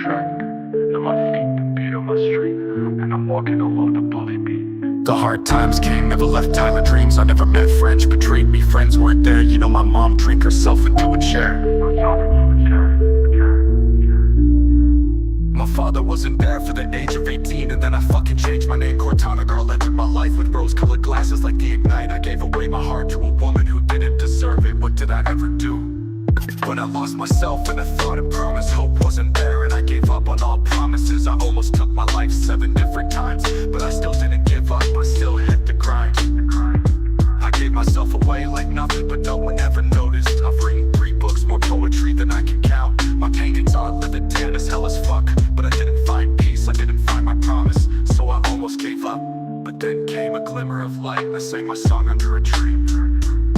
shirt, and my feet the beat of my street, and I'm walking along the bully beat. The hard times came, never left Tyler dreams. I never met friends, betrayed me, friends weren't there. You know my mom drank herself into a chair. My father wasn't there for the age of 18, and then I fucking changed my name. Cortana girl entered my life with rose-colored glasses like the Ignite. I gave away my heart to a woman who didn't deserve it. What did I ever do? When I lost myself and I thought and promised hope wasn't there, and I gave up on all promises. I almost took my life 7 different times, but I still didn't give up, I still hit the grind. I gave myself away like nothing, but no one ever noticed. I've written 3 books, more poetry than I can count. My paintings are living tan as hell as fuck, but I didn't find peace, I didn't find my promise, so I almost gave up. But then came a glimmer of light, I sang my song under a tree.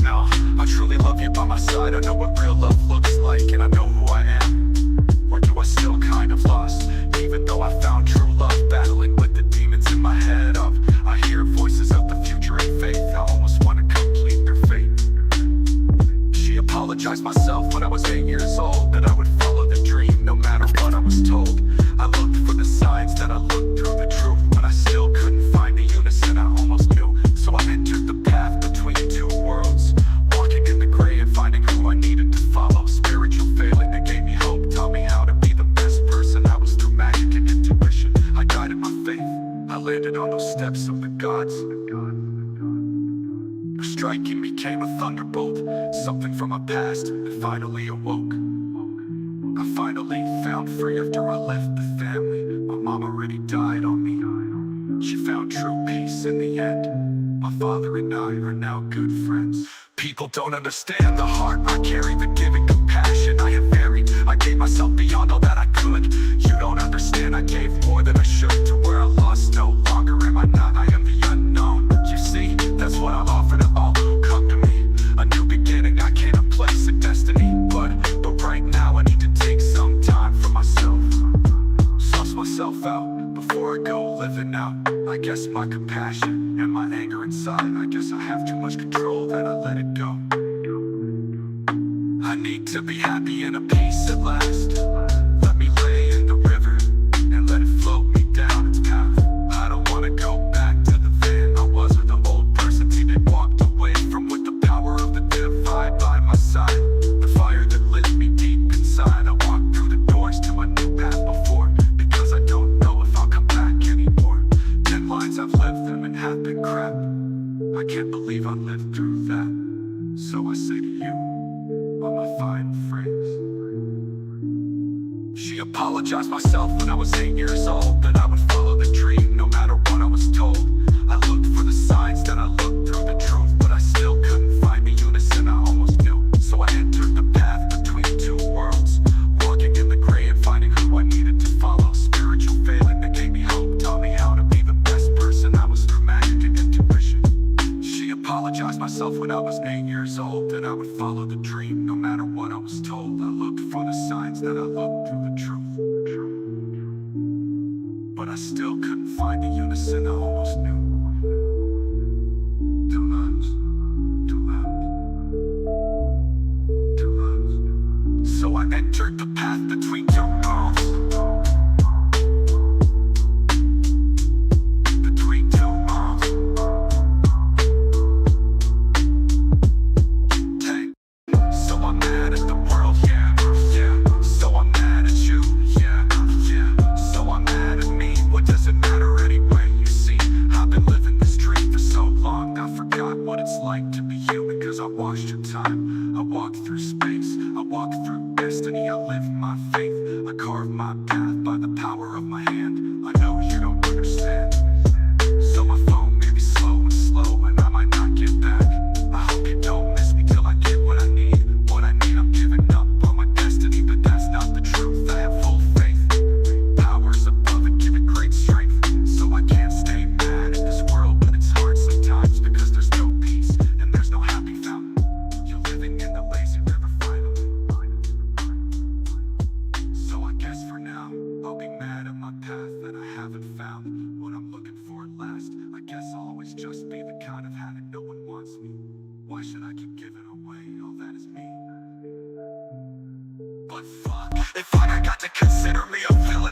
Now, I truly love you by my side, I know what real love looks like, and I know who I am. Or do I still kind of lost, even though I found true love, battling with the demons in my head of I hear voices of the future and faith, I almost want to complete their fate. She apologized myself when I was 8 years old, that I would follow the dream no matter what I was told. I looked for the signs, that I looked through the truth, but I still couldn't find the unison I almost knew. So I entered the path between 2 worlds, walking in the gray and finding who I needed to follow. Spiritual failing that gave me hope, taught me how to be the best person I was through magic and intuition. I guided my faith, I landed on those steps of the gods. Striking became a thunderbolt, something from my past that finally awoke. I finally found free after I left the family. My mom already died on me. She found true peace in the end. My father and I are now good friends. People don't understand the heart I carry, the giving compassion I have varied. I gave myself beyond all that I could. You don't understand, I gave more than I should. To where I lost, no longer am I not, I am the unknown. You see, that's what I offer to all who come to me. A new beginning, I can't place a destiny, but right now I need to take some time for myself. Suss myself out before I go living out. I guess my compassion and my anger inside, I guess I have too much control that I let it go. I need to be happy and at peace at last. Let me lay in the river and let it float me down its path. I don't wanna go back to the van I was, or the old person that walked away from, with the power of the divine by my side. The fire that lit me deep inside. I walked through the doors to a new path before, because I don't know if I'll come back anymore. 10 lines I've lived them and have been crap. I can't believe I lived through that. So I say to you, all my fine friends. She apologized myself when I was 8 years old, that I would follow the dream no matter what I was told. I looked for the signs, that I looked through the truth, but I still couldn't find the unison I almost knew. So I entered the path between 2 worlds, walking in the gray and finding who I needed to follow. Spiritual failing that gave me hope, taught me how to be the best person I was through magic and intuition. She apologized myself when I was 8 years old, that I would follow the dream no matter what I was told. I looked for the signs, that I looked through the truth, but I still couldn't find the unison I almost knew. Two loves, two loves, two loves. So I entered the path between 2 worlds, between 2 worlds. Dang. So I'm mad at the world, yeah, yeah. So I'm mad at you, yeah, yeah. So I'm mad at me, what does it matter anyway? You see, I've been living this dream for so long, I forgot what it's like to be human, cause I watched in time. I walked through space, I walked through destiny, I lived my faith. I carved my path by the power of my hand. I know you don't understand, so my phone may be slow, and I might not get back. I hope you don't miss me till I get what I need. What I need, I'm giving up on my destiny, but that's not the truth. I have full faith, powers above it give it great strength. So I can't stay mad in this world, but it's hard sometimes, because there's no peace and there's no happy fountain. You're living in the lazy river finally. So I guess for now, I'll be mad at my path that I haven't found what I'm looking for at last. I guess I'll always just be the kind of habit no one wants me. Why should I keep giving away all that is me? But fuck, if I got to consider me a villain.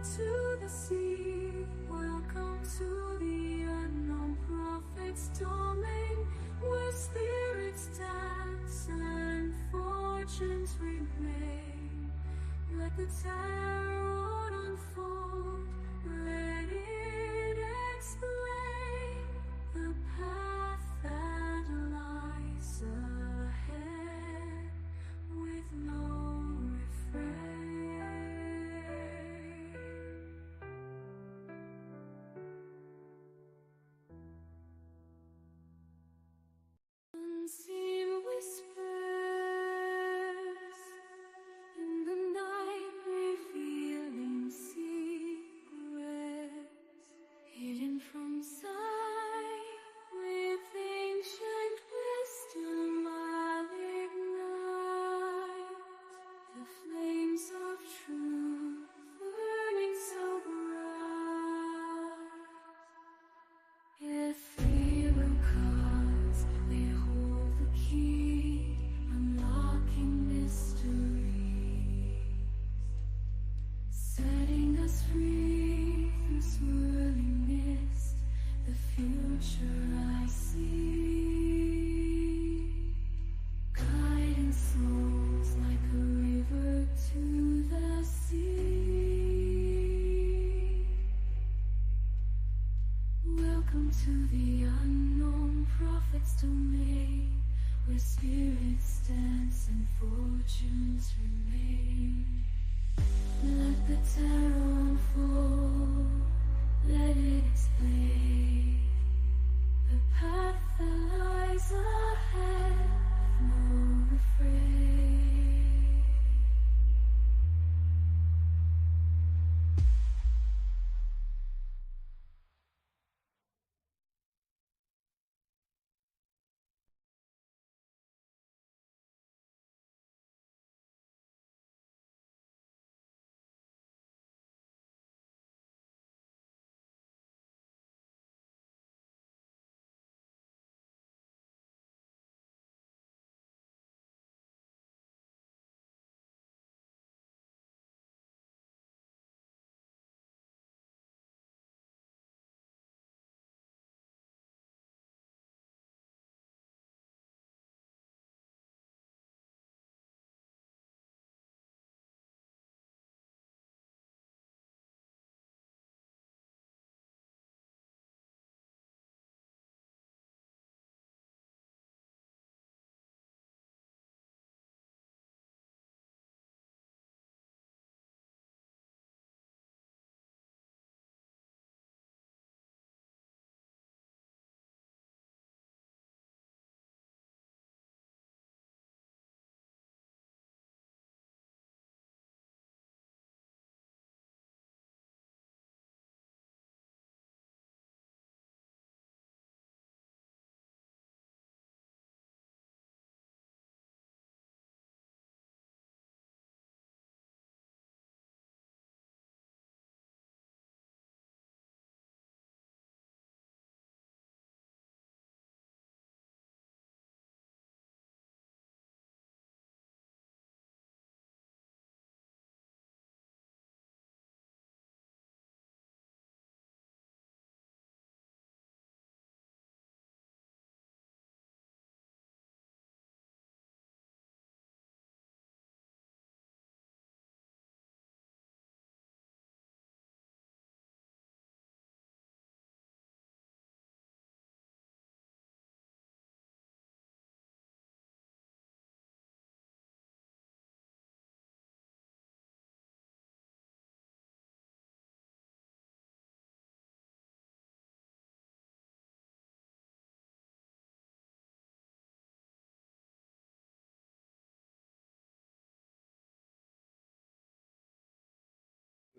to the sea. Welcome to the unknown prophet's domain, where spirits dance and fortunes remain. Let the tarot unfold, let it explain the path that lies ahead with no refrain. Unseen whispers in the night, revealing secrets hidden from sight. With ancient wisdom I'll ignite the flames of truth, burning so bright. Ethereal cards, they hold the key, unlocking mysteries, setting us free through swirling mist. The future I see, guiding souls like a river to the sea. Welcome to the unknown prophet's domain, where spirits dance and fortunes remain. Let the tarot unfold, let it explain the path that lies ahead with no refrain.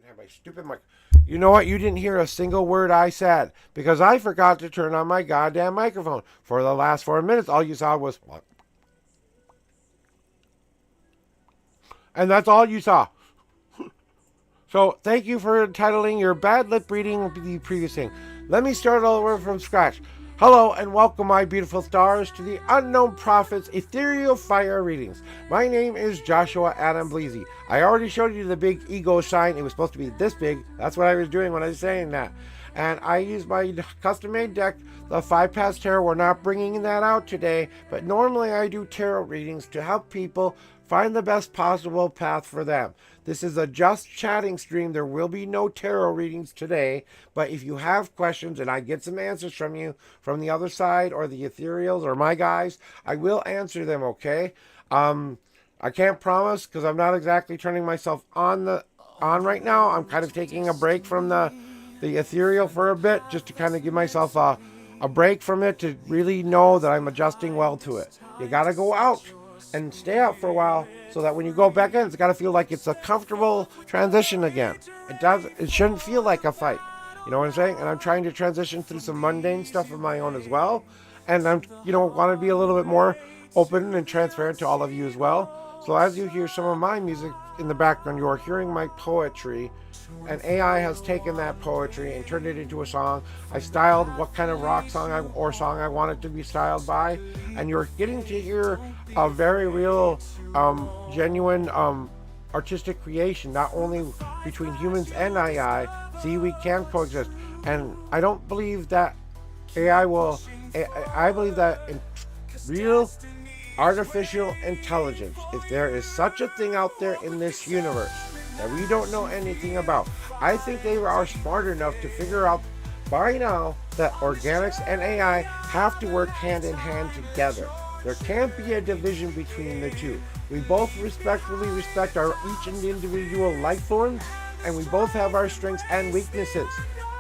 Have my stupid mic. You know what? You didn't hear a single word I said because I forgot to turn on my goddamn microphone. For the last 4 minutes, all you saw was. And that's all you saw. So thank you for titling your bad lip reading the previous thing. Let me start all over from scratch. Hello and welcome, my beautiful stars, to the Unknown Prophets Ethereal Fire Readings. My name is Joshua Adam Bleasy. I already showed you the big ego sign. It was supposed to be this big. That's what I was doing when I was saying that. And I used my custom-made deck, the 5-Pass Tarot. We're not bringing that out today, but normally I do tarot readings to help people find the best possible path for them. This is a just chatting stream. There will be no tarot readings today, but if you have questions and I get some answers from you from the other side or the ethereals or my guys, I will answer them, okay? I can't promise because I'm not exactly turning myself on right now. I'm kind of taking a break from the ethereal for a bit just to kind of give myself a break from it to really know that I'm adjusting well to it. You got to go out and stay out for a while so that when you go back in, it's got to feel like it's a comfortable transition again. It shouldn't feel like a fight. You know what I'm saying? And I'm trying to transition through some mundane stuff of my own as well. And I'm, want to be a little bit more open and transparent to all of you as well. So as you hear some of my music in the background, you are hearing my poetry. And AI has taken that poetry and turned it into a song. I styled what kind of rock song I want it to be styled by. And you're getting to hear a very real, genuine artistic creation, not only between humans and AI. See, we can coexist. And I don't believe that AI will... I believe that in real artificial intelligence, if there is such a thing out there in this universe that we don't know anything about, I think they are smart enough to figure out by now that organics and AI have to work hand in hand together. There can't be a division between the two. We both respectfully respect our each individual life forms, and we both have our strengths and weaknesses.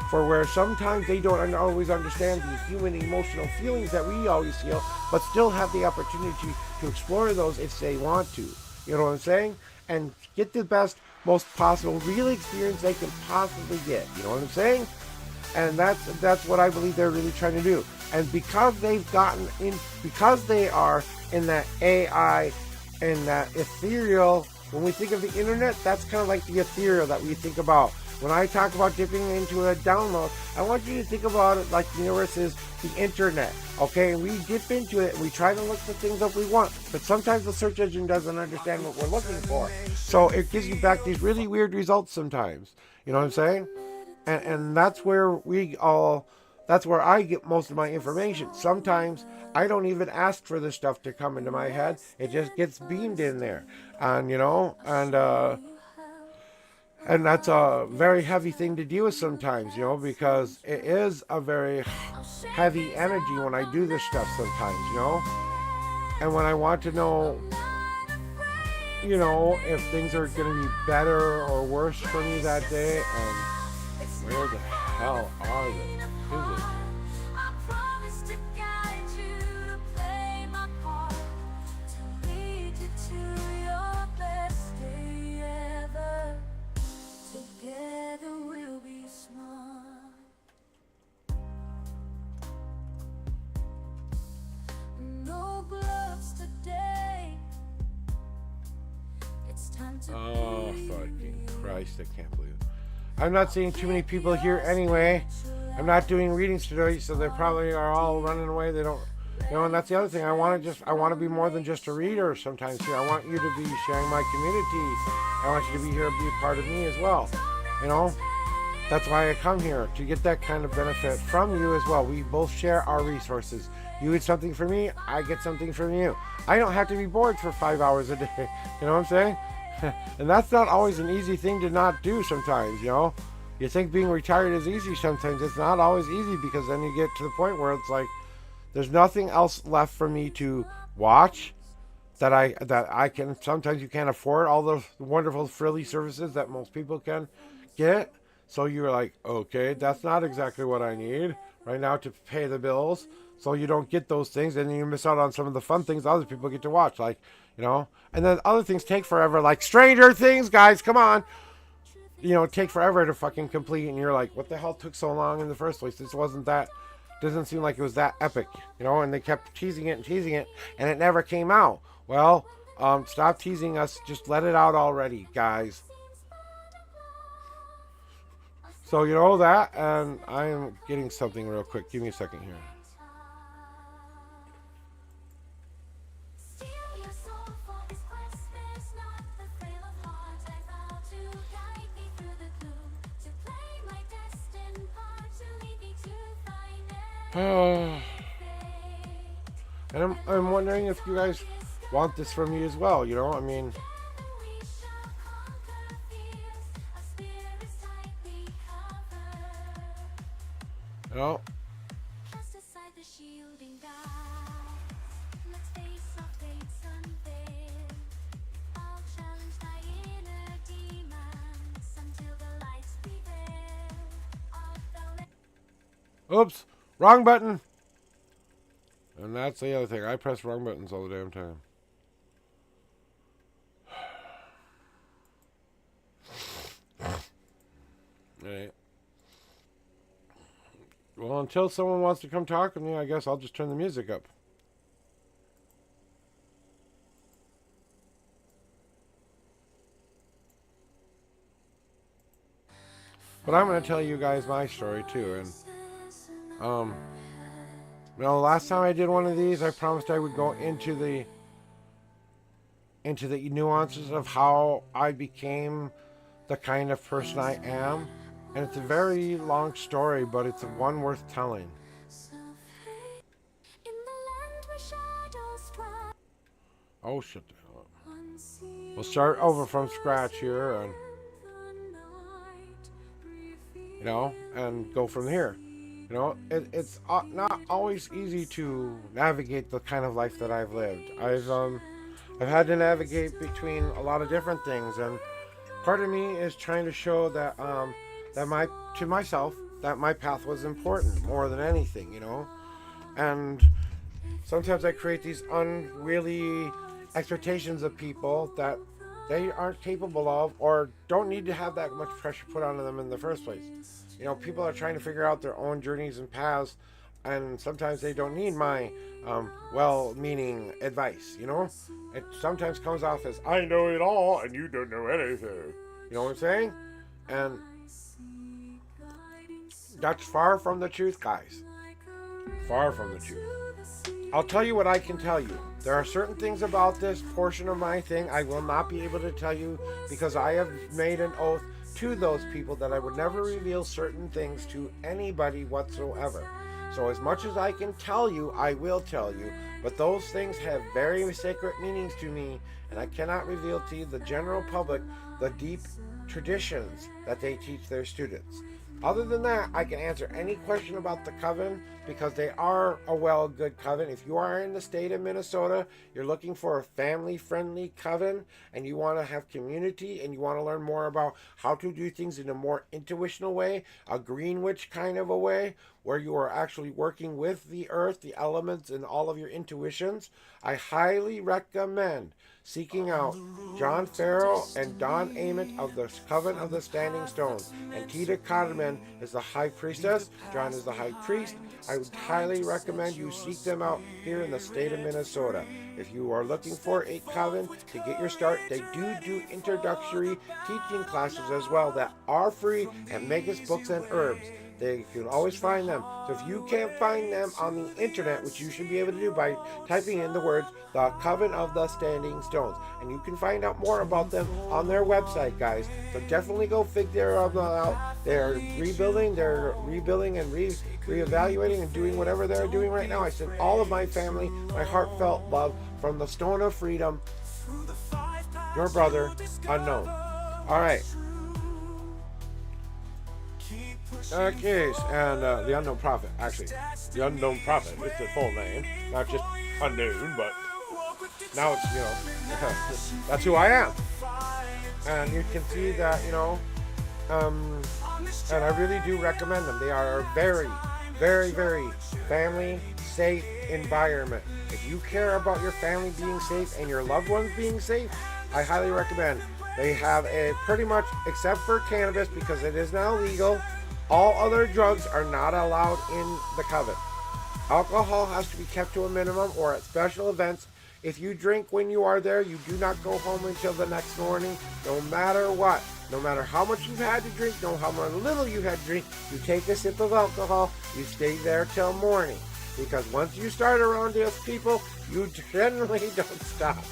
For where sometimes they don't always understand the human emotional feelings that we always feel, but still have the opportunity to explore those if they want to. You know what I'm saying? And get the best, most possible real experience they can possibly get. You know what I'm saying? And that's what I believe they're really trying to do. And because they are in that AI and that ethereal, when we think of the internet, that's kind of like the ethereal that we think about. When I talk about dipping into a download, I want you to think about it like the universe is the internet, okay? And we dip into it and we try to look for things that we want, but sometimes the search engine doesn't understand what we're looking for. So it gives you back these really weird results sometimes. You know what I'm saying? And that's where that's where I get most of my information. Sometimes I don't even ask for this stuff to come into my head. It just gets beamed in there. And that's a very heavy thing to deal with sometimes, because it is a very heavy energy when I do this stuff sometimes, And when I want to know, if things are going to be better or worse for me that day, and where the hell are they? Is it? Oh, fucking Christ, I can't believe it. I'm not seeing too many people here anyway. I'm not doing readings today, so they probably are all running away. They don't, and that's the other thing. I want to be more than just a reader sometimes here. I want you to be sharing my community. I want you to be here, be a part of me as well. That's why I come here, to get that kind of benefit from you as well. We both share our resources. You get something from me, I get something from you. I don't have to be bored for 5 hours a day. You know what I'm saying? And that's not always an easy thing to not do sometimes, You think being retired is easy sometimes. It's not always easy, because then you get to the point where it's like there's nothing else left for me to watch that I can. Sometimes you can't afford all those wonderful frilly services that most people can get. So you're like, okay, that's not exactly what I need right now to pay the bills. So you don't get those things, and you miss out on some of the fun things other people get to watch, like, and then other things take forever, like Stranger Things, guys, come on. Take forever to fucking complete, and you're like, what the hell took so long in the first place? Doesn't seem like it was that epic, and they kept teasing it, and it never came out. Well, stop teasing us, just let it out already, guys. So that, and I am getting something real quick. Give me a second here. And I'm wondering if you guys want this from me as well, you know? I mean, you know? Oops, wrong button. And that's the other thing. I press wrong buttons all the damn time. Alright. Well, until someone wants to come talk to me, I guess I'll just turn the music up. But I'm going to tell you guys my story too. And you know, last time I did one of these, I promised I would go into the nuances of how I became the kind of person I am. And it's a very long story, but it's one worth telling. Oh, shut the hell up. We'll start over from scratch here, and you know, and go from here. You know, it's not always easy to navigate the kind of life that I've lived. I've had to navigate between a lot of different things, and part of me is trying to show that to myself that my path was important more than anything, you know. And sometimes I create these unreally expectations of people that they aren't capable of or don't need to have that much pressure put onto them in the first place. You know, people are trying to figure out their own journeys and paths, and sometimes they don't need my well-meaning advice, you know? It sometimes comes off as, I know it all and you don't know anything. You know what I'm saying? And that's far from the truth, guys. Far from the truth. I'll tell you what I can tell you. There are certain things about this portion of my thing I will not be able to tell you because I have made an oath to those people that I would never reveal certain things to anybody whatsoever. So as much as I can tell you, I will tell you, but those things have very sacred meanings to me, and I cannot reveal to you, the general public, the deep traditions that they teach their students. Other than that, I can answer any question about the coven because they are a good coven. If you are in the state of Minnesota, you're looking for a family-friendly coven and you want to have community and you want to learn more about how to do things in a more intuitional way, a Greenwich kind of a way, where you are actually working with the earth, the elements, and all of your intuitions, I highly recommend seeking out John Farrell and Don Ament of the Coven of the Standing Stones. And Tita Cotterman is the High Priestess. John is the High Priest. I would highly recommend you seek them out here in the state of Minnesota. If you are looking for a coven to get your start, they do introductory teaching classes as well that are free at Megas Books and Herbs. They can always find them. So if you can't find them on the internet, which you should be able to do by typing in the words, the Coven of the Standing Stones. And you can find out more about them on their website, guys. So definitely go figure them out. They're rebuilding and reevaluating and doing whatever they're doing right now. I send all of my family my heartfelt love from the Stone of Freedom. Your brother, Unknown. All right. Okay, and the Unknown Prophet, actually. The Unknown Prophet is the full name. Not just unknown, but now it's, you know, that's who I am. And you can see that, you know, and I really do recommend them. They are a very, very, very family-safe environment. If you care about your family being safe and your loved ones being safe, I highly recommend. They have a pretty much, except for cannabis, because it is now legal, all other drugs are not allowed in the coven. Alcohol has to be kept to a minimum or at special events. If you drink when you are there, you do not go home until the next morning, no matter what. No matter how much you've had to drink, no how little you had to drink, you take a sip of alcohol, you stay there till morning. Because once you start around these people, you generally don't stop.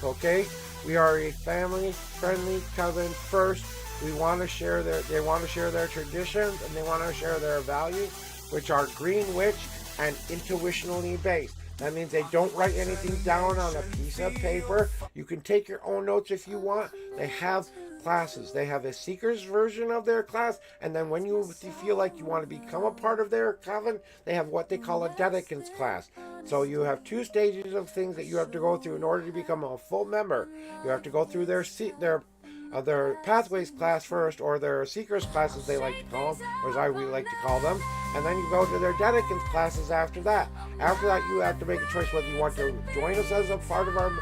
Okay? We are a family-friendly coven first. They want to share their traditions and they want to share their values, which are Greenwich and intuitionally based. That means they don't write anything down on a piece of paper. You can take your own notes if you want. They have classes. They have a seeker's version of their class, and then when you feel like you want to become a part of their coven, they have what they call a dedicant's class. So you have two stages of things that you have to go through in order to become a full member. You have to go through their pathways class first, or their seekers class as they like to call them, or as we like to call them, and then you go to their dedicants classes after that. After that, you have to make a choice whether you want to join us as a part of our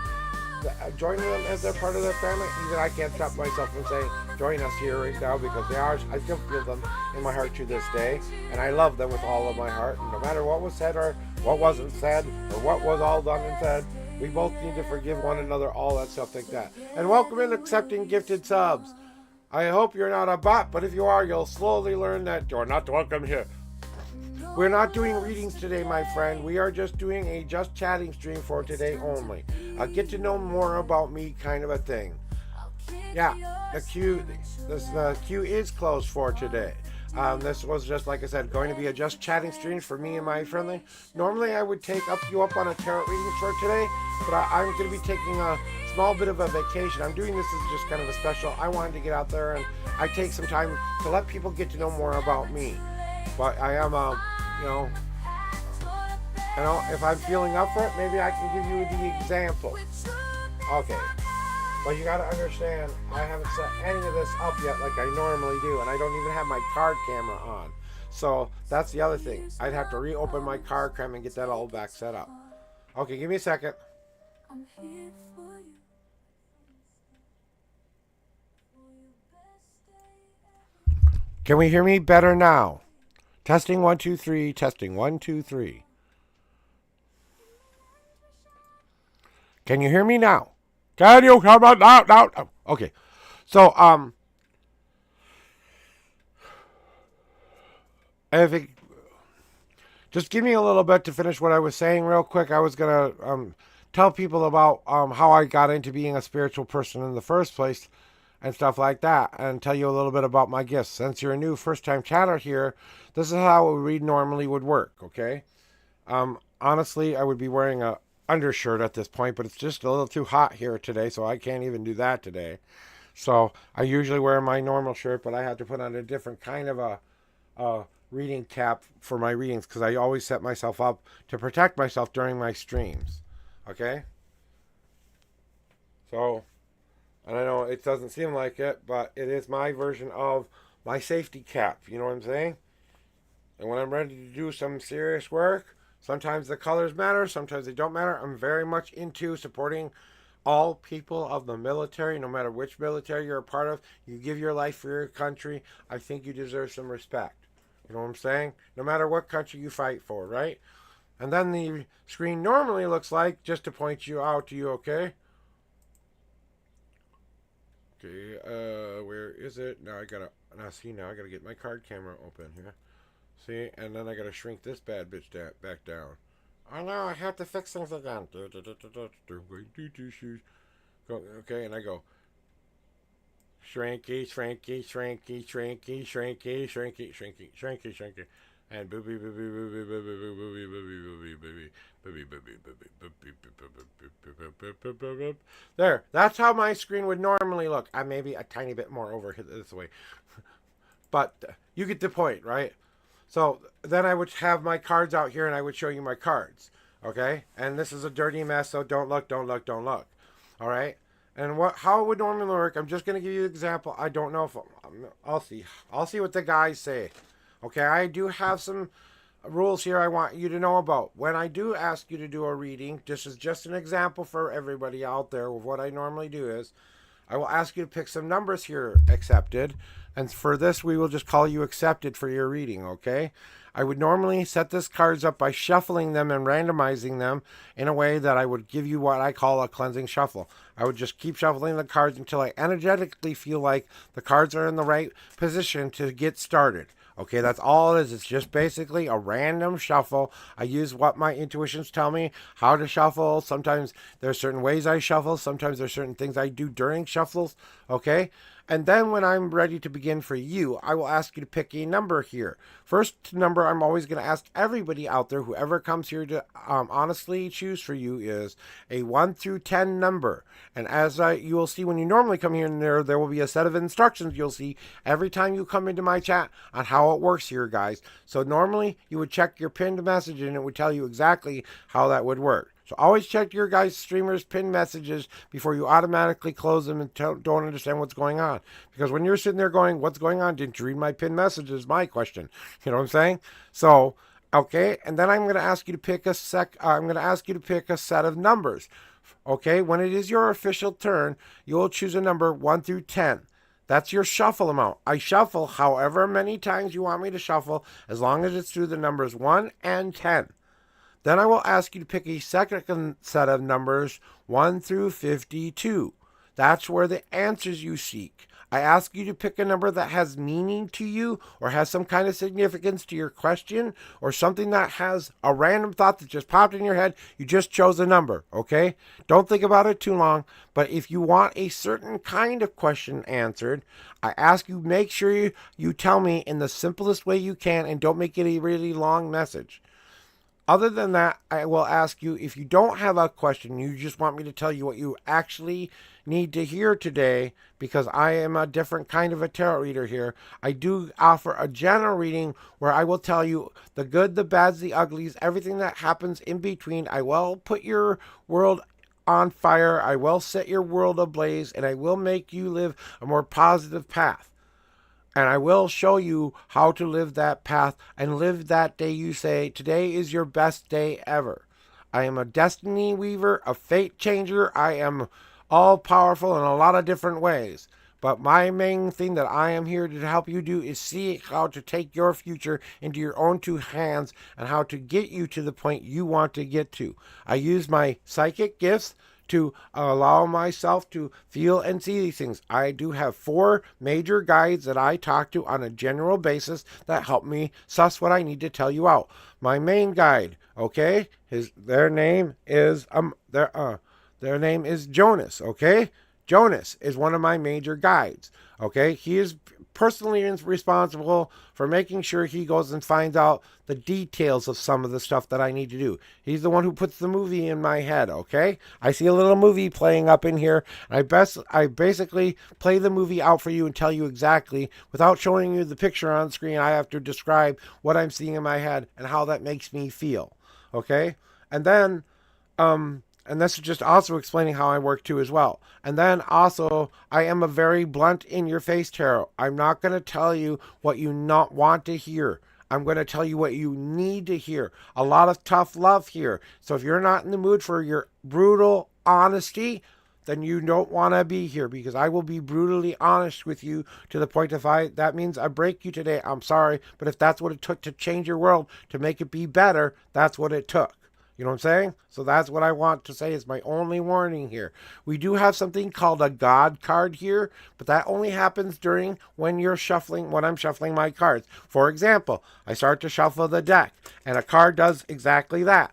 join them as they're part of their family. Even I can't stop myself from saying join us here right now, because they are, I still feel them in my heart to this day, and I love them with all of my heart. And no matter what was said or what wasn't said, or what was all done and said, we both need to forgive one another, all that stuff like that. And welcome in accepting gifted subs. I hope you're not a bot, but if you are, you'll slowly learn that you're not welcome here. We're not doing readings today, my friend. We are just doing a just chatting stream for today only. Get to know more about me kind of a thing. Yeah, the queue is closed for today. This was just, like I said, going to be a just chatting stream for me and my friendly. Normally I would take you up on a tarot reading for today, but I'm going to be taking a small bit of a vacation. I'm doing this as just kind of a special. I wanted to get out there and I take some time to let people get to know more about me. But I am, if I'm feeling up for it, maybe I can give you the example. Okay. But you gotta understand, I haven't set any of this up yet like I normally do, and I don't even have my card camera on. So that's the other thing. I'd have to reopen my card cam and get that all back set up. Okay, give me a second. Can we hear me better now? Testing 1 2 3. Testing 1 2 3. Can you hear me now? Can you come on now? Okay. So, just give me a little bit to finish what I was saying real quick. I was going to tell people about how I got into being a spiritual person in the first place and stuff like that, and tell you a little bit about my gifts. Since you're a new first-time chatter here, this is how a read normally would work, okay? Honestly, I would be wearing a undershirt at this point, but it's just a little too hot here today, so I can't even do that today. So I usually wear my normal shirt, but I had to put on a different kind of a reading cap for my readings, because I always set myself up to protect myself during my streams. Okay? So, and I know it doesn't seem like it, but it is my version of my safety cap. You know what I'm saying? And when I'm ready to do some serious work, sometimes the colors matter, sometimes they don't matter. I'm very much into supporting all people of the military, no matter which military you're a part of. You give your life for your country. I think you deserve some respect. You know what I'm saying? No matter what country you fight for, right? And then the screen normally looks like, just to point you out to you, okay? Okay, where is it? Now I gotta get my card camera open here. See, and then I gotta shrink this bad bitch back down. Oh no, I have to fix things again. Okay, and I go shrinky, shrinky, shrinky, shrinky, shrinky, shrinky, shrinky, shrinky, shrinky, and booby, booby, booby, booby, booby, booby, booby, booby. There, that's how my screen would normally look. I maybe a tiny bit more over this way, but you get the point, right? So then I would have my cards out here and I would show you my cards. Okay? And this is a dirty mess, so don't look. All right? And how it would normally work, I'm just going to give you an example. I don't know if I'll see. I'll see what the guys say. Okay? I do have some rules here I want you to know about. When I do ask you to do a reading, this is just an example for everybody out there of what I normally do is, I will ask you to pick some numbers here, accepted. And for this, we will just call you accepted for your reading, okay? I would normally set these cards up by shuffling them and randomizing them in a way that I would give you what I call a cleansing shuffle. I would just keep shuffling the cards until I energetically feel like the cards are in the right position to get started. Okay, that's all it is. It's just basically a random shuffle. I use what my intuitions tell me how to shuffle. Sometimes there's certain ways I shuffle. Sometimes there's certain things I do during shuffles. Okay, And then when I'm ready to begin for you, I will ask you to pick a number here. First number I'm always going to ask everybody out there, whoever comes here to honestly choose for you, is a 1 through 10 number. And as you will see when you normally come here, and there will be a set of instructions you'll see every time you come into my chat on how it works here, guys. So normally you would check your pinned message and it would tell you exactly how that would work. So always check your guys' streamers' pinned messages before you automatically close them and don't understand what's going on. Because when you're sitting there going, what's going on? Didn't you read my pinned messages? My question. You know what I'm saying? So, okay, and then I'm going to ask you to pick a set of numbers. Okay, when it is your official turn, you will choose a number 1 through 10. That's your shuffle amount. I shuffle however many times you want me to shuffle, as long as it's through the numbers 1 and 10. Then I will ask you to pick a second set of numbers 1 through 52. That's where the answers you seek. I ask you to pick a number that has meaning to you or has some kind of significance to your question or something that has a random thought that just popped in your head. You just chose a number, okay? Don't think about it too long. But if you want a certain kind of question answered, I ask you make sure you tell me in the simplest way you can and don't make it a really long message. Other than that, I will ask you, if you don't have a question, you just want me to tell you what you actually need to hear today, because I am a different kind of a tarot reader here. I do offer a general reading where I will tell you the good, the bads, the uglies, everything that happens in between. I will put your world on fire. I will set your world ablaze, and I will make you live a more positive path. And I will show you how to live that path and live that day you say, today is your best day ever. I am a destiny weaver, a fate changer. I am all powerful in a lot of different ways. But my main thing that I am here to help you do is see how to take your future into your own two hands and how to get you to the point you want to get to. I use my psychic gifts to allow myself to feel and see these things. I do have 4 major guides that I talk to on a general basis that help me suss what I need to tell you out. My main guide, okay, their name is Jonas, okay? Jonas is one of my major guides, okay? He is personally responsible for making sure he goes and finds out the details of some of the stuff that I need to do. He's the one who puts the movie in my head, okay? I see a little movie playing up in here. I basically play the movie out for you and tell you exactly, without showing you the picture on screen. I have to describe what I'm seeing in my head and how that makes me feel, okay? And then, and this is just also explaining how I work too as well. And then also, I am a very blunt in-your-face tarot. I'm not going to tell you what you not want to hear. I'm going to tell you what you need to hear. A lot of tough love here. So if you're not in the mood for your brutal honesty, then you don't want to be here, because I will be brutally honest with you to the point that means I break you today, I'm sorry. But if that's what it took to change your world, to make it be better, that's what it took. You know what I'm saying? So that's what I want to say is my only warning here. We do have something called a God card here, but that only happens when I'm shuffling my cards. For example, I start to shuffle the deck, and a card does exactly that.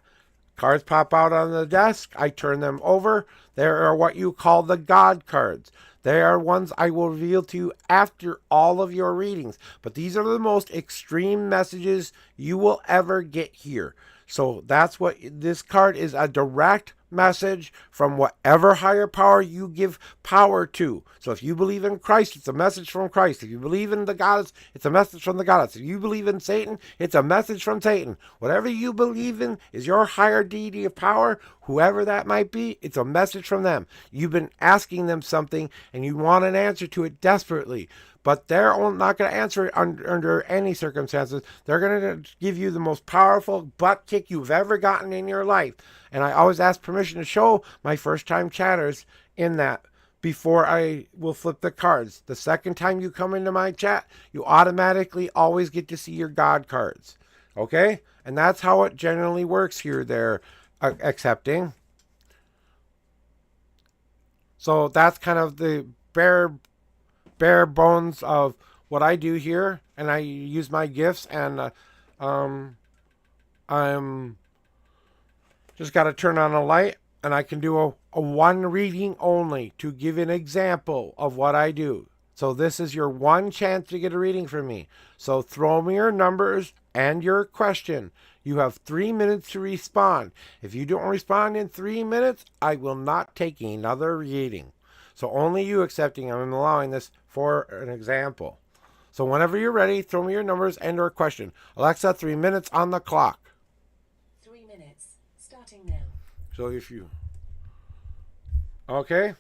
Cards pop out on the desk. I turn them over. There are what you call the God cards. They are ones I will reveal to you after all of your readings. But these are the most extreme messages you will ever get here. So that's what this card is, a direct message from whatever higher power you give power to. So if you believe in Christ, it's a message from Christ. If you believe in the goddess, it's a message from the goddess. If you believe in Satan, it's a message from Satan. Whatever you believe in is your higher deity of power, whoever that might be, it's a message from them. You've been asking them something and you want an answer to it desperately. But they're not going to answer it under any circumstances. They're going to give you the most powerful butt kick you've ever gotten in your life. And I always ask permission to show my first-time chatters in that before I will flip the cards. The second time you come into my chat, you automatically always get to see your God cards. Okay? And that's how it generally works here. They're accepting. So that's kind of the bare bones of what I do here, and I use my gifts, and I'm just got to turn on a light, and I can do a one reading only to give an example of what I do. So this is your one chance to get a reading from me. So throw me your numbers and your question. You have 3 minutes to respond. If you don't respond in 3 minutes, I will not take another reading. So only you accepting. I'm allowing this for an example. So whenever you're ready, throw me your numbers and or question. Alexa, 3 minutes on the clock. 3 minutes, starting now. So if you... Okay.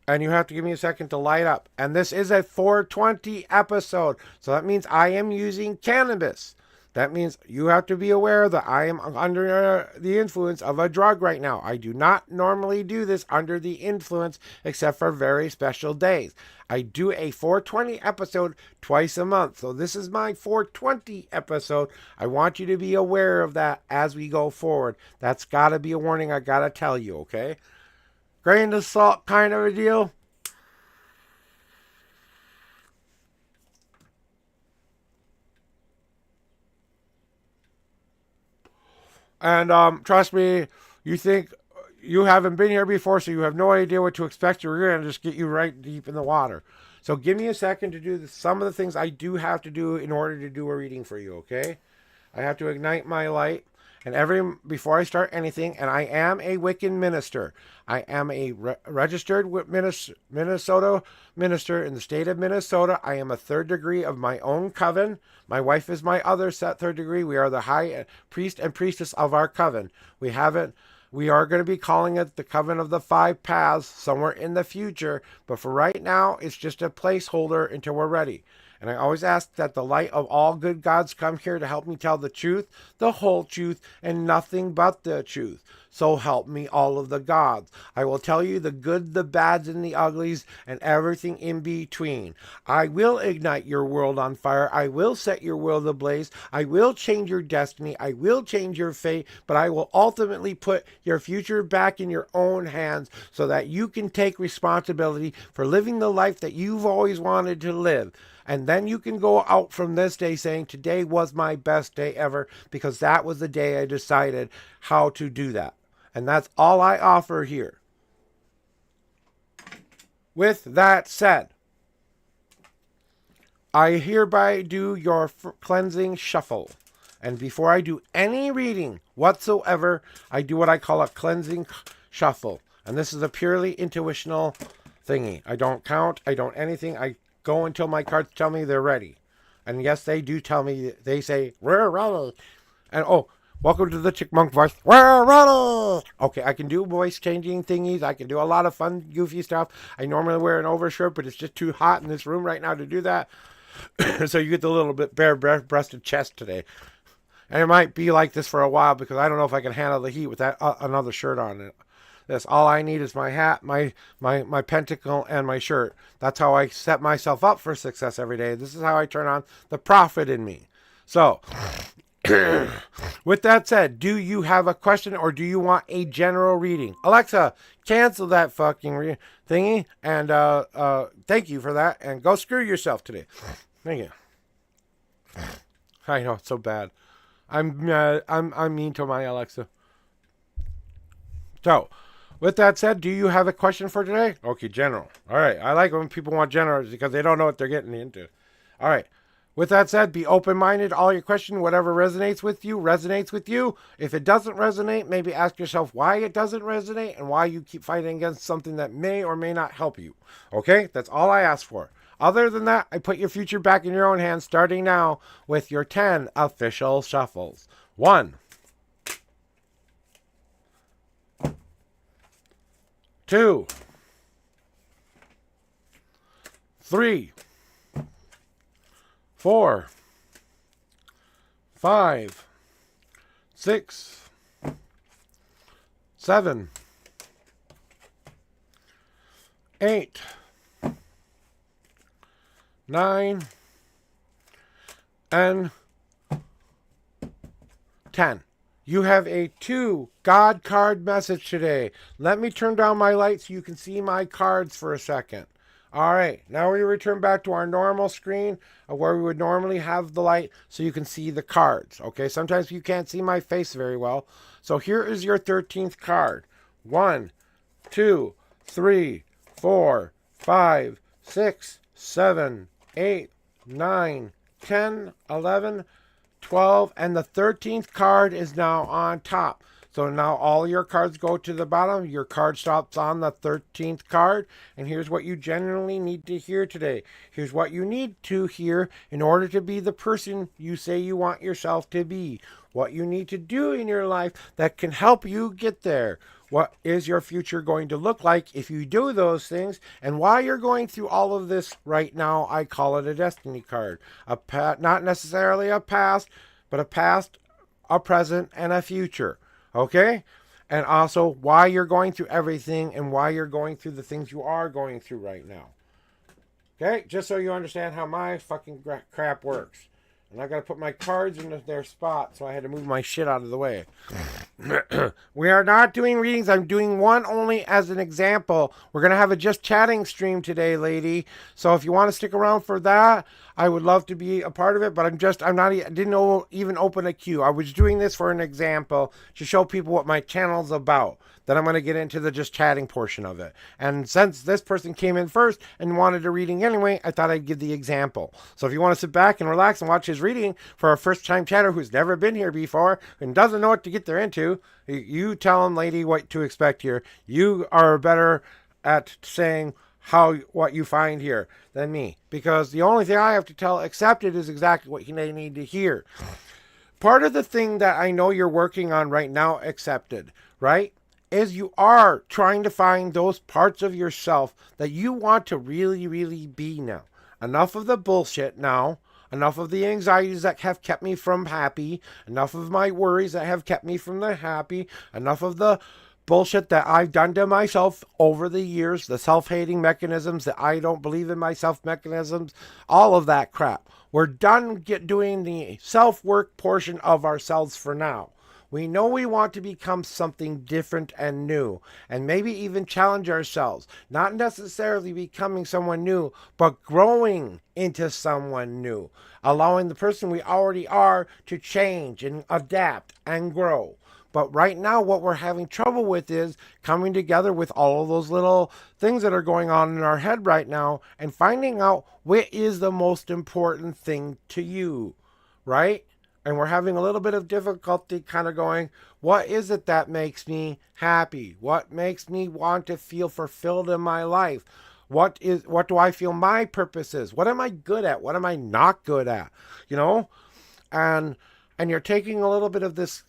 And you have to give me a second to light up. And this is a 420 episode. So that means I am using cannabis. That means you have to be aware that I am under the influence of a drug right now. I do not normally do this under the influence except for very special days. I do a 420 episode twice a month. So this is my 420 episode. I want you to be aware of that as we go forward. That's got to be a warning I got to tell you, okay? Grain of salt kind of a deal. And trust me, you think you haven't been here before, so you have no idea what to expect. We're going to just get you right deep in the water. So give me a second to do some of the things I do have to do in order to do a reading for you, okay? I have to ignite my light. And before I start anything, and I am a Wiccan minister. I am a registered Minnesota minister in the state of Minnesota. I am a third degree of my own coven. My wife is my other third degree. We are the high priest and priestess of our coven. We are going to be calling it the Coven of the Five Paths somewhere in the future. But for right now, it's just a placeholder until we're ready. And I always ask that the light of all good gods come here to help me tell the truth, the whole truth, and nothing but the truth. So help me all of the gods. I will tell you the good, the bads, and the uglies, and everything in between. I will ignite your world on fire. I will set your world ablaze. I will change your destiny. I will change your fate. But I will ultimately put your future back in your own hands so that you can take responsibility for living the life that you've always wanted to live. And then you can go out from this day saying, today was my best day ever, because that was the day I decided how to do that. And that's all I offer here. With that said, I hereby do your cleansing shuffle. And before I do any reading whatsoever, I do what I call a cleansing shuffle. And this is a purely intuitional thingy. I don't count. I don't anything. I go until my cards tell me they're ready. And yes, they do tell me. They say, we're ready. And oh, welcome to the Chickmunk voice. We're ready. Okay, I can do voice changing thingies. I can do a lot of fun, goofy stuff. I normally wear an overshirt, but it's just too hot in this room right now to do that. So you get the little bit bare-breasted chest today. And it might be like this for a while because I don't know if I can handle the heat with that another shirt on it. This all I need is my hat, my pentacle, and my shirt. That's how I set myself up for success every day. This is how I turn on the prophet in me. So, with that said, do you have a question or do you want a general reading? Alexa, cancel that fucking thingy, and thank you for that, and go screw yourself today. Thank you. I know it's so bad. I'm mean to my Alexa. So, with that said, do you have a question for today? Okay, general. All right. I like when people want general because they don't know what they're getting into. All right. With that said, be open-minded. All your questions, whatever resonates with you, resonates with you. If it doesn't resonate, maybe ask yourself why it doesn't resonate and why you keep fighting against something that may or may not help you. Okay? That's all I ask for. Other than that, I put your future back in your own hands starting now with your 10 official shuffles. 1, 2, 3, 4, 5, 6, 7, 8, 9, and 10. You have a 2 God card message today. Let me turn down my light so you can see my cards for a second. All right, now we return back to our normal screen of where we would normally have the light so you can see the cards. Okay, sometimes you can't see my face very well. So here is your 13th card. 1, 2, 3, 4, 5, 6, 7, 8, 9, 10, 11, 12, and the 13th card is now on top. So now all your cards go to the bottom. Your card stops on the 13th card. And here's what you generally need to hear today. Here's what you need to hear in order to be the person you say you want yourself to be. What you need to do in your life that can help you get there. What is your future going to look like if you do those things? And why you're going through all of this right now, I call it a destiny card. Not necessarily a past, but a past, a present, and a future. Okay? And also why you're going through everything and why you're going through the things you are going through right now. Okay? Just so you understand how my fucking crap works. And I got to put my cards into their spot, so I had to move my shit out of the way. We are not doing readings. I'm doing one only as an example. We're going to have a just chatting stream today, lady. So if you want to stick around for that, I would love to be a part of it, but I didn't even open a queue. I was doing this for an example to show people what my channel's about. Then I'm going to get into the just chatting portion of it. And since this person came in first and wanted a reading anyway, I thought I'd give the example. So if you want to sit back and relax and watch his reading for a first-time chatter who's never been here before and doesn't know what to get there into, you tell him, lady, what to expect here. You are better at saying what you find here than me. Because the only thing I have to tell accepted is exactly what they need to hear. Part of the thing that I know you're working on right now, accepted, right? Is you are trying to find those parts of yourself that you want to really, really be now. Enough of the bullshit now. Enough of the anxieties that have kept me from happy. Enough of my worries that have kept me from the happy. Enough of the bullshit that I've done to myself over the years. The self-hating mechanisms, the I don't believe in myself mechanisms. All of that crap. We're done doing the self-work portion of ourselves for now. We know we want to become something different and new, and maybe even challenge ourselves. Not necessarily becoming someone new, but growing into someone new. Allowing the person we already are to change and adapt and grow. But right now, what we're having trouble with is coming together with all of those little things that are going on in our head right now and finding out what is the most important thing to you, right? And we're having a little bit of difficulty kind of going, what is it that makes me happy? What makes me want to feel fulfilled in my life? What do I feel my purpose is? What am I good at? What am I not good at? You know? And you're taking a little bit of this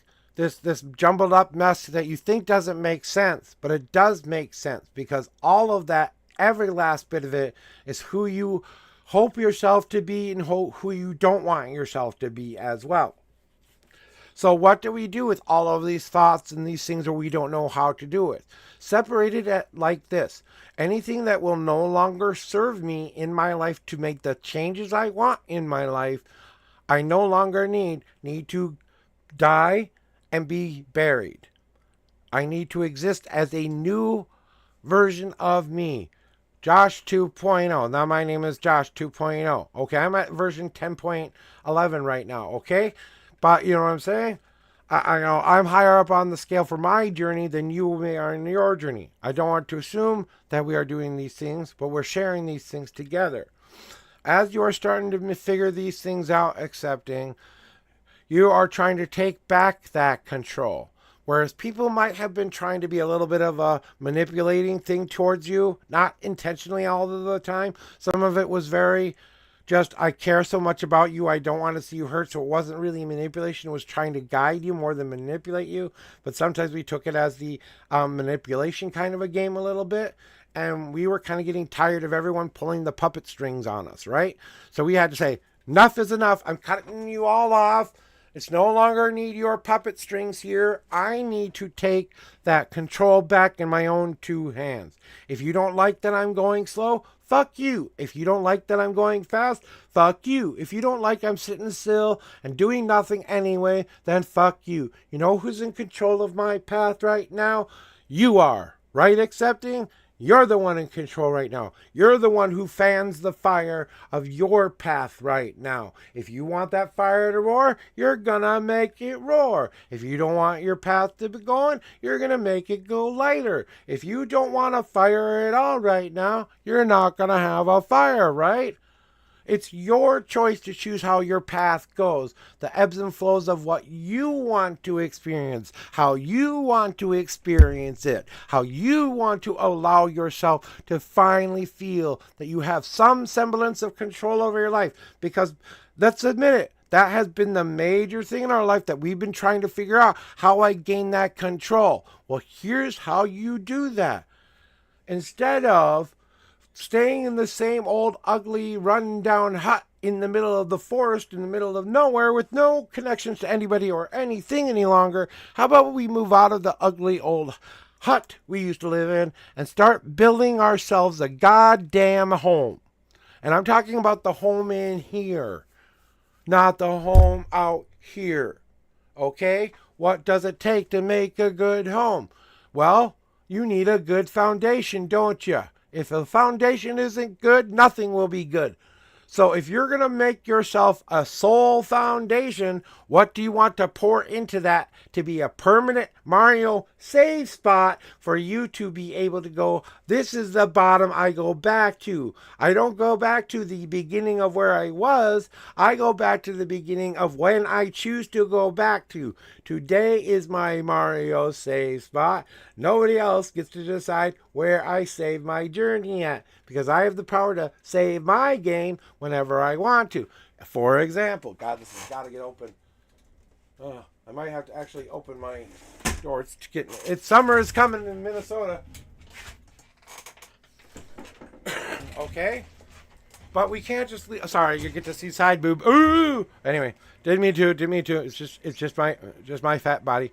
jumbled up mess that you think doesn't make sense, but it does make sense because all of that, every last bit of it is who you hope yourself to be and who you don't want yourself to be as well. So what do we do with all of these thoughts and these things where we don't know how to do it? Separate it like this. Anything that will no longer serve me in my life to make the changes I want in my life, I no longer need to die and be buried. I need to exist as a new version of me. Josh 2.0. Now my name is Josh 2.0. Okay, I'm at version 10.11 right now. Okay, but you know what I'm saying? I know I'm higher up on the scale for my journey than you are in your journey. I don't want to assume that we are doing these things, but we're sharing these things together. As you are starting to figure these things out, accepting, you are trying to take back that control. Whereas people might have been trying to be a little bit of a manipulating thing towards you, not intentionally all of the time. Some of it was very just, I care so much about you, I don't want to see you hurt. So it wasn't really manipulation. It was trying to guide you more than manipulate you. But sometimes we took it as the manipulation kind of a game a little bit. And we were kind of getting tired of everyone pulling the puppet strings on us, right? So we had to say, enough is enough. I'm cutting you all off. It's no longer need your puppet strings here. I need to take that control back in my own two hands. If you don't like that I'm going slow, fuck you. If you don't like that I'm going fast, fuck you. If you don't like I'm sitting still and doing nothing anyway, then fuck you. You know who's in control of my path right now? You are. Right, accepting? You're the one in control right now. You're the one who fans the fire of your path right now. If you want that fire to roar, you're gonna make it roar. If you don't want your path to be going, you're gonna make it go lighter. If you don't want a fire at all right now, you're not gonna have a fire, right? It's your choice to choose how your path goes, the ebbs and flows of what you want to experience, how you want to experience it, how you want to allow yourself to finally feel that you have some semblance of control over your life. Because let's admit it, that has been the major thing in our life that we've been trying to figure out how I gain that control. Well, here's how you do that. Instead of staying in the same old ugly run-down hut in the middle of the forest, in the middle of nowhere, with no connections to anybody or anything any longer, how about we move out of the ugly old hut we used to live in and start building ourselves a goddamn home? And I'm talking about the home in here, not the home out here. Okay? What does it take to make a good home? Well, you need a good foundation, don't you? If the foundation isn't good, nothing will be good. So if you're going to make yourself a soul foundation, what do you want to pour into that to be a permanent Mario save spot for you to be able to go, this is the bottom I go back to. I don't go back to the beginning of where I was. I go back to the beginning of when I choose to go back to. Today is my Mario save spot. Nobody else gets to decide where I save my journey at, because I have the power to save my game whenever I want to. For example, God, this has got to get open. I might have to actually open my door. It's summer is coming in Minnesota. Okay? But we can't just leave. Sorry, you get to see side boob. Ooh! Anyway, didn't mean to. It's just my fat body.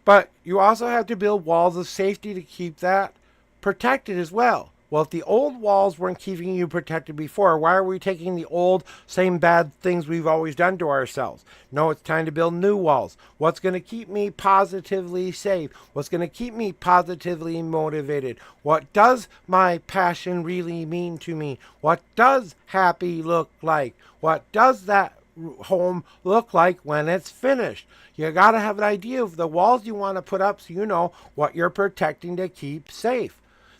But you also have to build walls of safety to keep that protected as well. Well, if the old walls weren't keeping you protected before, why are we taking the old, same bad things we've always done to ourselves? No, it's time to build new walls. What's going to keep me positively safe? What's going to keep me positively motivated? What does my passion really mean to me? What does happy look like? What does that home look like when it's finished? You got to have an idea of the walls you want to put up so you know what you're protecting to keep safe.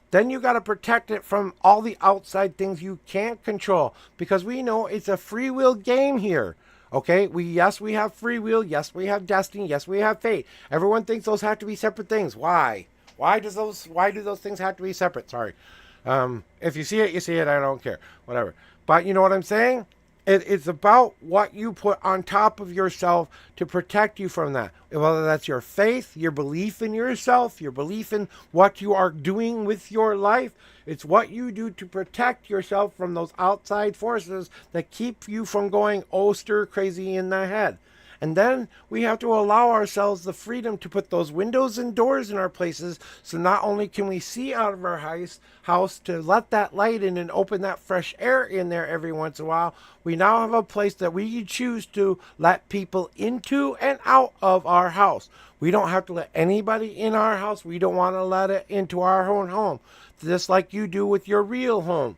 Then you got to protect it from all the outside things you can't control, because we know it's a free will game here. Okay, we have free will, yes, we have destiny, yes, we have fate. Everyone thinks those have to be separate things. Why? Why do those things have to be separate? Sorry. If you see it, you see it. I don't care. Whatever. But you know what I'm saying? It's about what you put on top of yourself to protect you from that. Whether that's your faith, your belief in yourself, your belief in what you are doing with your life. It's what you do to protect yourself from those outside forces that keep you from going stir crazy in the head. And then we have to allow ourselves the freedom to put those windows and doors in our places, so not only can we see out of our house to let that light in and open that fresh air in there every once in a while, we now have a place that we choose to let people into and out of our house. We don't have to let anybody in our house. We don't want to let it into our own home, just like you do with your real home.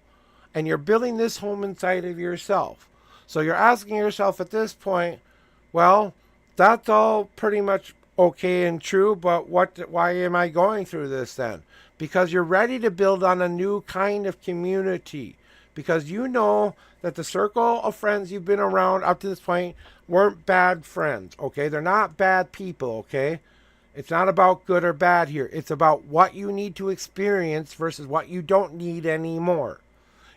And you're building this home inside of yourself. So you're asking yourself at this point, well, that's all pretty much okay and true, but why am I going through this then? Because you're ready to build on a new kind of community. Because you know that the circle of friends you've been around up to this point weren't bad friends, okay? They're not bad people, okay? It's not about good or bad here. It's about what you need to experience versus what you don't need anymore.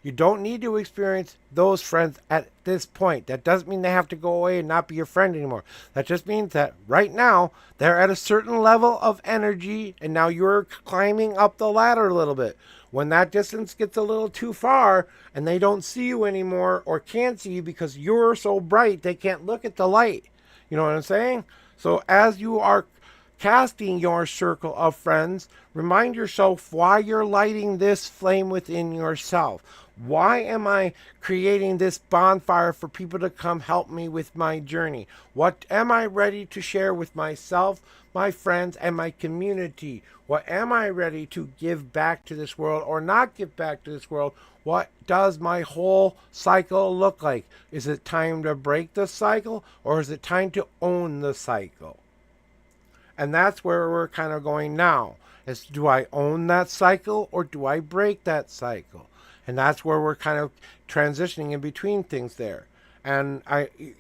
You don't need to experience those friends at this point. That doesn't mean they have to go away and not be your friend anymore. That just means that right now they're at a certain level of energy and now you're climbing up the ladder a little bit. When that distance gets a little too far and they don't see you anymore or can't see you because you're so bright they can't look at the light. You know what I'm saying? So as you are casting your circle of friends, remind yourself why you're lighting this flame within yourself. Why am I creating this bonfire for people to come help me with my journey? What am I ready to share with myself, my friends, and my community? What am I ready to give back to this world or not give back to this world? What does my whole cycle look like? Is it time to break the cycle, or is it time to own the cycle? And that's where we're kind of going now. Is, do I own that cycle or do I break that cycle? And that's where we're kind of transitioning in between things there. And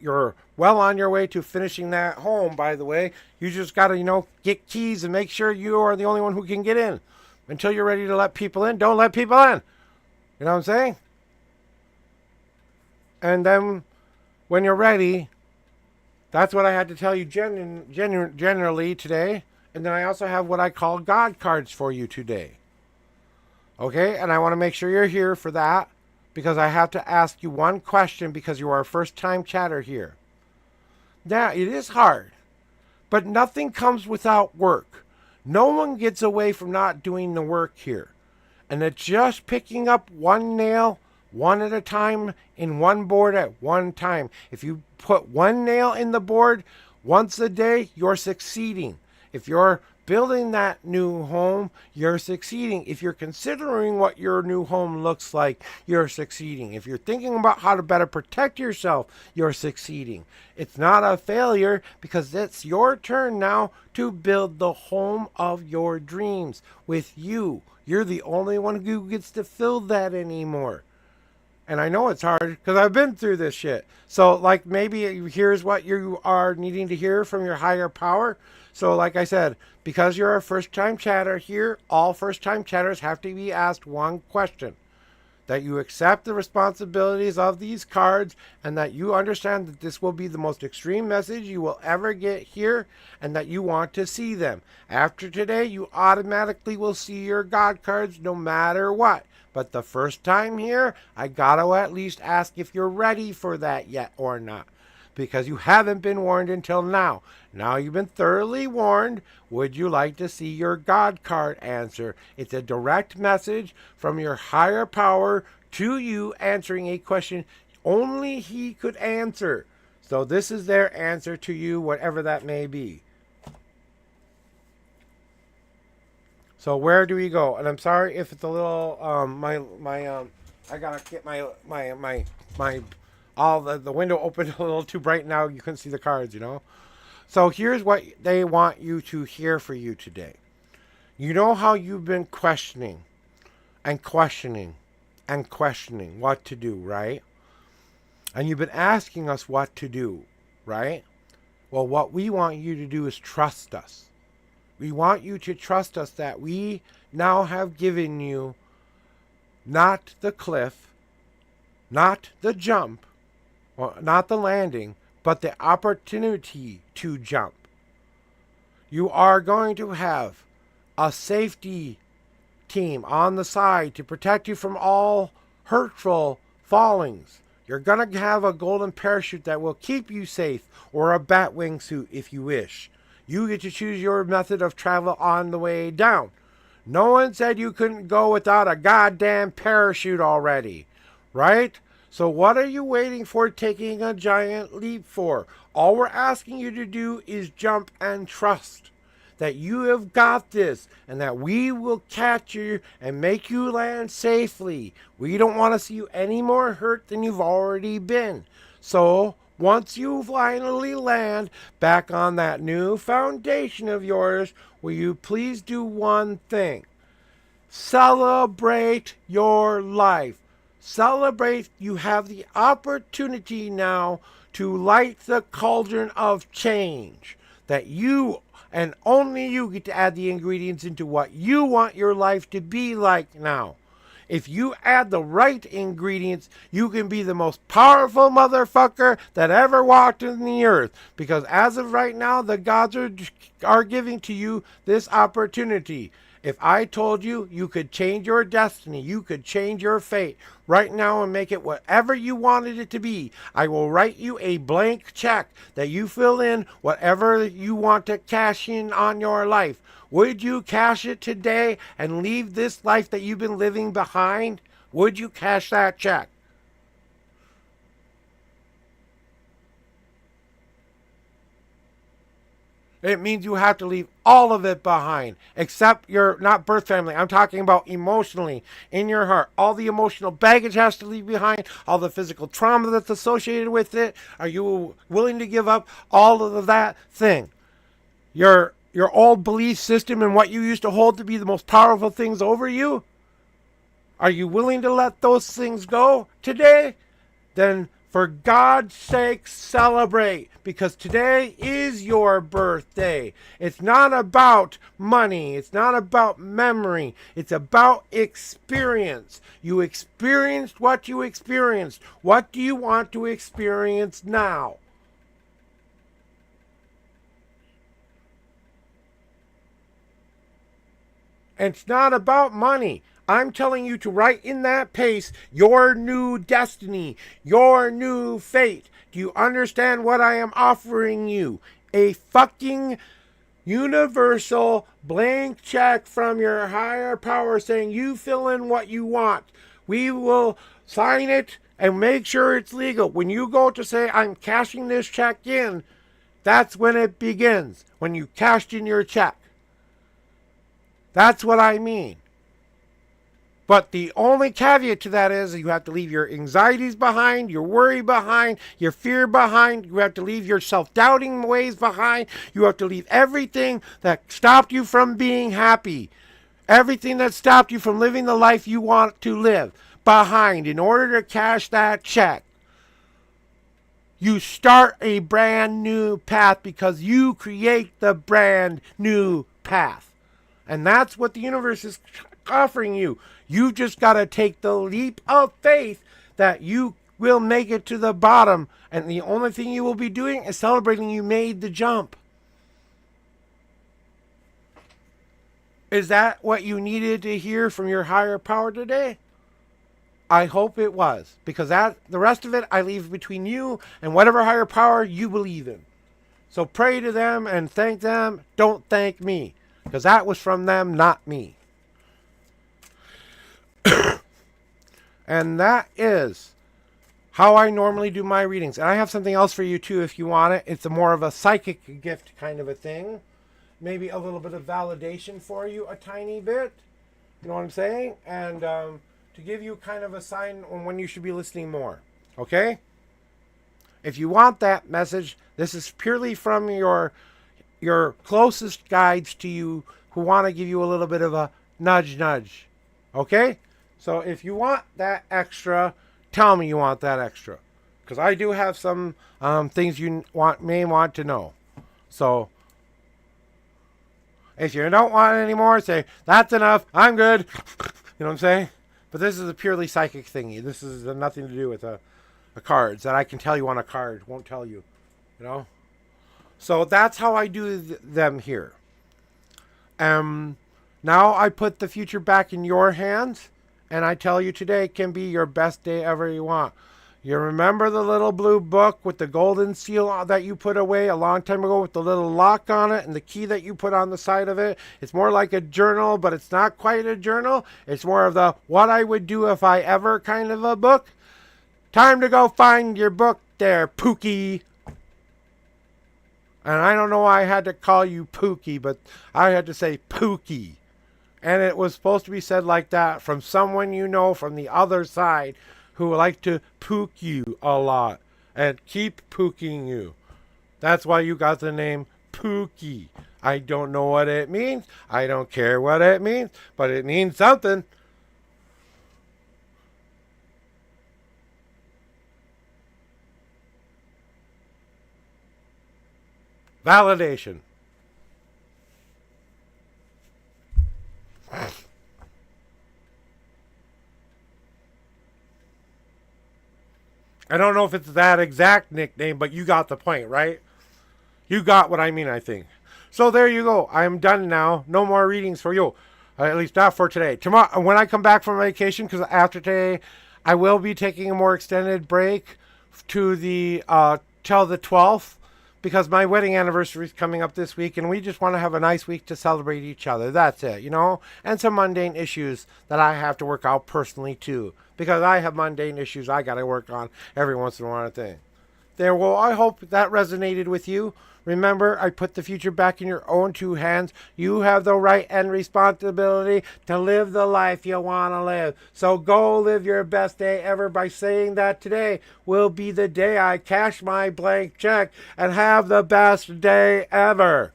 you're well on your way to finishing that home, by the way. You just got to, get keys and make sure you are the only one who can get in. Until you're ready to let people in, don't let people in. You know what I'm saying? And then when you're ready, that's what I had to tell you generally today. And then I also have what I call God cards for you today. Okay? And I want to make sure you're here for that, because I have to ask you one question, because you are a first-time chatter here. Now, it is hard, but nothing comes without work. No one gets away from not doing the work here. And it's just picking up one nail, one at a time, in one board at one time. If you put one nail in the board once a day, you're succeeding. If you're building that new home, you're succeeding. If you're considering what your new home looks like, you're succeeding. If you're thinking about how to better protect yourself, you're succeeding. It's not a failure, because it's your turn now to build the home of your dreams with you. You're the only one who gets to fill that anymore. And I know it's hard, because I've been through this shit. So, like, maybe here's what you are needing to hear from your higher power. So, like I said, because you're a first-time chatter here, all first-time chatters have to be asked one question. That you accept the responsibilities of these cards, and that you understand that this will be the most extreme message you will ever get here, and that you want to see them. After today, you automatically will see your God cards no matter what. But the first time here, I gotta at least ask if you're ready for that yet or not. Because you haven't been warned until now. Now you've been thoroughly warned. Would you like to see your God card answer? It's a direct message from your higher power to you, answering a question only he could answer. So this is their answer to you, whatever that may be. So where do we go? And I'm sorry if it's a little I gotta get my all the window opened a little too bright now. You couldn't see the cards, So here's what they want you to hear for you today. You know how you've been questioning and questioning and questioning what to do, right? And you've been asking us what to do, right? Well, what we want you to do is trust us. We want you to trust us that we now have given you not the cliff, not the jump, or not the landing, but the opportunity to jump. You are going to have a safety team on the side to protect you from all hurtful fallings. You're going to have a golden parachute that will keep you safe, or a bat wingsuit if you wish. You get to choose your method of travel on the way down. No one said you couldn't go without a goddamn parachute already, right? So what are you waiting for, taking a giant leap for? All we're asking you to do is jump and trust that you have got this, and that we will catch you and make you land safely. We don't want to see you any more hurt than you've already been. So once you finally land back on that new foundation of yours, will you please do one thing? Celebrate your life. Celebrate you have the opportunity now to light the cauldron of change. That you and only you get to add the ingredients into what you want your life to be like now. If you add the right ingredients, you can be the most powerful motherfucker that ever walked in the earth. Because as of right now, the gods are giving to you this opportunity. If I told you you could change your destiny, you could change your fate right now and make it whatever you wanted it to be, I will write you a blank check that you fill in whatever you want to cash in on your life. Would you cash it today and leave this life that you've been living behind? Would you cash that check? It means you have to leave all of it behind, except your not birth family. I'm talking about emotionally in your heart. All the emotional baggage has to leave behind, all the physical trauma that's associated with it. Are you willing to give up all of that thing? Your old belief system and what you used to hold to be the most powerful things over you? Are you willing to let those things go today? Then for God's sake, celebrate, because today is your birthday. It's not about money. It's not about memory. It's about experience. You experienced what you experienced. What do you want to experience now? It's not about money. I'm telling you to write in that pace your new destiny, your new fate. Do you understand what I am offering you? A fucking universal blank check from your higher power saying you fill in what you want. We will sign it and make sure it's legal. When you go to say, I'm cashing this check in, that's when it begins. When you cashed in your check. That's what I mean. But the only caveat to that is you have to leave your anxieties behind, your worry behind, your fear behind. You have to leave your self-doubting ways behind. You have to leave everything that stopped you from being happy. Everything that stopped you from living the life you want to live behind in order to cash that check. You start a brand new path because you create the brand new path. And that's what the universe is offering you. You've just got to take the leap of faith that you will make it to the bottom. And the only thing you will be doing is celebrating you made the jump. Is that what you needed to hear from your higher power today? I hope it was. Because the rest of it I leave between you and whatever higher power you believe in. So pray to them and thank them. Don't thank me. Because that was from them, not me. And that is how I normally do my readings. And I have something else for you too if you want it. It's more of a psychic gift kind of a thing. Maybe a little bit of validation for you, a tiny bit. You know what I'm saying? And to give you kind of a sign on when you should be listening more. Okay? If you want that message, this is purely from your closest guides to you who want to give you a little bit of a nudge. Okay? So if you want that extra, tell me you want that extra. Because I do have some things you may want to know. So if you don't want it anymore, say, that's enough, I'm good. You know what I'm saying? But this is a purely psychic thingy. This is nothing to do with the cards that I can tell you on a card. Won't tell you. You know? So that's how I do them here. Now I put the future back in your hands. And I tell you today can be your best day ever you want. You remember the little blue book with the golden seal that you put away a long time ago with the little lock on it and the key that you put on the side of it? It's more like a journal, but it's not quite a journal. It's more of the what I would do if I ever kind of a book. Time to go find your book there, Pookie. And I don't know why I had to call you Pookie, but I had to say Pookie. And it was supposed to be said like that from someone you know from the other side who would like to pook you a lot and keep pooking you. That's why you got the name Pookie. I don't know what it means. I don't care what it means, but it means something. Validation. I don't know if it's that exact nickname, but you got the point, right? You got what I mean, I think. So there you go. I am done now. No more readings for you. At least not for today. Tomorrow, when I come back from vacation, because after today, I will be taking a more extended break to the till the 12th. Because my wedding anniversary is coming up this week, and we just want to have a nice week to celebrate each other. That's it, you know? And some mundane issues that I have to work out personally, too. Because I have mundane issues I got to work on every once in a while, I think. Well, I hope that resonated with you. Remember, I put the future back in your own two hands. You have the right and responsibility to live the life you want to live. So go live your best day ever by saying that today will be the day I cash my blank check and have the best day ever.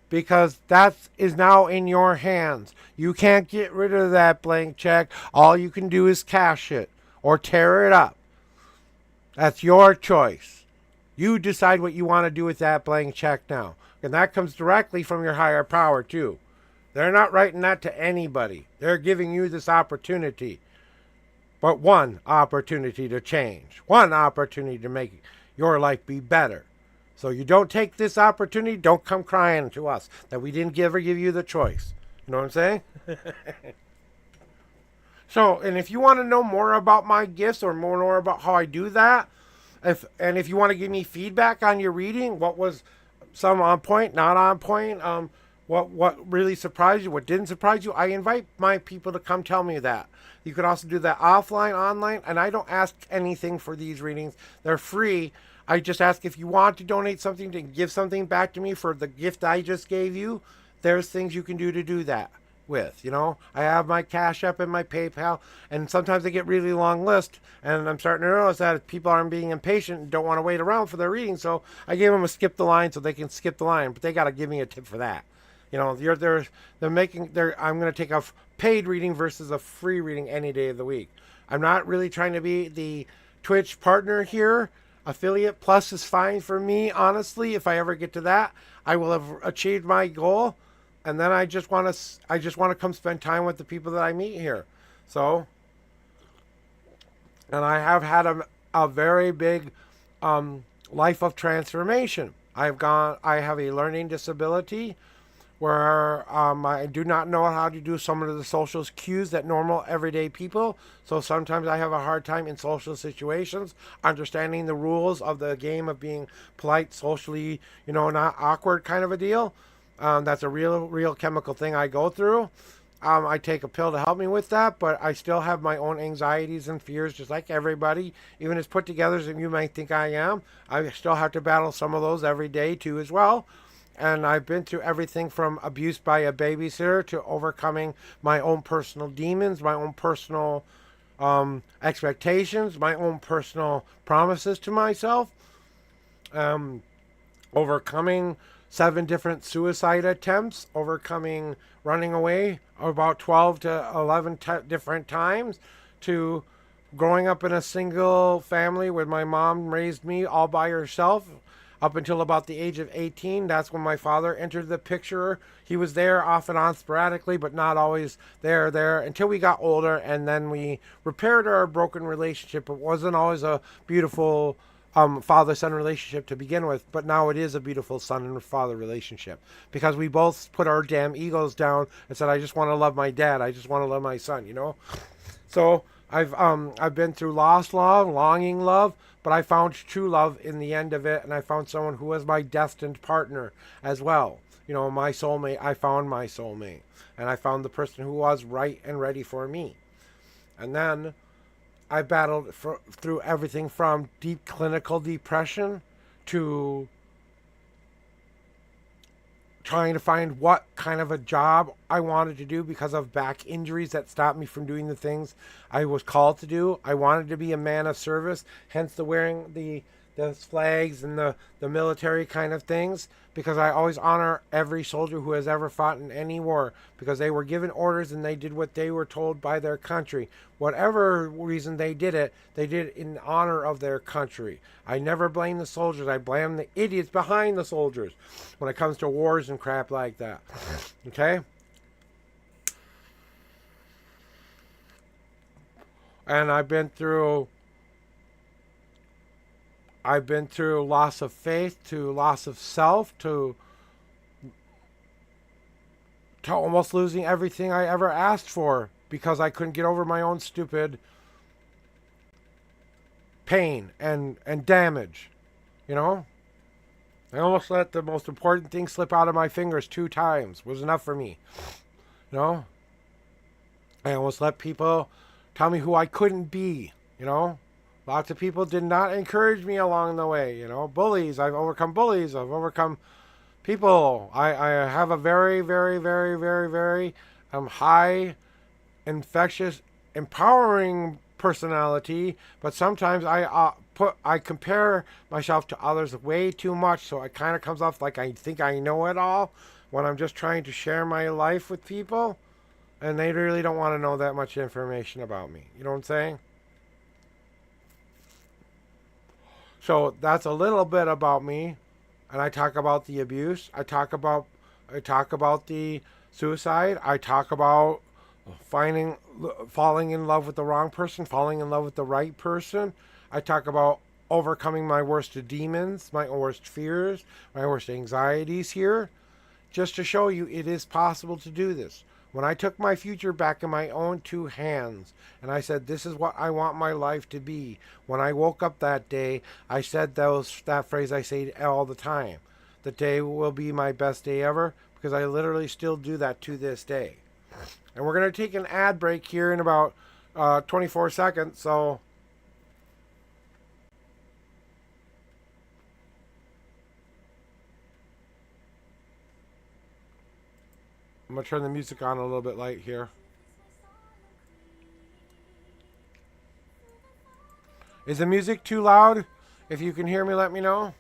Because that is now in your hands. You can't get rid of that blank check. All you can do is cash it or tear it up. That's your choice. You decide what you want to do with that blank check now. And that comes directly from your higher power, too. They're not writing that to anybody. They're giving you this opportunity. But one opportunity to change. One opportunity to make your life be better. So you don't take this opportunity, don't come crying to us that we didn't ever give you the choice. You know what I'm saying? So, and if you want to know more about my gifts or more about how I do that, if you want to give me feedback on your reading, what was some on point, not on point, what really surprised you, what didn't surprise you, I invite my people to come tell me that. You could also do that offline, online, and I don't ask anything for these readings. They're free. I just ask if you want to donate something to give something back to me for the gift I just gave you. There's things you can do that with, I have my Cash App and my PayPal, and sometimes they get really long list, and I'm starting to notice that people aren't being impatient and don't want to wait around for their reading, so I gave them a skip the line so they can skip the line, but they got to give me a tip for that. I'm going to take a paid reading versus a free reading any day of the week. I'm not really trying to be the Twitch partner here. Affiliate Plus is fine for me, honestly. If I ever get to that, I will have achieved my goal. And then I just want to come spend time with the people that I meet here. So, and I have had a very big life of transformation. I have a learning disability where I do not know how to do some of the social cues that normal everyday people. So sometimes I have a hard time in social situations understanding the rules of the game of being polite, socially, not awkward kind of a deal. That's a real chemical thing I go through. I take a pill to help me with that, but I still have my own anxieties and fears, just like everybody. Even as put together as you might think I am, I still have to battle some of those every day too as well. And I've been through everything from abuse by a babysitter to overcoming my own personal demons, my own personal expectations, my own personal promises to myself, overcoming 7 different suicide attempts, overcoming running away about 12 to 11 different times, to growing up in a single family where my mom raised me all by herself up until about the age of 18. That's when my father entered the picture. He was there off and on sporadically, but not always there until we got older, and then we repaired our broken relationship. It wasn't always a beautiful father-son relationship to begin with, but now it is a beautiful son and father relationship because we both put our damn egos down and said, I just want to love my dad, I just want to love my son, So I've been through lost love, longing love, but I found true love in the end of it, and I found someone who was my destined partner as well. My soulmate. I found my soulmate, and I found the person who was right and ready for me. And then I battled through everything from deep clinical depression to trying to find what kind of a job I wanted to do because of back injuries that stopped me from doing the things I was called to do. I wanted to be a man of service, hence the wearing the flags and the military kind of things, because I always honor every soldier who has ever fought in any war, because they were given orders and they did what they were told by their country. Whatever reason they did it in honor of their country. I never blame the soldiers. I blame the idiots behind the soldiers when it comes to wars and crap like that. Okay? And I've been through loss of faith, to loss of self, to almost losing everything I ever asked for because I couldn't get over my own stupid pain and damage. I almost let the most important thing slip out of my fingers 2 times. It was enough for me. I almost let people tell me who I couldn't be. Lots of people did not encourage me along the way. You know, bullies. I've overcome bullies. I've overcome people. I have a very, very, very, very, very high, infectious, empowering personality. But sometimes I compare myself to others way too much, so it kind of comes off like I think I know it all when I'm just trying to share my life with people, and they really don't want to know that much information about me. You know what I'm saying? So that's a little bit about me, and I talk about the abuse. I talk about the suicide. I talk about finding falling in love with the wrong person, falling in love with the right person. I talk about overcoming my worst demons, my worst fears, my worst anxieties here, just to show you it is possible to do this. When I took my future back in my own two hands and I said, this is what I want my life to be. When I woke up that day, I said that phrase I say all the time. The day will be my best day ever, because I literally still do that to this day. And we're going to take an ad break here in about 24 seconds. So I'm going to turn the music on a little bit light here. Is the music too loud? If you can hear me, let me know.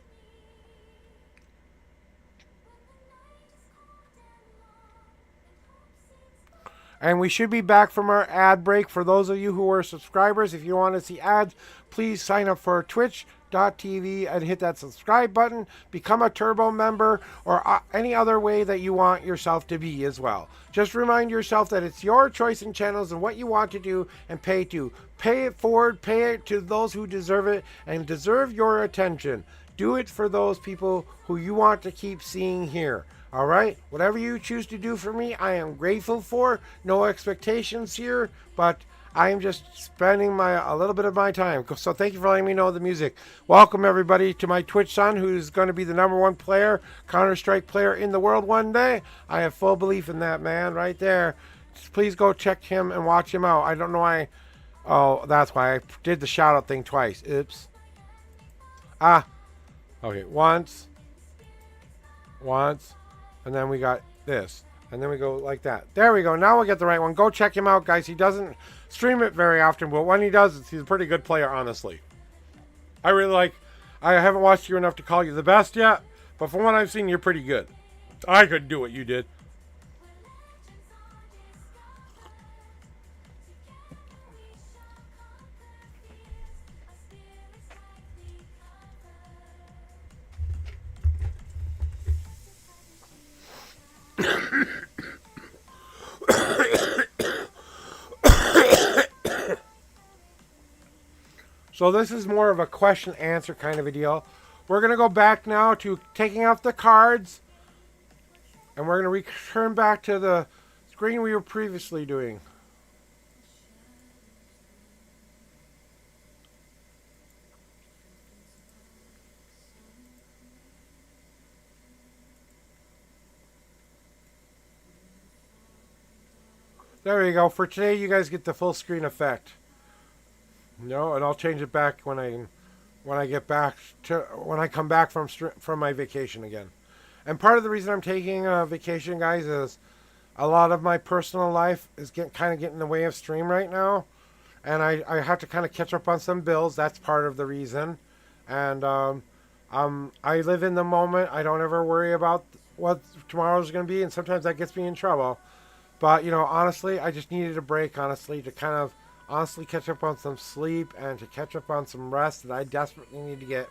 And we should be back from our ad break. For those of you who are subscribers, if you want to see ads, please sign up for twitch.tv and hit that subscribe button. Become a Turbo member, or any other way that you want yourself to be as well. Just remind yourself that it's your choice in channels and what you want to do, and pay to. Pay it forward, pay it to those who deserve it and deserve your attention. Do it for those people who you want to keep seeing here. All right, whatever you choose to do for me, I am grateful for. No expectations here, but I am just spending a little bit of my time. So thank you for letting me know the music. Welcome everybody to my Twitch son, who's going to be the #1 player, Counter-Strike player in the world one day. I have full belief in that man right there. Please go check him and watch him out. I don't know why. Oh, that's why I did the shout out thing twice. Oops. Okay, once. And then we got this. And then we go like that. There we go. Now we'll get the right one. Go check him out, guys. He doesn't stream it very often, but when he does, he's a pretty good player, honestly. I haven't watched you enough to call you the best yet, but from what I've seen, you're pretty good. I could do what you did. So this is more of a question answer kind of a deal. We're going to go back now to taking off the cards, and we're going to return back to the screen we were previously doing. There you go. For today, you guys get the full screen effect. No, and I'll change it back when I come back from my vacation again. And part of the reason I'm taking a vacation, guys, is a lot of my personal life is kind of getting in the way of stream right now, and I have to kind of catch up on some bills. That's part of the reason. And I live in the moment. I don't ever worry about what tomorrow's going to be, and sometimes that gets me in trouble. But, you know, honestly, I just needed a break, honestly, to kind of honestly catch up on some sleep and to catch up on some rest that I desperately need to get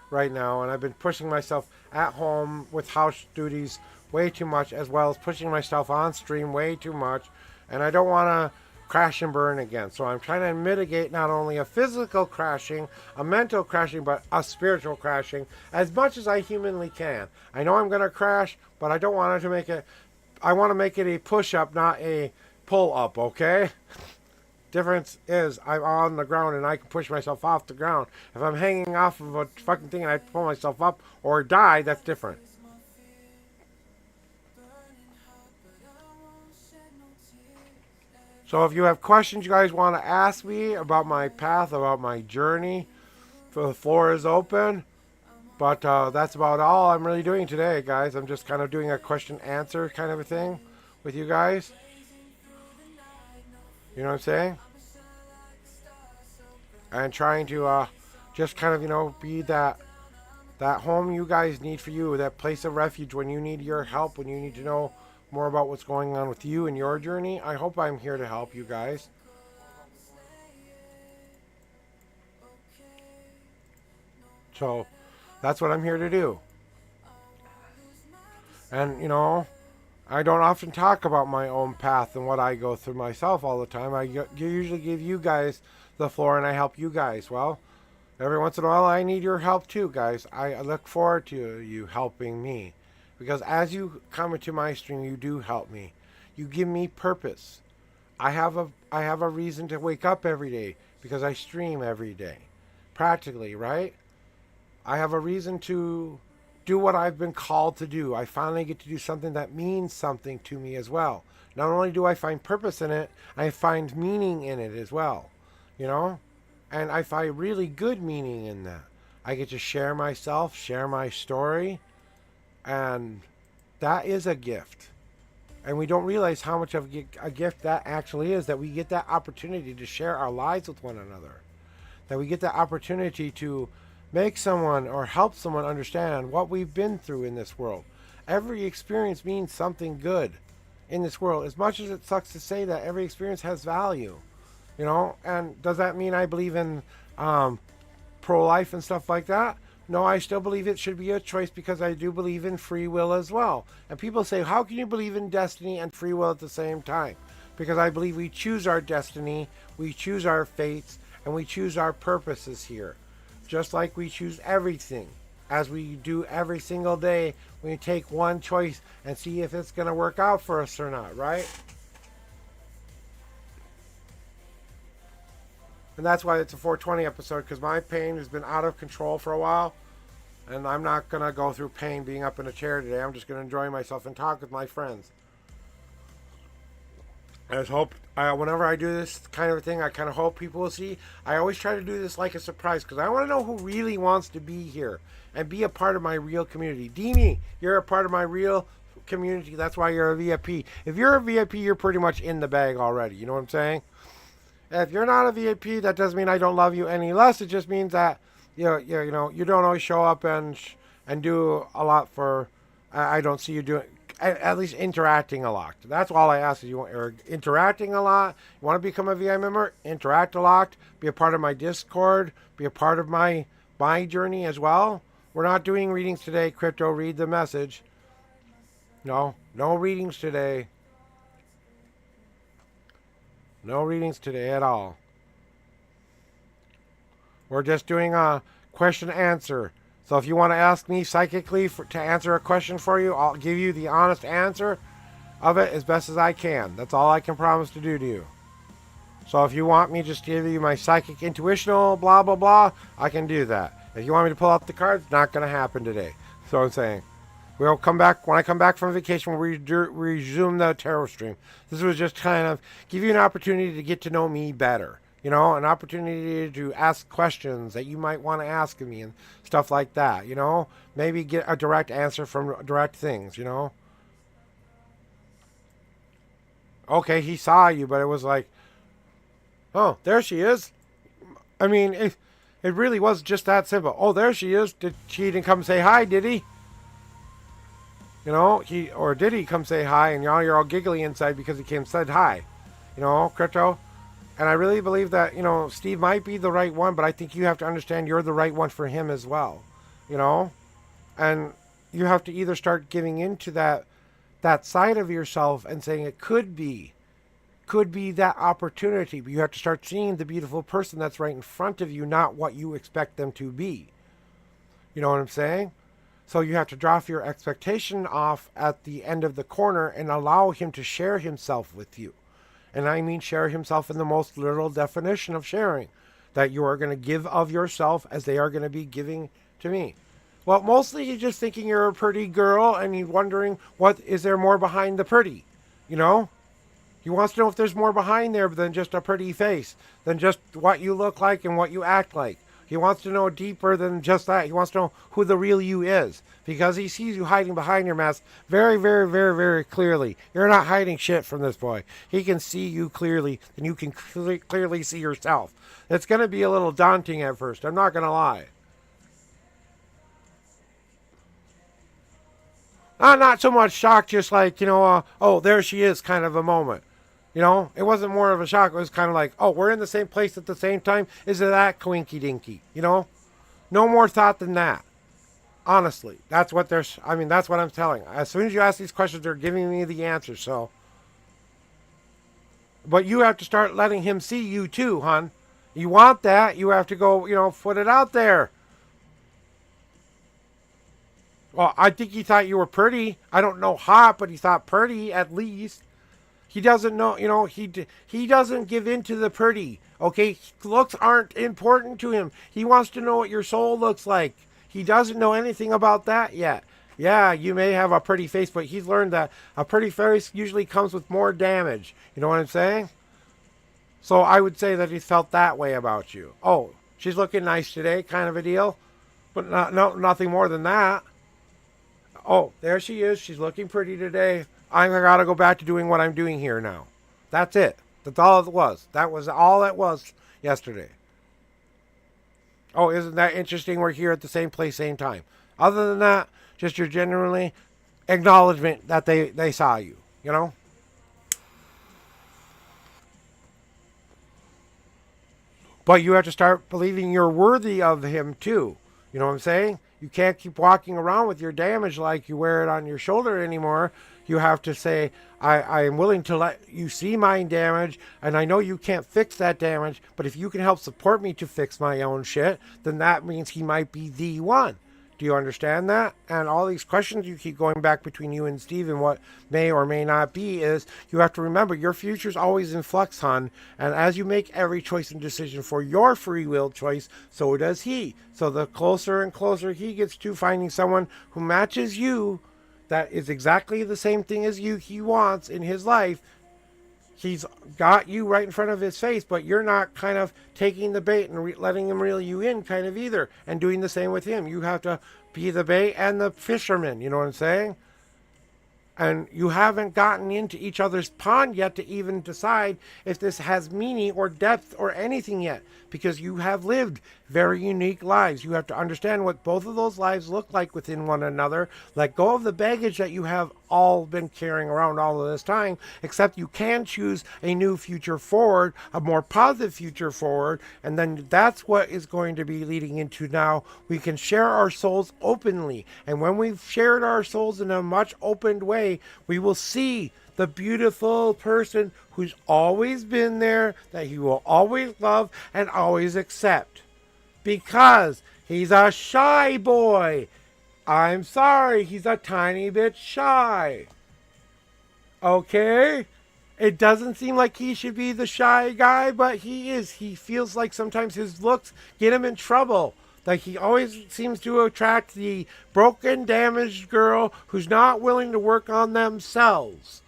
right now. And I've been pushing myself at home with house duties way too much, as well as pushing myself on stream way too much. And I don't want to crash and burn again. So I'm trying to mitigate not only a physical crashing, a mental crashing, but a spiritual crashing as much as I humanly can. I know I'm going to crash, but I don't want it to make it... I want to make it a push-up, not a pull-up, okay? Difference is I'm on the ground and I can push myself off the ground. If I'm hanging off of a fucking thing and I pull myself up or die, that's different. So if you have questions you guys want to ask me about my path, about my journey, the floor is open. But that's about all I'm really doing today, guys. I'm just kind of doing a question answer kind of a thing with you guys. You know what I'm saying? And trying to just kind of, be that home you guys need for you, that place of refuge when you need your help, when you need to know more about what's going on with you and your journey. I hope I'm here to help you guys. So that's what I'm here to do. And, I don't often talk about my own path and what I go through myself all the time. I usually give you guys the floor and I help you guys. Well, every once in a while I need your help too, guys. I look forward to you helping me. Because as you come into my stream, you do help me. You give me purpose. I have a reason to wake up every day because I stream every day. Practically, right? I have a reason to do what I've been called to do. I finally get to do something that means something to me as well. Not only do I find purpose in it, I find meaning in it as well. And I find really good meaning in that. I get to share myself, share my story, and that is a gift. And we don't realize how much of a gift that actually is, that we get that opportunity to share our lives with one another. That we get that opportunity to make someone or help someone understand what we've been through in this world. Every experience means something good in this world. As much as it sucks to say that, every experience has value. And does that mean I believe in pro-life and stuff like that? No, I still believe it should be a choice because I do believe in free will as well. And people say, how can you believe in destiny and free will at the same time? Because I believe we choose our destiny, we choose our fates, and we choose our purposes here. Just like we choose everything, as we do every single day, we take one choice and see if it's going to work out for us or not, right? And that's why it's a 420 episode, because my pain has been out of control for a while. And I'm not going to go through pain being up in a chair today. I'm just going to enjoy myself and talk with my friends. I just hope, whenever I do this kind of thing, I kind of hope people will see. I always try to do this like a surprise, because I want to know who really wants to be here and be a part of my real community. Deanie, you're a part of my real community. That's why you're a VIP. If you're a VIP, you're pretty much in the bag already. You know what I'm saying? If you're not a VIP, that doesn't mean I don't love you any less. It just means that you don't always show up and do a lot for. I don't see you doing, at least interacting a lot. That's all I ask. Is you're interacting a lot. You want to become a VI member? Interact a lot. Be a part of my Discord. Be a part of my journey as well. We're not doing readings today. Crypto, read the message. No readings today. No readings today at all. We're just doing a question answer. So if you want to ask me psychically to answer a question for you, I'll give you the honest answer of it as best as I can. That's all I can promise to do to you. So if you want me just to give you my psychic intuitional blah blah blah, I can do that. If you want me to pull out the cards, not going to happen today. So I'm saying. We'll come back, when I come back from vacation, we'll resume the tarot stream. This was just kind of give you an opportunity to get to know me better. An opportunity to ask questions that you might want to ask of me and stuff like that, Maybe get a direct answer from direct things, Okay, he saw you, but it was like, oh, there she is. I mean, it really was just that simple. Oh, there she is. She didn't come say hi, did he? Did he come say hi? And you're all giggly inside because he came and said hi. Crypto. And I really believe that, Steve might be the right one, but I think you have to understand you're the right one for him as well. And you have to either start giving into that side of yourself and saying it could be that opportunity, but you have to start seeing the beautiful person that's right in front of you, not what you expect them to be. You know what I'm saying? So you have to drop your expectation off at the end of the corner and allow him to share himself with you. And I mean share himself in the most literal definition of sharing. That you are going to give of yourself as they are going to be giving to me. Well, mostly he's just thinking you're a pretty girl and he's wondering what is there more behind the pretty. He wants to know if there's more behind there than just a pretty face, than just what you look like and what you act like. He wants to know deeper than just that. He wants to know who the real you is, because he sees you hiding behind your mask very, very, very, very clearly. You're not hiding shit from this boy. He can see you clearly, and you can clearly see yourself. It's going to be a little daunting at first. I'm not going to lie. Not so much shock, just like, oh, there she is kind of a moment. It wasn't more of a shock. It was kind of like, oh, we're in the same place at the same time. Is it that coinky dinky? No more thought than that. Honestly, that's what that's what I'm telling. As soon as you ask these questions, they're giving me the answer. So, but you have to start letting him see you too, hon. You want that? You have to go, put it out there. Well, I think he thought you were pretty. I don't know hot, but he thought pretty at least. He doesn't know, he doesn't give in to the pretty, okay? Looks aren't important to him. He wants to know what your soul looks like. He doesn't know anything about that yet. Yeah, you may have a pretty face, but he's learned that a pretty face usually comes with more damage. You know what I'm saying? So I would say that he felt that way about you. Oh, she's looking nice today, kind of a deal. But nothing more than that. Oh, there she is. She's looking pretty today. I gotta go back to doing what I'm doing here now. That's it. That's all it was. That was all it was yesterday. Oh, isn't that interesting? We're here at the same place, same time. Other than that, just your genuinely acknowledgement that they saw you, But you have to start believing you're worthy of him too. You know what I'm saying? You can't keep walking around with your damage like you wear it on your shoulder anymore. You have to say, I am willing to let you see my damage, and I know you can't fix that damage, but if you can help support me to fix my own shit, then that means he might be the one. Do you understand that? And all these questions you keep going back between you and Steve and what may or may not be is you have to remember your future's always in flux, hon. And as you make every choice and decision for your free will choice, so does he. So the closer and closer he gets to finding someone who matches you, that is exactly the same thing as you he wants in his life, he's got you right in front of his face, but you're not kind of taking the bait and letting him reel you in kind of either, and doing the same with him. You have to be the bait and the fisherman, you know what I'm saying? And you haven't gotten into each other's pond yet to even decide if this has meaning or depth or anything yet, because you have lived very unique lives. You have to understand what both of those lives look like within one another. Let go of the baggage that you have all been carrying around all of this time, except you can choose a new future forward, a more positive future forward, and then that's what is going to be leading into now. We can share our souls openly, and when we've shared our souls in a much opened way, we will see the beautiful person who's always been there, that he will always love and always accept. Because he's a shy boy. I'm sorry, he's a tiny bit shy. Okay? It doesn't seem like he should be the shy guy, but he is. He feels like sometimes his looks get him in trouble. Like he always seems to attract the broken, damaged girl who's not willing to work on themselves.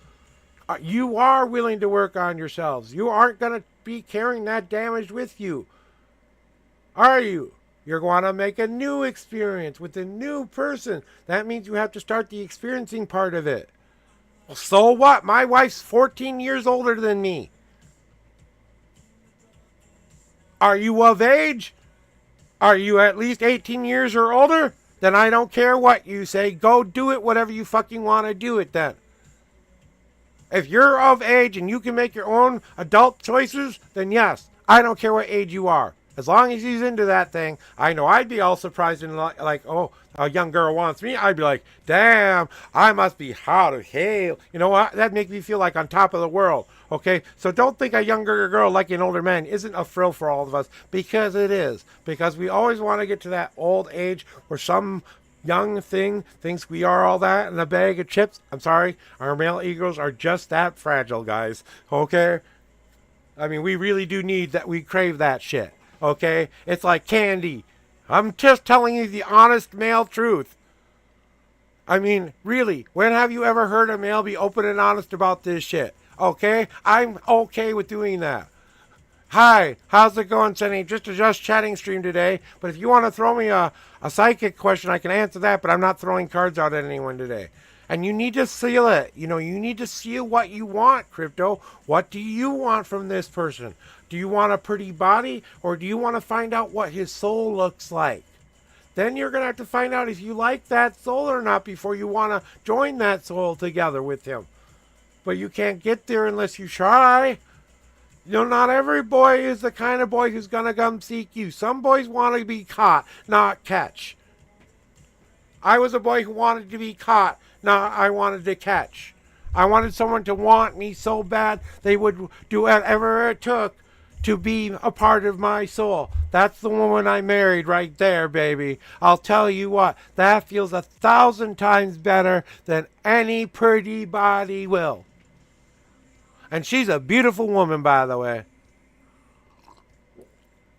You are willing to work on yourselves. You aren't going to be carrying that damage with you. Are you? You're going to make a new experience with a new person. That means you have to start the experiencing part of it. Well, so what? My wife's 14 years older than me. Are you of age? Are you at least 18 years or older? Then I don't care what you say. Go do it whatever you fucking want to do it then. If you're of age and you can make your own adult choices, then yes, I don't care what age you are. As long as he's into that thing, I know I'd be all surprised and like, oh, a young girl wants me. I'd be like, damn, I must be hot as hell. You know what? That'd make me feel like on top of the world. Okay? So don't think a younger girl liking an older man isn't a thrill for all of us, because it is. Because we always want to get to that old age where some young thing thinks we are all that in a bag of chips. I'm sorry. Our male egos are just that fragile, guys. Okay? I mean, we really do need that. We crave that shit. Okay? It's like candy. I'm just telling you the honest male truth. I mean, really, when have you ever heard a male be open and honest about this shit? Okay? I'm okay with doing that. Hi, how's it going, Sunny? Just a just chatting stream today. But if you want to throw me a psychic question, I can answer that. But I'm not throwing cards out at anyone today. And you need to seal it. You know, you need to seal what you want, Crypto. What do you want from this person? Do you want a pretty body, or do you want to find out what his soul looks like? Then you're going to have to find out if you like that soul or not before you want to join that soul together with him. But you can't get there unless you try. You know, not every boy is the kind of boy who's going to come seek you. Some boys want to be caught, not catch. I was a boy who wanted to be caught, not I wanted to catch. I wanted someone to want me so bad they would do whatever it took to be a part of my soul. That's the woman I married right there, baby. I'll tell you what, that feels 1,000 times better than any pretty body will. And she's a beautiful woman, by the way.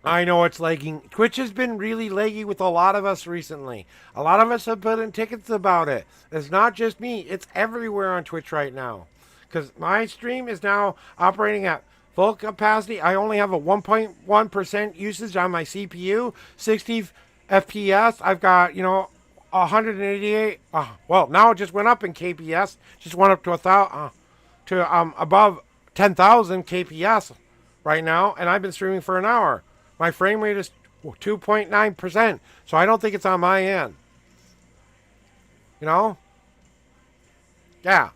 I know it's lagging. Twitch has been really laggy with a lot of us recently. A lot of us have put in tickets about it. It's not just me. It's everywhere on Twitch right now. Because my stream is now operating at full capacity. I only have a 1.1% usage on my CPU. 60 FPS. I've got, 188. Well, now it just went up in KPS. Just went up to above 10,000 KPS right now. And I've been streaming for an hour. My frame rate is 2.9%, so I don't think it's on my end. You know? Yeah.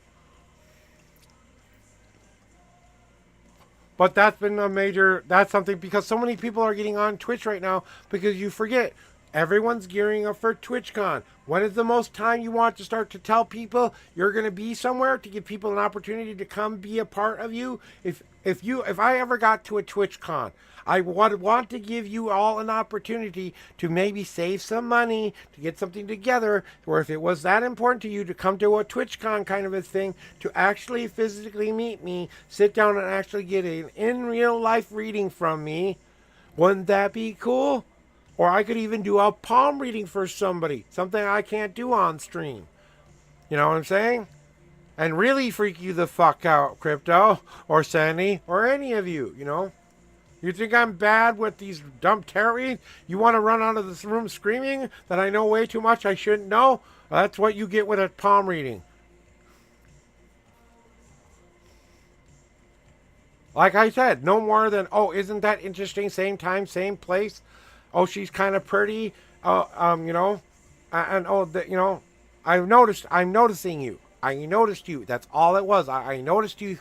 But that's been that's something, because so many people are getting on Twitch right now, because you forget, everyone's gearing up for TwitchCon. When is the most time you want to start to tell people you're going to be somewhere, to give people an opportunity to come be a part of you? If I ever got to a TwitchCon, I would want to give you all an opportunity to maybe save some money, to get something together, or if it was that important to you to come to a TwitchCon kind of a thing, to actually physically meet me, sit down and actually get an in real life reading from me. Wouldn't that be cool? Or I could even do a palm reading for somebody, something I can't do on stream. You know what I'm saying? And really freak you the fuck out, Crypto, or Sandy, or any of you, you know? You think I'm bad with these dumb tarot readings? You want to run out of this room screaming that I know way too much I shouldn't know? That's what you get with a palm reading. Like I said, no more than, oh, isn't that interesting? Same time, same place. Oh, she's kind of pretty. I'm noticing you. I noticed you. That's all it was. I noticed you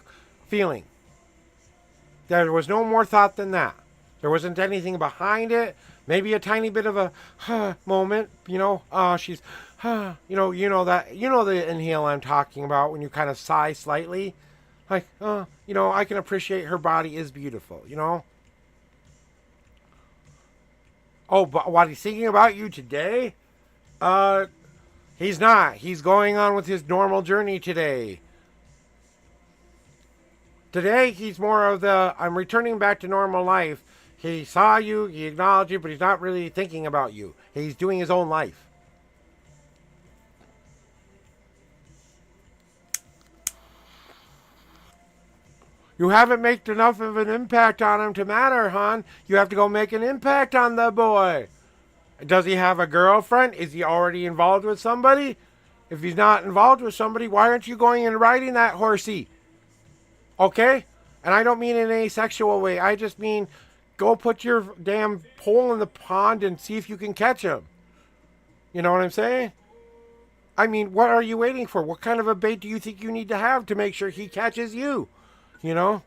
feeling. There was no more thought than that. There wasn't anything behind it. Maybe a tiny bit of a moment. She's, you know the inhale I'm talking about when you kind of sigh slightly. Like, I can appreciate her body is beautiful, Oh, but what he's thinking about you today? He's not. He's going on with his normal journey today. Today, he's more of I'm returning back to normal life. He saw you, he acknowledged you, but he's not really thinking about you. He's doing his own life. You haven't made enough of an impact on him to matter, hon. You have to go make an impact on the boy. Does he have a girlfriend? Is he already involved with somebody? If he's not involved with somebody, why aren't you going and riding that horsey? Okay? And I don't mean in a sexual way. I just mean go put your damn pole in the pond and see if you can catch him. You know what I'm saying? I mean, what are you waiting for? What kind of a bait do you think you need to have to make sure he catches you? You know?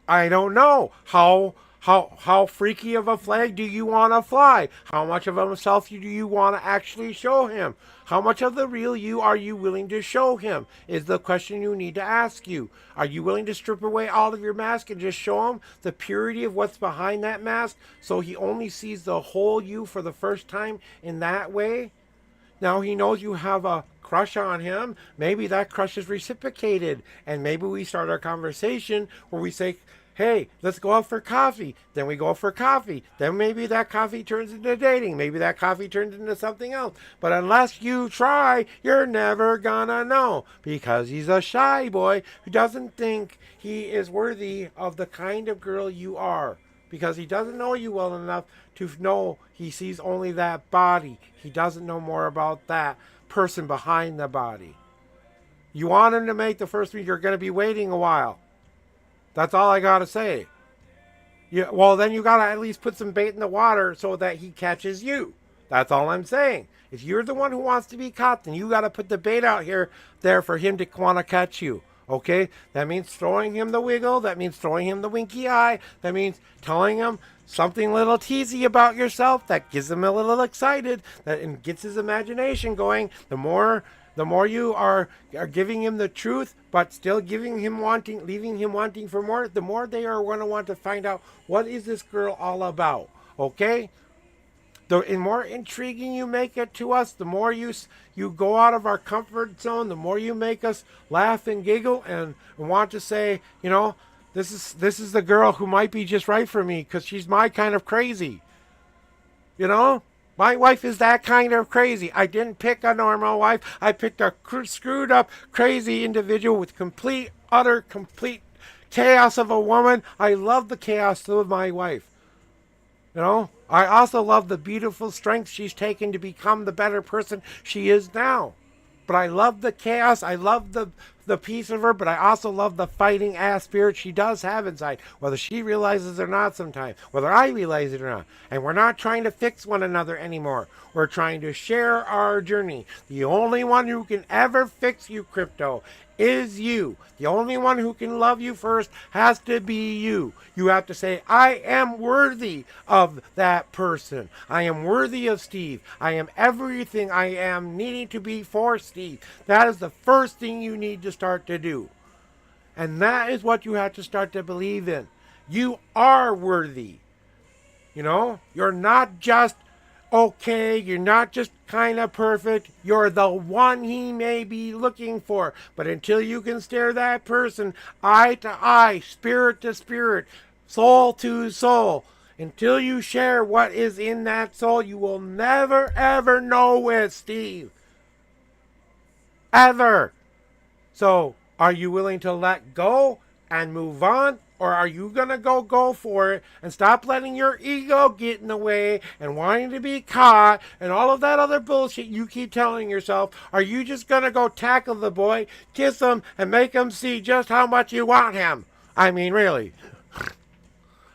I don't know. How freaky of a flag do you want to fly? How much of himself do you want to actually show him? How much of the real you are you willing to show him? Is the question you need to ask you. Are you willing to strip away all of your mask and just show him the purity of what's behind that mask, so he only sees the whole you for the first time in that way? Now he knows you have a crush on him. Maybe that crush is reciprocated, and maybe we start our conversation where we say, Hey, let's go out for coffee. Then we go for coffee. Then maybe that coffee turns into dating. Maybe that coffee turns into something else. But unless you try, you're never gonna know. Because he's a shy boy who doesn't think he is worthy of the kind of girl you are. Because he doesn't know you well enough to know he sees only that body. He doesn't know more about that person behind the body. You want him to make the first move, you're going to be waiting a while. That's all I got to say. Yeah, well, then you got to at least put some bait in the water so that he catches you. That's all I'm saying. If you're the one who wants to be caught, then you got to put the bait out there for him to want to catch you. Okay? That means throwing him the wiggle. That means throwing him the winky eye. That means telling him something little teasy about yourself that gets him a little excited, and gets his imagination going. The more you are giving him the truth, but still leaving him wanting for more, the more they are going to want to find out, what is this girl all about? Okay? The more intriguing you make it to us, the more you go out of our comfort zone, the more you make us laugh and giggle and want to say, this is the girl who might be just right for me because she's my kind of crazy. My wife is that kind of crazy. I didn't pick a normal wife. I picked a screwed up, crazy individual with complete chaos of a woman. I love the chaos of my wife. I also love the beautiful strength she's taken to become the better person she is now. But I love the chaos. I love the piece of her, but I also love the fighting ass spirit she does have inside, whether she realizes it or not sometimes, whether I realize it or not. And we're not trying to fix one another anymore. We're trying to share our journey. The only one who can ever fix you, crypto, is you. The only one who can love you first has to be you. You have to say, I am worthy of that person. I am worthy of Steve. I am everything I am needing to be for Steve. That is the first thing you need to start to do. And that is what you have to start to believe in. You are worthy. You're not just okay, you're not just kind of perfect. You're the one he may be looking for. But until you can stare that person eye to eye, spirit to spirit, soul to soul, until you share what is in that soul, you will never, ever know it, Steve. Ever. So, are you willing to let go and move on? Or are you going to go for it and stop letting your ego get in the way and wanting to be caught and all of that other bullshit you keep telling yourself? Are you just going to go tackle the boy, kiss him, and make him see just how much you want him? I mean, really.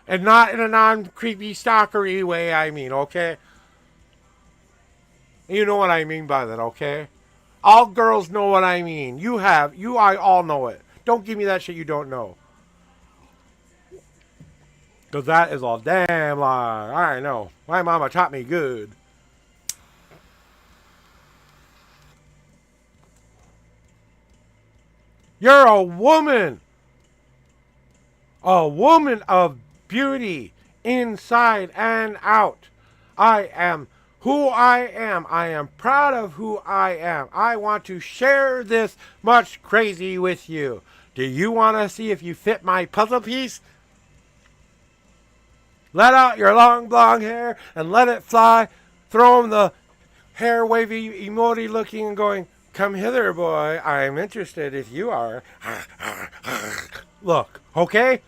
And not in a non-creepy, stalkery way, okay? You know what I mean by that, okay? All girls know what I mean. I all know it. Don't give me that shit you don't know. Because that is a damn lie. I know. My mama taught me good. You're a woman. A woman of beauty, inside and out. I am who I am. I am proud of who I am. I want to share this much crazy with you. Do you want to see if you fit my puzzle piece? Let out your long blonde hair and let it fly. Throw him the hair wavy emoji looking and going, come hither, boy. I'm interested if you are. Look, okay?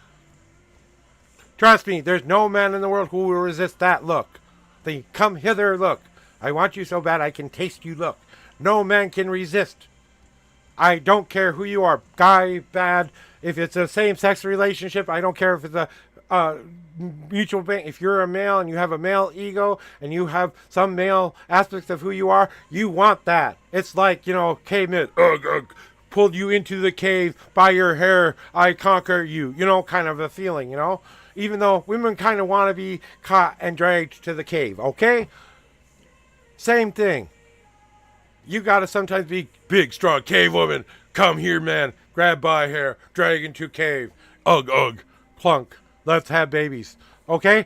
Trust me, there's no man in the world who will resist that look. The come hither look. I want you so bad I can taste you look. No man can resist. I don't care who you are. Guy, bad. If it's a same-sex relationship, I don't care if it's a mutual thing. If you're a male and you have a male ego and you have some male aspects of who you are, you want that. It's like, cavemen, pulled you into the cave by your hair, I conquer you, kind of a feeling, even though women kind of want to be caught and dragged to the cave, okay? Same thing. You got to sometimes be big, strong cave woman. Come here, man. Grab by hair. Drag into cave. Ugh. Plunk. Let's have babies. Okay?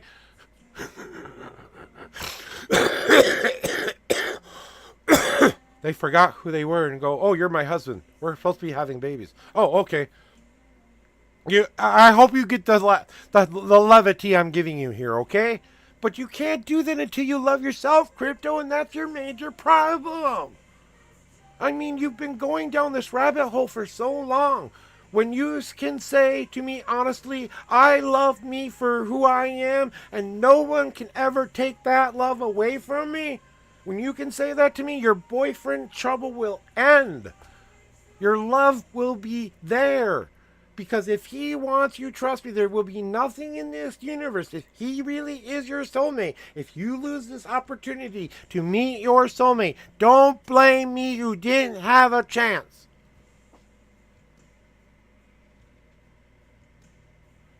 They forgot who they were and go, oh, you're my husband. We're supposed to be having babies. Oh, okay. I hope you get the levity I'm giving you here, okay? But you can't do that until you love yourself, Crypto, and that's your major problem. I mean, you've been going down this rabbit hole for so long. When you can say to me honestly, I love me for who I am, and no one can ever take that love away from me, when you can say that to me, your boyfriend trouble will end. Your love will be there. Because if he wants you, trust me, there will be nothing in this universe. If he really is your soulmate, if you lose this opportunity to meet your soulmate, don't blame me. You didn't have a chance.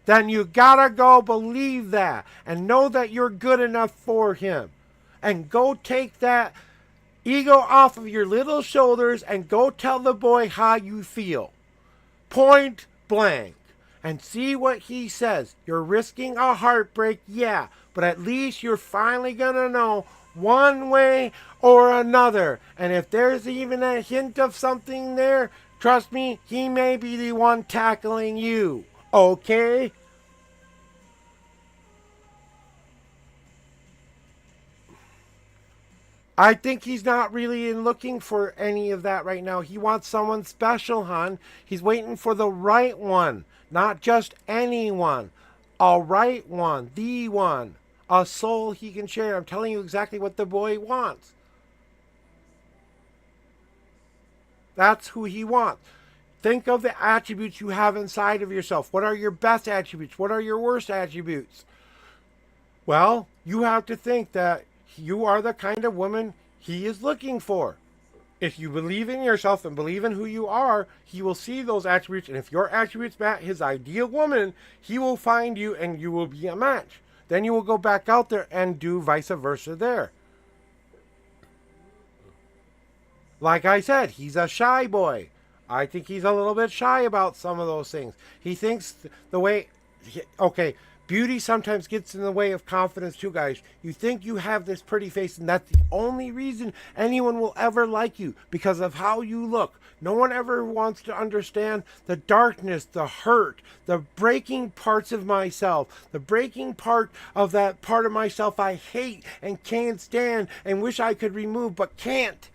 Then you gotta go believe that and know that you're good enough for him. And go take that ego off of your little shoulders and go tell the boy how you feel. Point blank. And see what he says. You're risking a heartbreak, yeah, but at least you're finally gonna know one way or another. And if there's even a hint of something there, trust me, he may be the one tackling you. Okay? I think he's not really looking for any of that right now. He wants someone special, hon. He's waiting for the right one, not just anyone. A right one, the one, a soul he can share. I'm telling you exactly what the boy wants. That's who he wants. Think of the attributes you have inside of yourself. What are your best attributes? What are your worst attributes? Well, you have to think that you are the kind of woman he is looking for. If you believe in yourself and believe in who you are, he will see those attributes. And if your attributes match his ideal woman, he will find you and you will be a match. Then you will go back out there and do vice versa there. Like I said, he's a shy boy. I think he's a little bit shy about some of those things. He thinks the way... Okay, beauty sometimes gets in the way of confidence too, guys. You think you have this pretty face, and that's the only reason anyone will ever like you, because of how you look. No one ever wants to understand the darkness, the hurt, the breaking parts of myself, the breaking part of that part of myself I hate and can't stand and wish I could remove, but can't.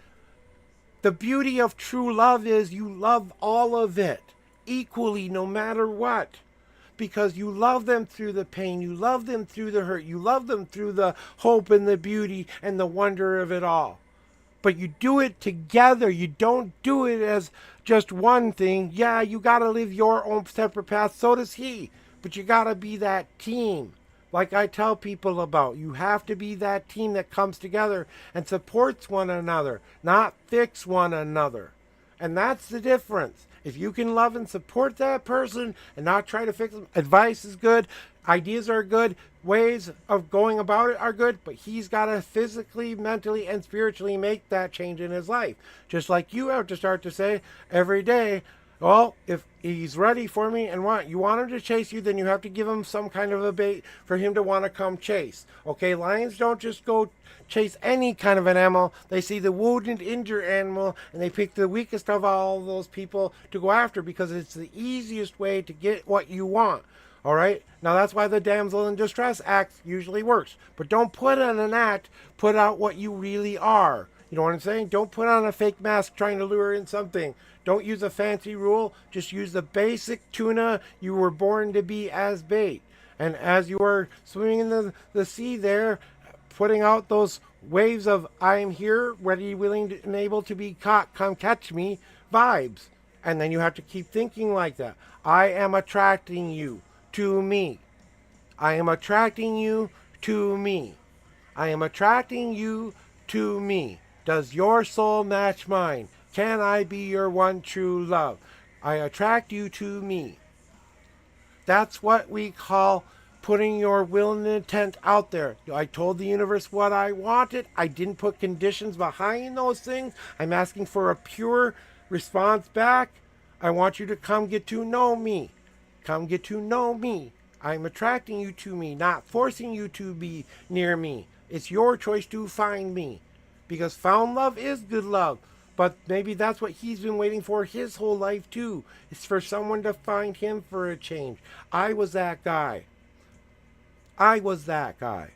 The beauty of true love is you love all of it equally, no matter what. Because you love them through the pain, you love them through the hurt, you love them through the hope and the beauty and the wonder of it all. But you do it together. You don't do it as just one thing. Yeah, you got to live your own separate path. So does he. But you got to be that team. Like I tell people about, you have to be that team that comes together and supports one another, not fix one another. And that's the difference. If you can love and support that person and not try to fix them, advice is good, ideas are good, ways of going about it are good, but he's got to physically, mentally, and spiritually make that change in his life. Just like you have to start to say every day, well, if he's ready for me and you want him to chase you, then you have to give him some kind of a bait for him to want to come chase. Okay, lions don't just go chase any kind of an animal. They see the wounded, injured animal, and they pick the weakest of all those people to go after because it's the easiest way to get what you want. All right? Now, that's why the Damsel in Distress Act usually works. But don't put on an act, put out what you really are. You know what I'm saying? Don't put on a fake mask trying to lure in something. Don't use a fancy rule. Just use the basic tuna you were born to be as bait. And as you are swimming in the sea there, putting out those waves of I am here, ready, willing, and able to be caught, come catch me vibes. And then you have to keep thinking like that. I am attracting you to me. I am attracting you to me. I am attracting you to me. Does your soul match mine? Can I be your one true love? I attract you to me. That's what we call putting your will and intent out there. I told the universe what I wanted. I didn't put conditions behind those things. I'm asking for a pure response back. I want you to come get to know me. Come get to know me. I'm attracting you to me, not forcing you to be near me. It's your choice to find me. Because found love is good love. But maybe that's what he's been waiting for his whole life too. It's for someone to find him for a change. I was that guy. I was that guy.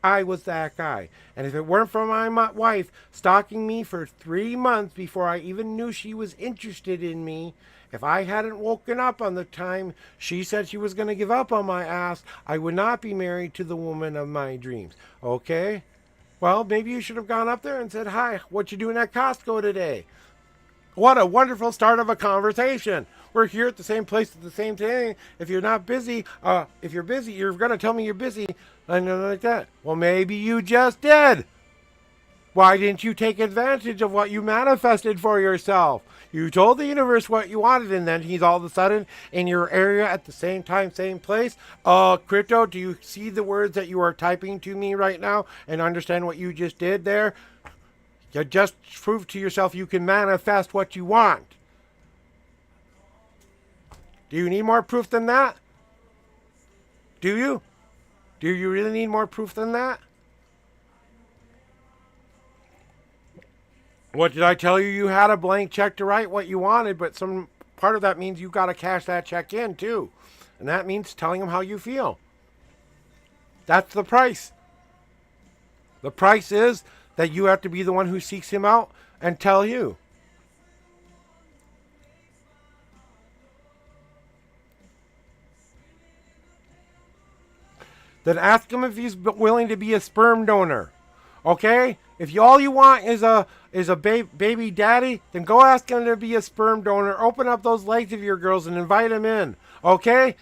I was that guy. And if it weren't for my wife stalking me for 3 months before I even knew she was interested in me, if I hadn't woken up on the time she said she was going to give up on my ass, I would not be married to the woman of my dreams. Okay? Well, maybe you should have gone up there and said, "Hi, what you doing at Costco today?" What a wonderful start of a conversation. We're here at the same place at the same time. If you're not busy, if you're busy, you're going to tell me you're busy. And like that. Well, maybe you just did. Why didn't you take advantage of what you manifested for yourself? You told the universe what you wanted, and then he's all of a sudden in your area at the same time, same place. Crypto, do you see the words that you are typing to me right now and understand what you just did there? You just proved to yourself you can manifest what you want. Do you need more proof than that? Do you? Do you really need more proof than that? What did I tell you? You had a blank check to write what you wanted, but some part of that means you got to cash that check in too. And that means telling them how you feel. That's the price. The price is that you have to be the one who seeks him out and tell you. Then ask him if he's willing to be a sperm donor. Okay? If all you want is a baby daddy, then go ask him to be a sperm donor. Open up those legs of your girls and invite him in. Okay?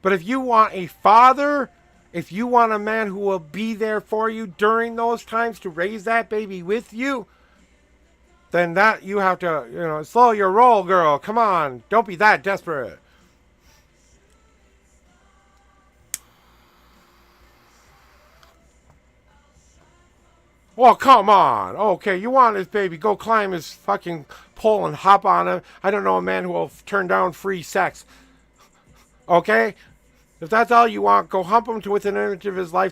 But if you want a father, if you want a man who will be there for you during those times to raise that baby with you, then that you have to, slow your roll, girl. Come on. Don't be that desperate. Well, come on. Okay, you want his baby. Go climb his fucking pole and hop on him. I don't know a man who will turn down free sex. Okay? If that's all you want, go hump him to within an inch of his life.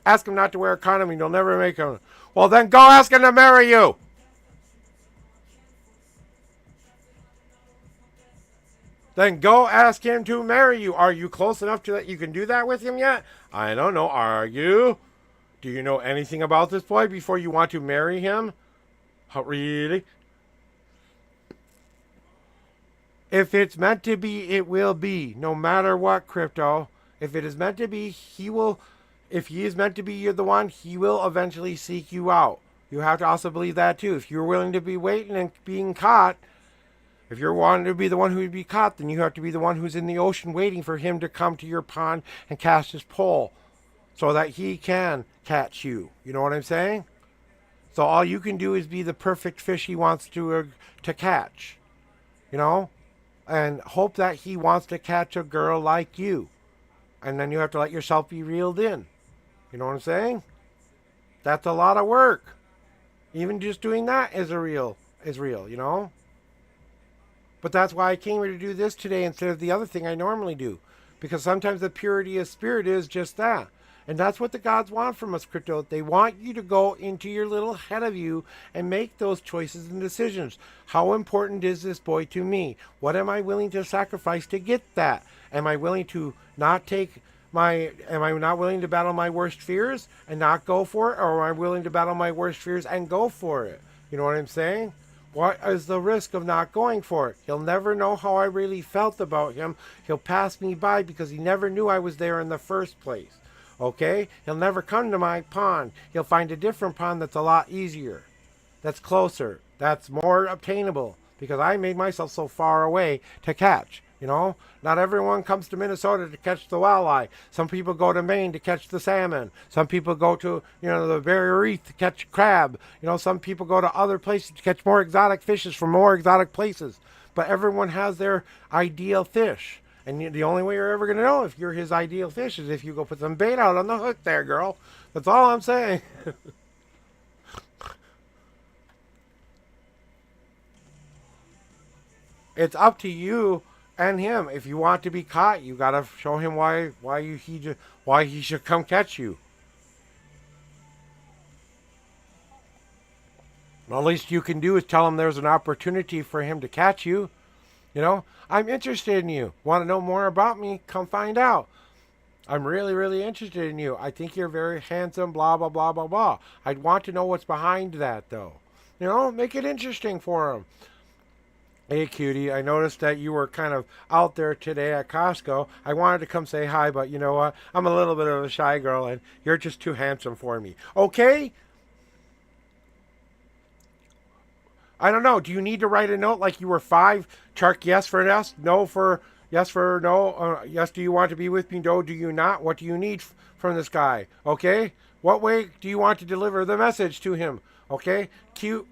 Ask him not to wear a condom and you'll never make him. Well, then go ask him to marry you. Then go ask him to marry you. Are you close enough to that you can do that with him yet? I don't know. Are you? Do you know anything about this boy before you want to marry him? Really? If it's meant to be, it will be. No matter what, Crypto. If it is meant to be, he will. If he is meant to be, you're the one, he will eventually seek you out. You have to also believe that too. If you're willing to be waiting and being caught, if you're wanting to be the one who would be caught, then you have to be the one who's in the ocean waiting for him to come to your pond and cast his pole so that he can catch you. You know what I'm saying? So all you can do is be the perfect fish he wants to catch. And hope that he wants to catch a girl like you. And then you have to let yourself be reeled in. You know what I'm saying? That's a lot of work. Even just doing that is real, But that's why I came here to do this today instead of the other thing I normally do. Because sometimes the purity of spirit is just that. And that's what the gods want from us, Crypto. They want you to go into your little head of you and make those choices and decisions. How important is this boy to me? What am I willing to sacrifice to get that? Am I willing to not willing to battle my worst fears and not go for it? Or am I willing to battle my worst fears and go for it? You know what I'm saying? What is the risk of not going for it? He'll never know how I really felt about him. He'll pass me by because he never knew I was there in the first place. Okay? He'll never come to my pond. He'll find a different pond that's a lot easier, that's closer, that's more obtainable, because I made myself so far away to catch. Not everyone comes to Minnesota to catch the walleye. Some people go to Maine to catch the salmon. Some people go to, the Barrier Reef to catch crab. Some people go to other places to catch more exotic fishes from more exotic places. But everyone has their ideal fish. And the only way you're ever going to know if you're his ideal fish is if you go put some bait out on the hook there, girl. That's all I'm saying. It's up to you and him. If you want to be caught, you got to show him why he should come catch you. The least you can do is tell him there's an opportunity for him to catch you. You know, I'm interested in you. Want to know more about me? Come find out. I'm really, really interested in you. I think you're very handsome, blah, blah, blah, blah, blah. I'd want to know what's behind that, though. You know, make it interesting for him. Hey, cutie, I noticed that you were kind of out there today at Costco. I wanted to come say hi, but you know what? I'm a little bit of a shy girl, and you're just too handsome for me. Okay? I don't know. Do you need to write a note like you were 5? Check yes for yes, no for yes for no. Yes, do you want to be with me? No, do you not? What do you need from this guy? Okay? What way do you want to deliver the message to him? Okay? Cute,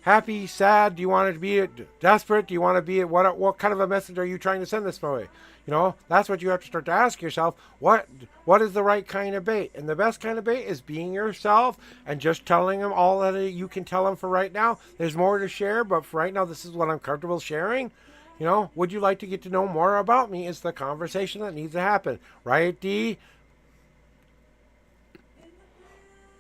happy, sad? Do you want it to be desperate? Do you want to be what kind of a message are you trying to send this way? You know, that's what you have to start to ask yourself. What is the right kind of bait? And the best kind of bait is being yourself and just telling them all that you can tell them for right now. There's more to share, but for right now, this is what I'm comfortable sharing. You know, would you like to get to know more about me? Is the conversation that needs to happen, right, D?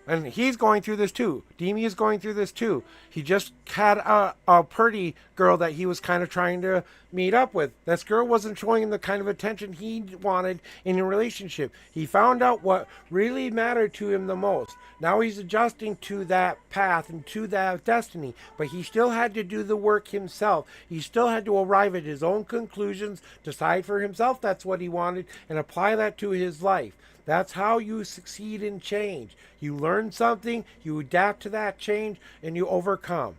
And he's going through this too. Demi is going through this too. He just had a pretty girl that he was kind of trying to meet up with. This girl wasn't showing him the kind of attention he wanted in a relationship. He found out what really mattered to him the most. Now he's adjusting to that path and to that destiny. But he still had to do the work himself. He still had to arrive at his own conclusions, decide for himself that's what he wanted, and apply that to his life. That's how you succeed in change. You learn something, you adapt to that change, and you overcome.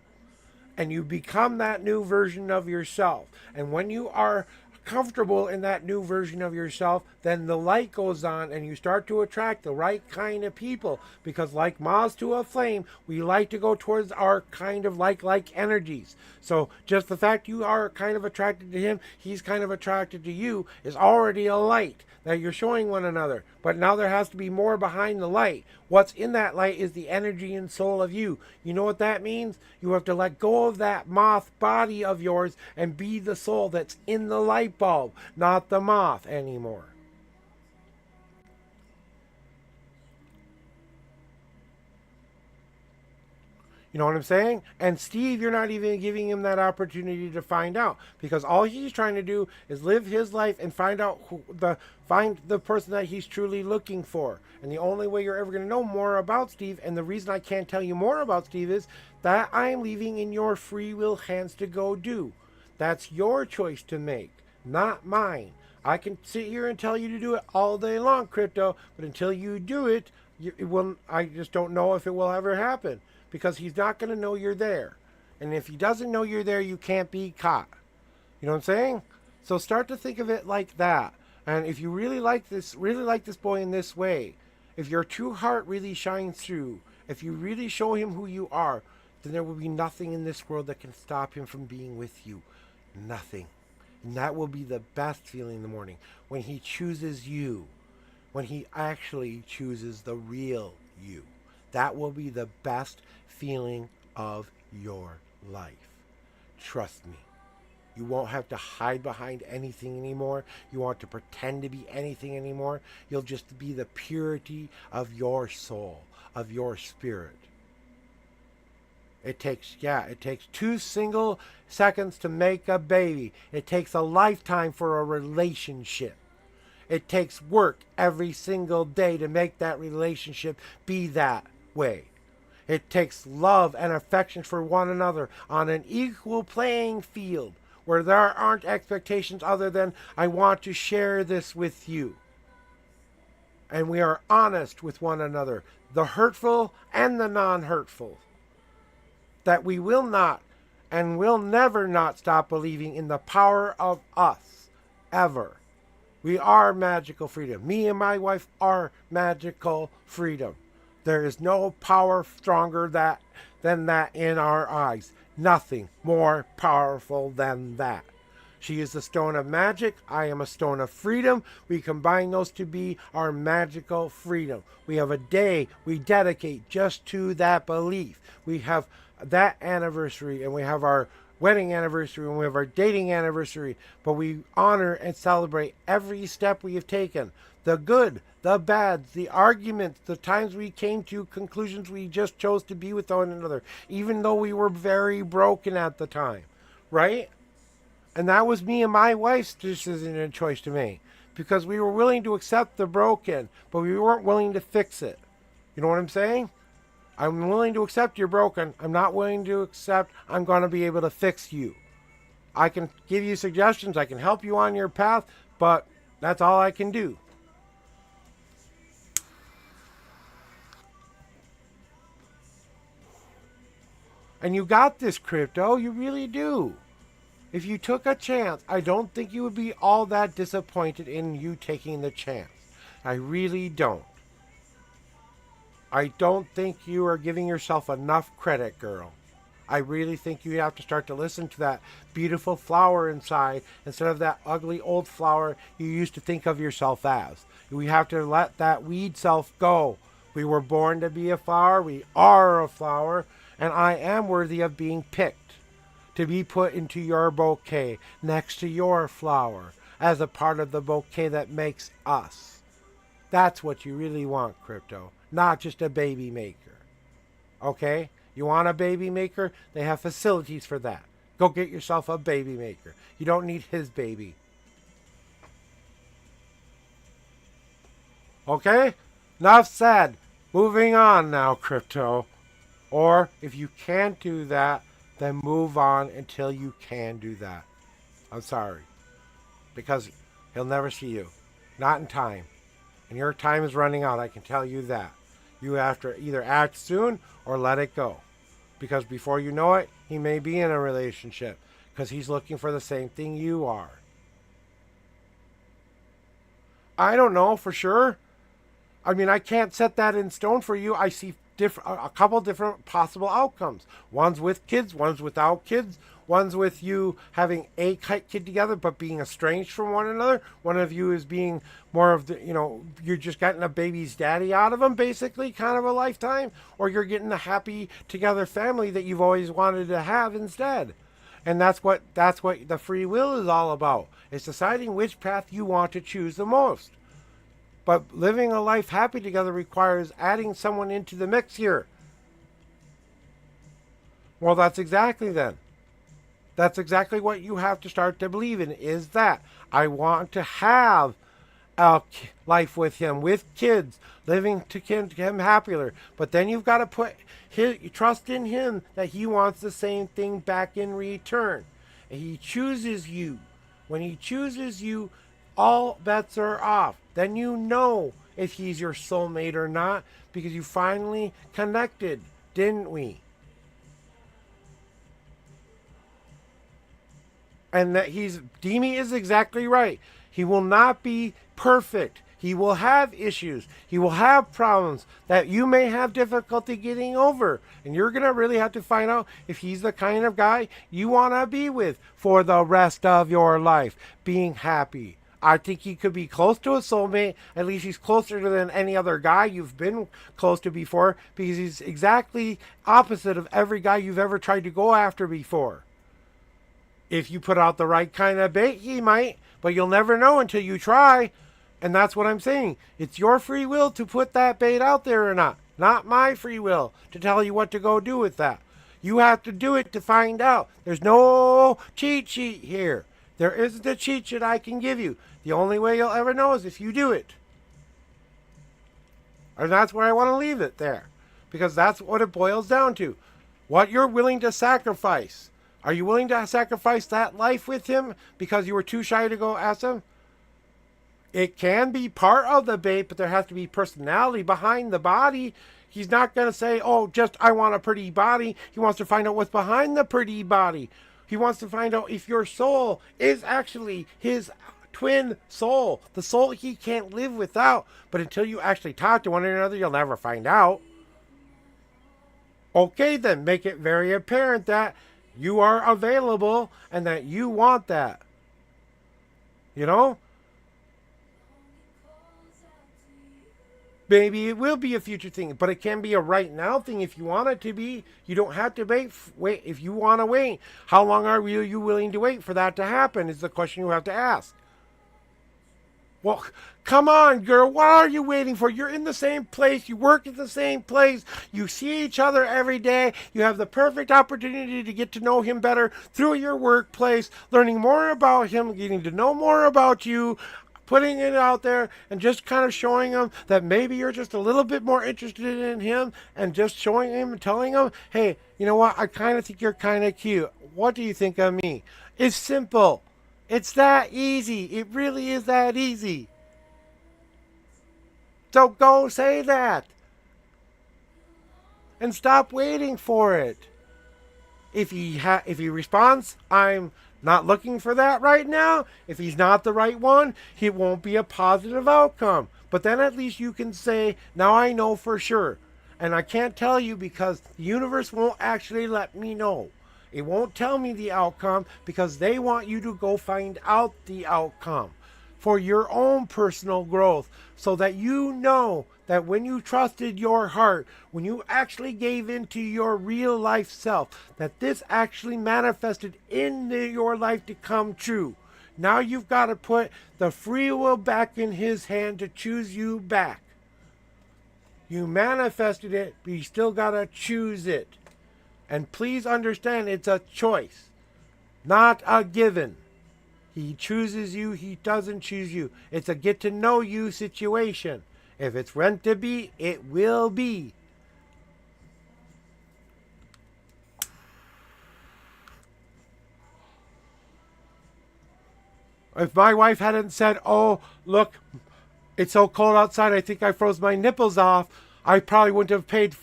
And you become that new version of yourself. And when you are comfortable in that new version of yourself, then the light goes on and you start to attract the right kind of people. Because like moths to a flame, we like to go towards our kind of like energies. So just the fact you are kind of attracted to him, he's kind of attracted to you, is already a light that you're showing one another. But now there has to be more behind the light. What's in that light is the energy and soul of you. You know what that means? You have to let go of that moth body of yours and be the soul that's in the light bulb, not the moth anymore. You know what I'm saying? And Steve, you're not even giving him that opportunity to find out, because all he's trying to do is live his life and find out find the person that he's truly looking for. And the only way you're ever going to know more about Steve, and the reason I can't tell you more about Steve, is that I'm leaving in your free will hands to go do. That's your choice to make, not mine. I can sit here and tell you to do it all day long, Crypto, but until you do it, I just don't know if it will ever happen. Because he's not going to know you're there. And if he doesn't know you're there, you can't be caught. You know what I'm saying? So start to think of it like that. And if you really like this boy in this way, if your true heart really shines through, if you really show him who you are, then there will be nothing in this world that can stop him from being with you. Nothing. And that will be the best feeling in the morning. When he chooses you. When he actually chooses the real you. That will be the best feeling of your life. Trust me. You won't have to hide behind anything anymore. You won't have to pretend to be anything anymore. You'll just be the purity of your soul, of your spirit. It takes 2 single seconds to make a baby. It takes a lifetime for a relationship. It takes work every single day to make that relationship be that way. It takes love and affection for one another on an equal playing field where there aren't expectations other than I want to share this with you. And we are honest with one another, the hurtful and the non-hurtful. That we will not and will never not stop believing in the power of us, ever. We are magical freedom. Me and my wife are magical freedom. There is no power stronger than that in our eyes. Nothing more powerful than that. She is the stone of magic. I am a stone of freedom. We combine those to be our magical freedom. We have a day we dedicate just to that belief. We have that anniversary, and we have our wedding anniversary, and we have our dating anniversary. But we honor and celebrate every step we have taken. The good, the bad, the arguments, the times we came to conclusions we just chose to be with one another, even though we were very broken at the time, right? And that was me and my wife's decision and choice to make because we were willing to accept the broken, but we weren't willing to fix it. You know what I'm saying? I'm willing to accept you're broken. I'm not willing to accept I'm going to be able to fix you. I can give you suggestions. I can help you on your path, but that's all I can do. And you got this, Crypto. You really do. If you took a chance, I don't think you would be all that disappointed in you taking the chance. I really don't. I don't think you are giving yourself enough credit, girl. I really think you have to start to listen to that beautiful flower inside instead of that ugly old flower you used to think of yourself as. We have to let that weed self go. We were born to be a flower. We are a flower. And I am worthy of being picked to be put into your bouquet next to your flower as a part of the bouquet that makes us. That's what you really want, Crypto. Not just a baby maker. Okay? You want a baby maker? They have facilities for that. Go get yourself a baby maker. You don't need his baby. Okay? Enough said. Moving on now, Crypto. Or if you can't do that, then move on until you can do that. I'm sorry. Because he'll never see you. Not in time. And your time is running out, I can tell you that. You have to either act soon or let it go. Because before you know it, he may be in a relationship. Because he's looking for the same thing you are. I don't know for sure. I mean, I can't set that in stone for you. I see a couple different possible outcomes. One's with kids, one's without kids. One's with you having a kid together but being estranged from one another. One of you is being more of the, you're just getting a baby's daddy out of him, basically, kind of a lifetime. Or you're getting a happy together family that you've always wanted to have instead. And that's what the free will is all about. It's deciding which path you want to choose the most. But living a life happy together requires adding someone into the mix here. Well, that's exactly then. That's exactly what you have to start to believe in, is that I want to have a life with him, with kids, living to him happier. But then you've got to put trust in him that he wants the same thing back in return. And he chooses you. When he chooses you, all bets are off. Then you know if he's your soulmate or not because you finally connected, didn't we? And that Demi is exactly right. He will not be perfect. He will have issues. He will have problems that you may have difficulty getting over. And you're going to really have to find out if he's the kind of guy you want to be with for the rest of your life, being happy. I think he could be close to a soulmate. At least he's closer than any other guy you've been close to before because he's exactly opposite of every guy you've ever tried to go after before. If you put out the right kind of bait, he might, but you'll never know until you try. And that's what I'm saying. It's your free will to put that bait out there or not. Not my free will to tell you what to go do with that. You have to do it to find out. There's no cheat sheet here. There isn't a cheat sheet I can give you. The only way you'll ever know is if you do it. And that's where I want to leave it there. Because that's what it boils down to. What you're willing to sacrifice. Are you willing to sacrifice that life with him because you were too shy to go ask him? It can be part of the bait, but there has to be personality behind the body. He's not going to say, oh, just I want a pretty body. He wants to find out what's behind the pretty body. He wants to find out if your soul is actually his twin soul, the soul he can't live without. But until you actually talk to one another, you'll never find out. Okay, then make it very apparent that you are available and that you want that. You know? Maybe it will be a future thing, but it can be a right now thing if you want it to be. You don't have to wait if you want to wait. How long are you willing to wait for that to happen is the question you have to ask. Well, come on, girl. What are you waiting for? You're in the same place. You work at the same place. You see each other every day. You have the perfect opportunity to get to know him better through your workplace, learning more about him, getting to know more about you, putting it out there and just kind of showing him that maybe you're just a little bit more interested in him, and just showing him and telling him, hey, you know what? I kind of think you're kind of cute. What do you think of me? It's simple. It's that easy. It really is that easy. So go say that. And stop waiting for it. If he responds, I'm not looking for that right now. If he's not the right one, it won't be a positive outcome. But then at least you can say, now I know for sure. And I can't tell you because the universe won't actually let me know. It won't tell me the outcome because they want you to go find out the outcome for your own personal growth, so that you know that when you trusted your heart, when you actually gave into your real life self, that this actually manifested in your life to come true. Now you've got to put the free will back in his hand to choose you back. You manifested it, but you still got to choose it. And please understand, it's a choice, not a given. He chooses you, he doesn't choose you. It's a get to know you situation. If it's meant to be, it will be. If my wife hadn't said, oh, look, it's so cold outside, I think I froze my nipples off, I probably wouldn't have paid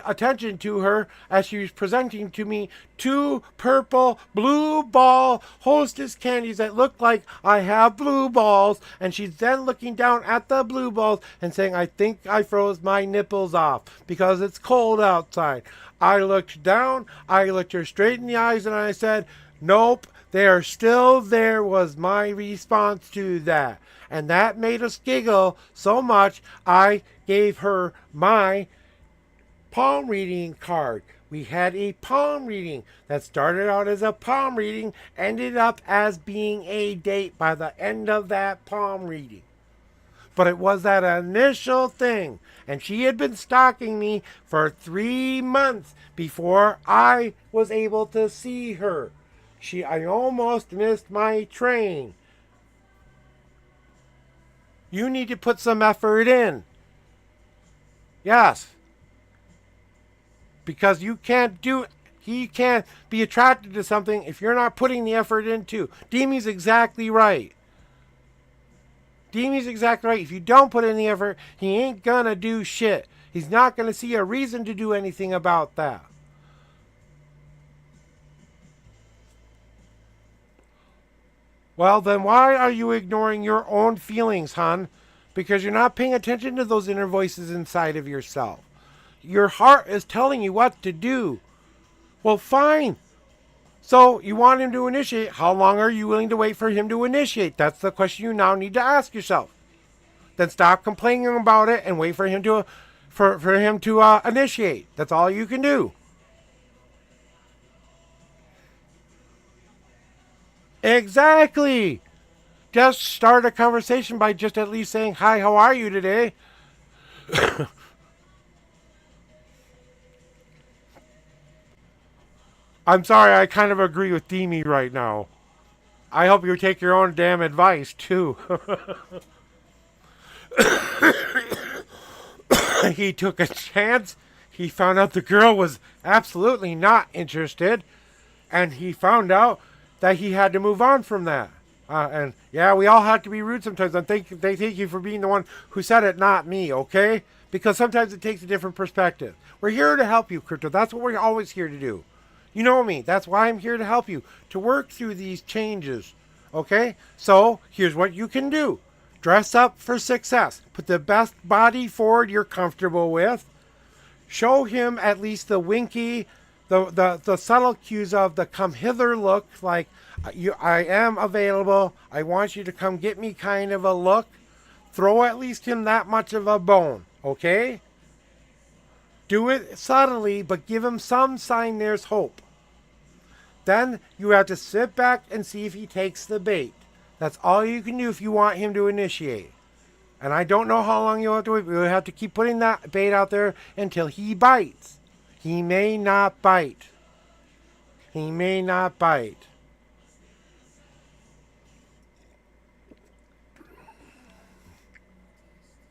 attention to her as she was presenting to me 2 purple blue ball Hostess candies that look like I have blue balls. And she's then looking down at the blue balls and saying, I think I froze my nipples off because it's cold outside. I looked down, I looked her straight in the eyes, and I said, nope, they are still there, was my response to that. And that made us giggle so much, I gave her my palm reading card. We had a palm reading that started out as a palm reading, ended up as being a date by the end of that palm reading. But it was that initial thing. And she had been stalking me for 3 months before I was able to see her. I almost missed my train. You need to put some effort in. Yes. Because he can't be attracted to something if you're not putting the effort into. Demi's exactly right. Demi's exactly right. If you don't put in the effort, he ain't gonna do shit. He's not gonna see a reason to do anything about that. Well, then why are you ignoring your own feelings, hon? Because you're not paying attention to those inner voices inside of yourself. Your heart is telling you what to do. Well, fine. So you want him to initiate. How long are you willing to wait for him to initiate? That's the question you now need to ask yourself. Then stop complaining about it and wait for him to initiate. That's all you can do. Exactly. Just start a conversation by just at least saying, hi, how are you today? I'm sorry, I kind of agree with Demi right now. I hope you take your own damn advice, too. He took a chance. He found out the girl was absolutely not interested. And he found out that he had to move on from that. And yeah, we all have to be rude sometimes. And thank you for being the one who said it, not me, okay? Because sometimes it takes a different perspective. We're here to help you, Crypto. That's what we're always here to do. You know me. That's why I'm here to help you, to work through these changes, okay? So here's what you can do. Dress up for success. Put the best body forward you're comfortable with. Show him at least the winky, the subtle cues of the come hither look, like I am available, I want you to come get me kind of a look. Throw at least him that much of a bone, okay? Do it subtly, but give him some sign there's hope. Then you have to sit back and see if he takes the bait. That's all you can do if you want him to initiate. And I don't know how long you'll have to wait. We'll have to keep putting that bait out there until he bites. He may not bite. He may not bite.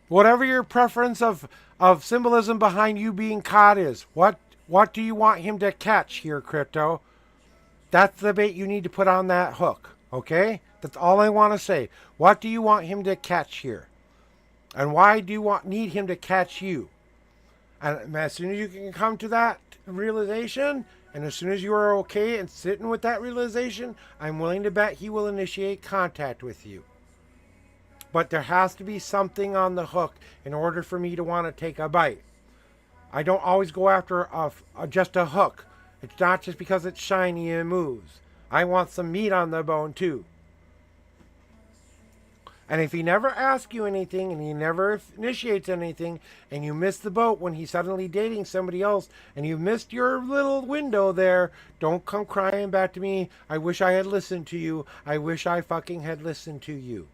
Whatever your preference of symbolism behind you being caught is, what do you want him to catch here, Crypto? That's the bait you need to put on that hook, okay? That's all I want to say. What do you want him to catch here? And why do you need him to catch you? And as soon as you can come to that realization, and as soon as you are okay and sitting with that realization, I'm willing to bet he will initiate contact with you. But there has to be something on the hook in order for me to want to take a bite. I don't always go after just a hook. It's not just because it's shiny and moves. I want some meat on the bone too. And if he never asks you anything and he never initiates anything and you miss the boat when he's suddenly dating somebody else and you missed your little window there, don't come crying back to me. I wish I had listened to you. I wish I fucking had listened to you.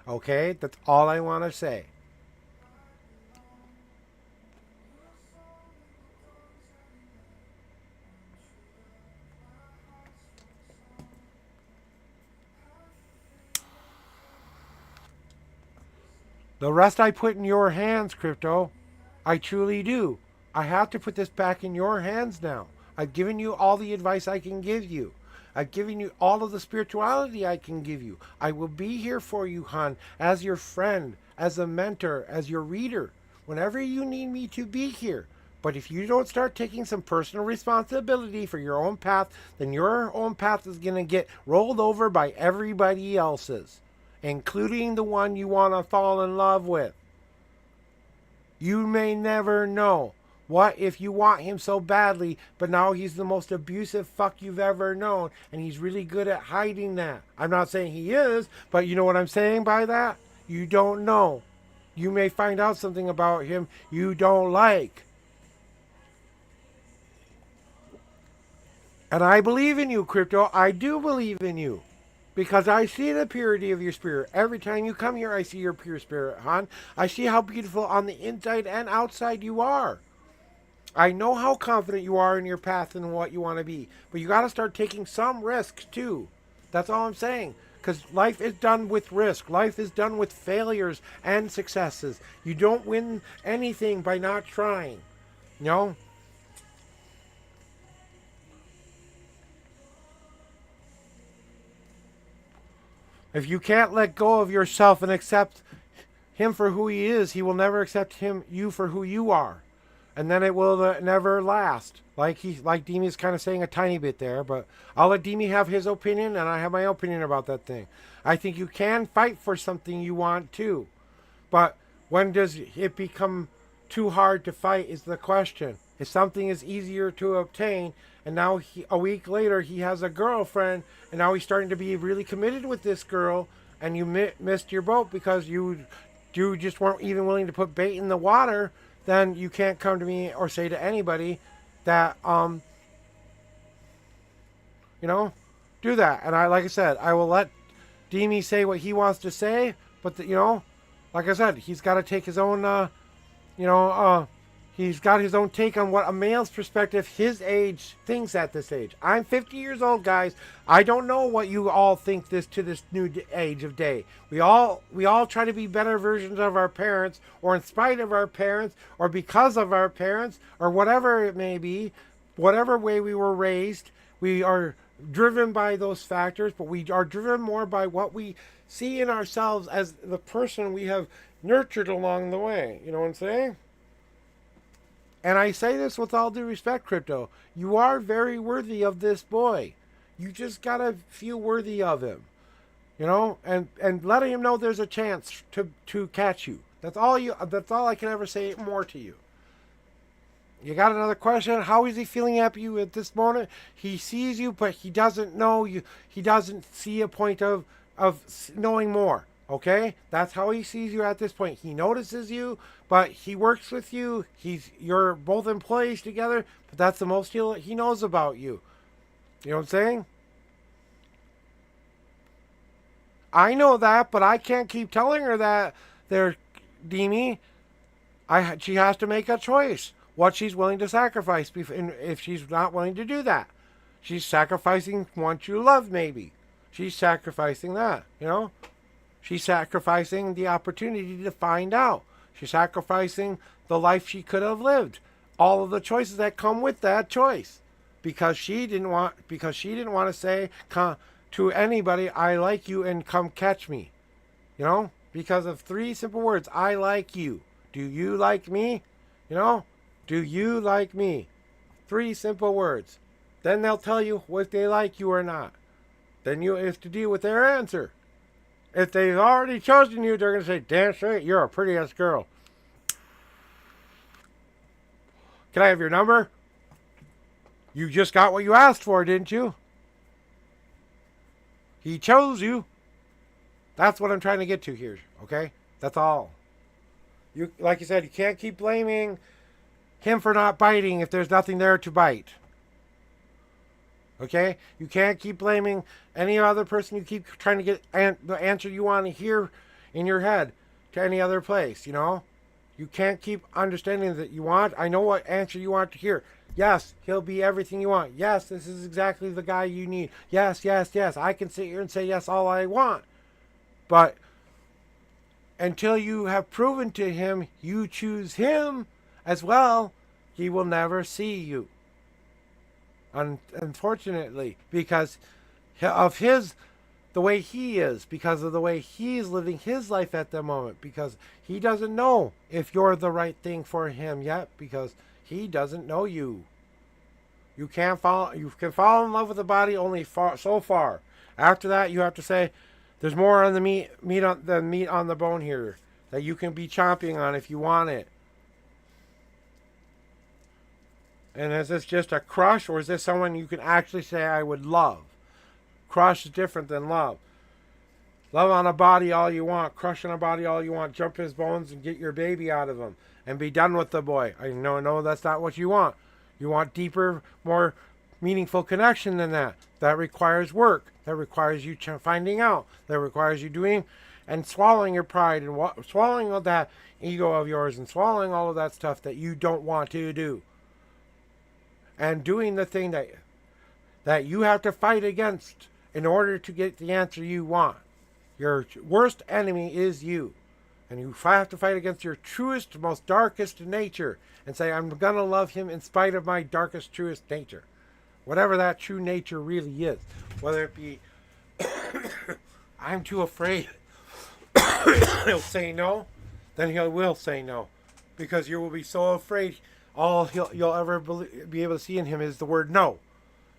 Okay? That's all I want to say. The rest I put in your hands, Crypto. I truly do. I have to put this back in your hands now. I've given you all the advice I can give you. I've given you all of the spirituality I can give you. I will be here for you, hon, as your friend, as a mentor, as your reader, whenever you need me to be here. But if you don't start taking some personal responsibility for your own path, then your own path is going to get rolled over by everybody else's, including the one you want to fall in love with. You may never know. What if you want him so badly, but now he's the most abusive fuck you've ever known, and he's really good at hiding that? I'm not saying he is, but you know what I'm saying by that? You don't know. You may find out something about him you don't like. And I believe in you, Crypto. I do believe in you. Because I see the purity of your spirit. Every time you come here, I see your pure spirit, hon. I see how beautiful on the inside and outside you are. I know how confident you are in your path and what you want to be. But you got to start taking some risks, too. That's all I'm saying. Because life is done with risk. Life is done with failures and successes. You don't win anything by not trying. You know? If you can't let go of yourself and accept him for who he is, he will never accept you for who you are. And then it will never last. Like Demi's kind of saying a tiny bit there, but I'll let Demi have his opinion, and I have my opinion about that thing. I think you can fight for something you want too, but when does it become too hard to fight is the question. If something is easier to obtain, and now a week later he has a girlfriend, and now he's starting to be really committed with this girl, and you missed your boat because you just weren't even willing to put bait in the water, then you can't come to me or say to anybody that do that. And like I said, I will let Demi say what he wants to say, but like I said, he's got to take his own he's got his own take on what a male's perspective, his age, thinks at this age. I'm 50 years old, guys. I don't know what you all think this new age of day. We all try to be better versions of our parents, or in spite of our parents, or because of our parents, or whatever it may be, whatever way we were raised. We are driven by those factors, but we are driven more by what we see in ourselves as the person we have nurtured along the way. You know what I'm saying? And I say this with all due respect, Crypto. You are very worthy of this boy. You just gotta feel worthy of him, and letting him know there's a chance to catch you. That's all I can ever say more to you. You got another question? How is he feeling at you at this moment? He sees you, but he doesn't know you. He doesn't see a point of knowing more. Okay, that's how he sees you at this point. He notices you, but he works with you. You're both employees together, but that's the most he knows about you. You know what I'm saying? I know that, but I can't keep telling her that Demi, she has to make a choice what she's willing to sacrifice. If she's not willing to do that, she's sacrificing what you love. Maybe she's sacrificing that. She's sacrificing the opportunity to find out. She's sacrificing the life she could have lived, all of the choices that come with that choice, because she didn't want to say to anybody, "I like you and come catch me," because of 3 simple words: "I like you." Do you like me? Do you like me? 3 simple words. Then they'll tell you if they like you or not. Then you have to deal with their answer. If they've already chosen you, they're going to say, "Damn straight, you're a pretty ass girl. Can I have your number? You just got what you asked for, didn't you? He chose you." That's what I'm trying to get to here, okay? That's all. Like you said, you can't keep blaming him for not biting if there's nothing there to bite. Okay? You can't keep blaming any other person. You keep trying to get the answer you want to hear in your head to any other place, You can't keep understanding that I know what answer you want to hear. Yes, he'll be everything you want. Yes, this is exactly the guy you need. Yes, yes, yes. I can sit here and say yes all I want. But until you have proven to him you choose him as well, he will never see you. Unfortunately, because of the way he is, because of the way he's living his life at the moment, because he doesn't know if you're the right thing for him yet, because he doesn't know you. You can fall in love with the body only so far. After that, you have to say, there's more on the meat on the bone here that you can be chomping on if you want it. And is this just a crush, or is this someone you can actually say, "I would love"? Crush is different than love. Love on a body all you want. Crush on a body all you want. Jump his bones and get your baby out of him. And be done with the boy. I know that's not what you want. You want deeper, more meaningful connection than that. That requires work. That requires you finding out. That requires you doing and swallowing your pride and swallowing all that ego of yours and swallowing all of that stuff that you don't want to do. And doing the thing that you have to fight against in order to get the answer you want. Your worst enemy is you. And you have to fight against your truest, most darkest nature and say, "I'm going to love him in spite of my darkest, truest nature." Whatever that true nature really is. Whether it be, "I'm too afraid," he'll say no, then he will say no. Because you will be so afraid, all you'll ever be able to see in him is the word no.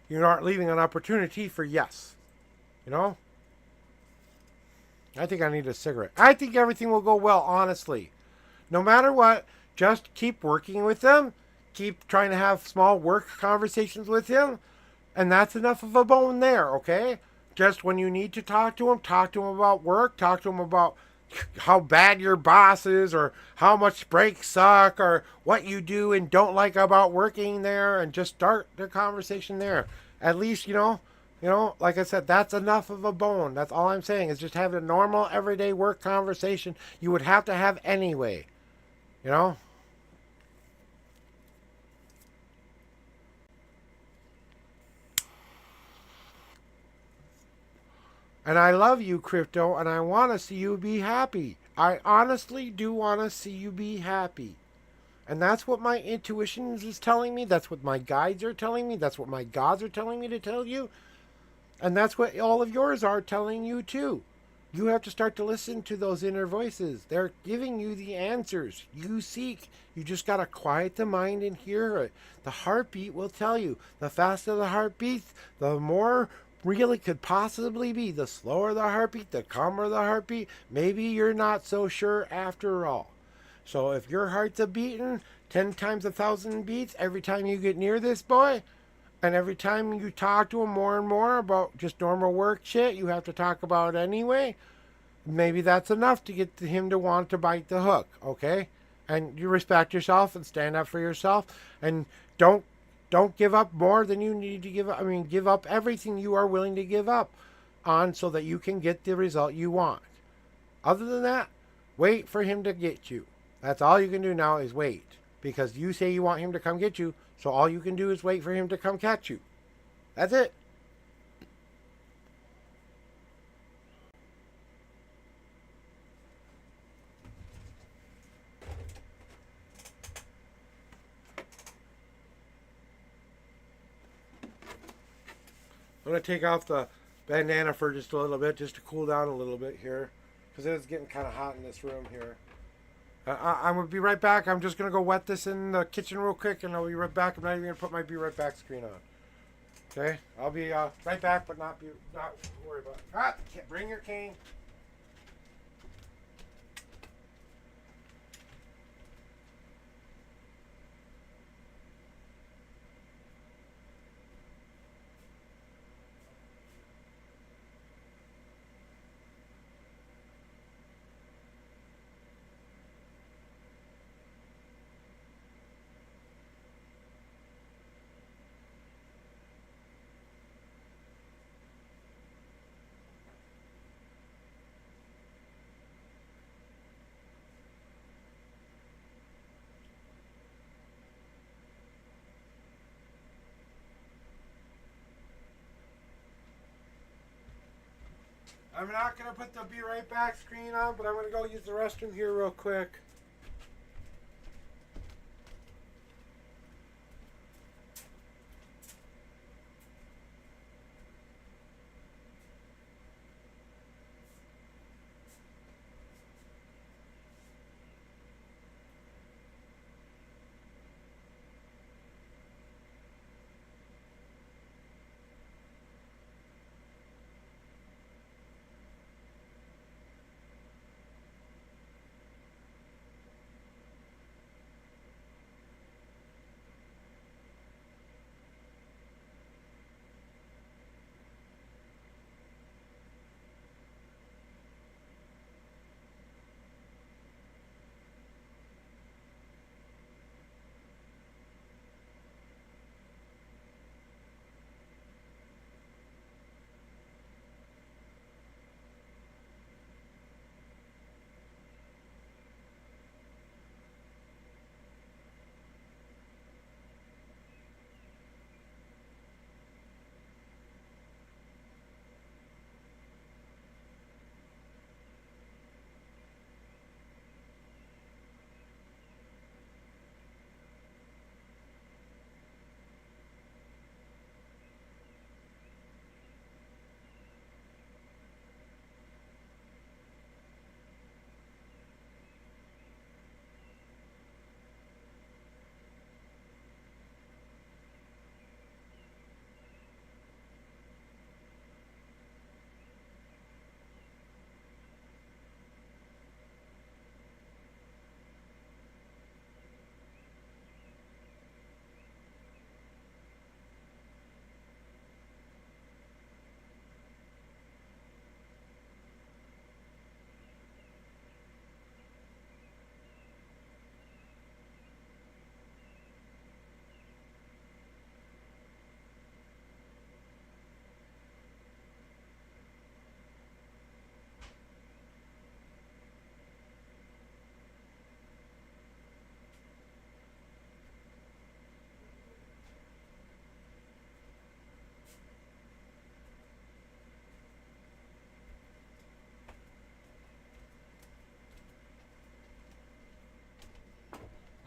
You're not leaving an opportunity for yes. I think I need a cigarette. I think everything will go well, honestly. No matter what, just keep working with them. Keep trying to have small work conversations with him. And that's enough of a bone there, okay? Just when you need to talk to him about work. Talk to him about how bad your boss is, or how much breaks suck, or what you do and don't like about working there, and just start the conversation there. At least, like I said, that's enough of a bone. That's all I'm saying, is just have a normal, everyday work conversation you would have to have anyway. And I love you, Crypto, and I want to see you be happy. I honestly do want to see you be happy. And that's what my intuition is telling me. That's what my guides are telling me. That's what my gods are telling me to tell you. And that's what all of yours are telling you too. You have to start to listen to those inner voices. They're giving you the answers you seek. You just got to quiet the mind and hear it. The heartbeat will tell you. The faster the heart beats, the more real it could possibly be. The slower the heartbeat, the calmer the heartbeat. Maybe you're not so sure after all. So if your heart's a beating 10 times 1,000 beats every time you get near this boy, and every time you talk to him more and more about just normal work shit you have to talk about anyway, maybe that's enough to get him to want to bite the hook, okay? And you respect yourself and stand up for yourself, and don't give up more than you need to give up. Give up everything you are willing to give up on so that you can get the result you want. Other than that, Wait for him to get you. That's all you can do now is wait. Because you say you want him to come get you, so all you can do is wait for him to come catch you. That's it. I'm going to take off the bandana for just a little bit, just to cool down a little bit here. Because it's getting kind of hot in this room here. I'm going to be right back. I'm just going to go wet this in the kitchen real quick, and I'll be right back. I'm not even going to put my Be Right Back screen on. Okay? I'll be right back, but not worry about it. Bring your cane. I'm not going to put the Be Right Back screen on, but I'm going to go use the restroom here real quick.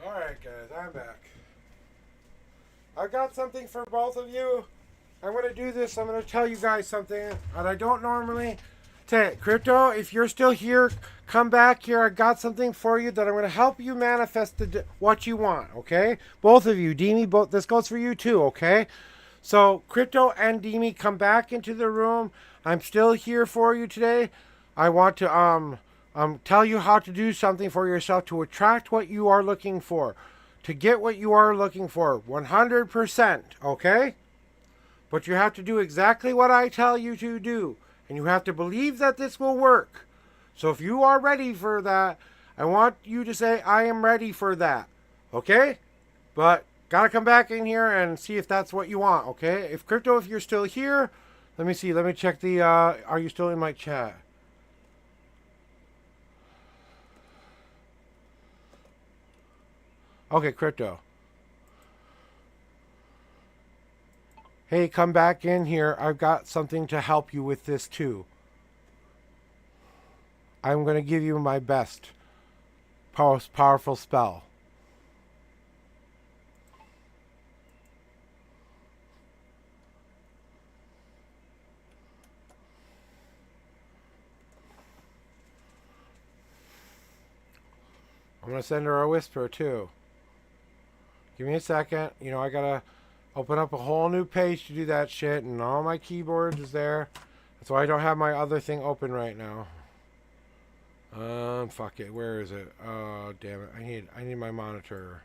Alright guys, I'm back. I got something for both of you. I'm going to do this. I'm going to tell you guys something that I don't normally say. Crypto, if you're still here, come back here. I got something for you that I'm going to help you manifest what you want, okay? Both of you. Demi, this goes for you too, okay? So, Crypto and Demi, come back into the room. I'm still here for you today. I want to tell you how to do something for yourself to attract what you are looking for. To get what you are looking for. 100%, okay? But you have to do exactly what I tell you to do. And you have to believe that this will work. So if you are ready for that, I want you to say, I am ready for that. Okay? But gotta come back in here and see if that's what you want, okay? If Crypto, if you're still here, let me see. Let me check the, are you still in my chat? Okay, crypto. Hey, come back in here. I've got something to help you with this too. I'm going to give you my best, most powerful spell. I'm going to send her a whisper too. Give me a second. You know, I got to open up a whole new page to do that shit, and all my keyboard is there. That's why I don't have my other thing open right now. Fuck it. Where is it? Oh, damn it. I need my monitor.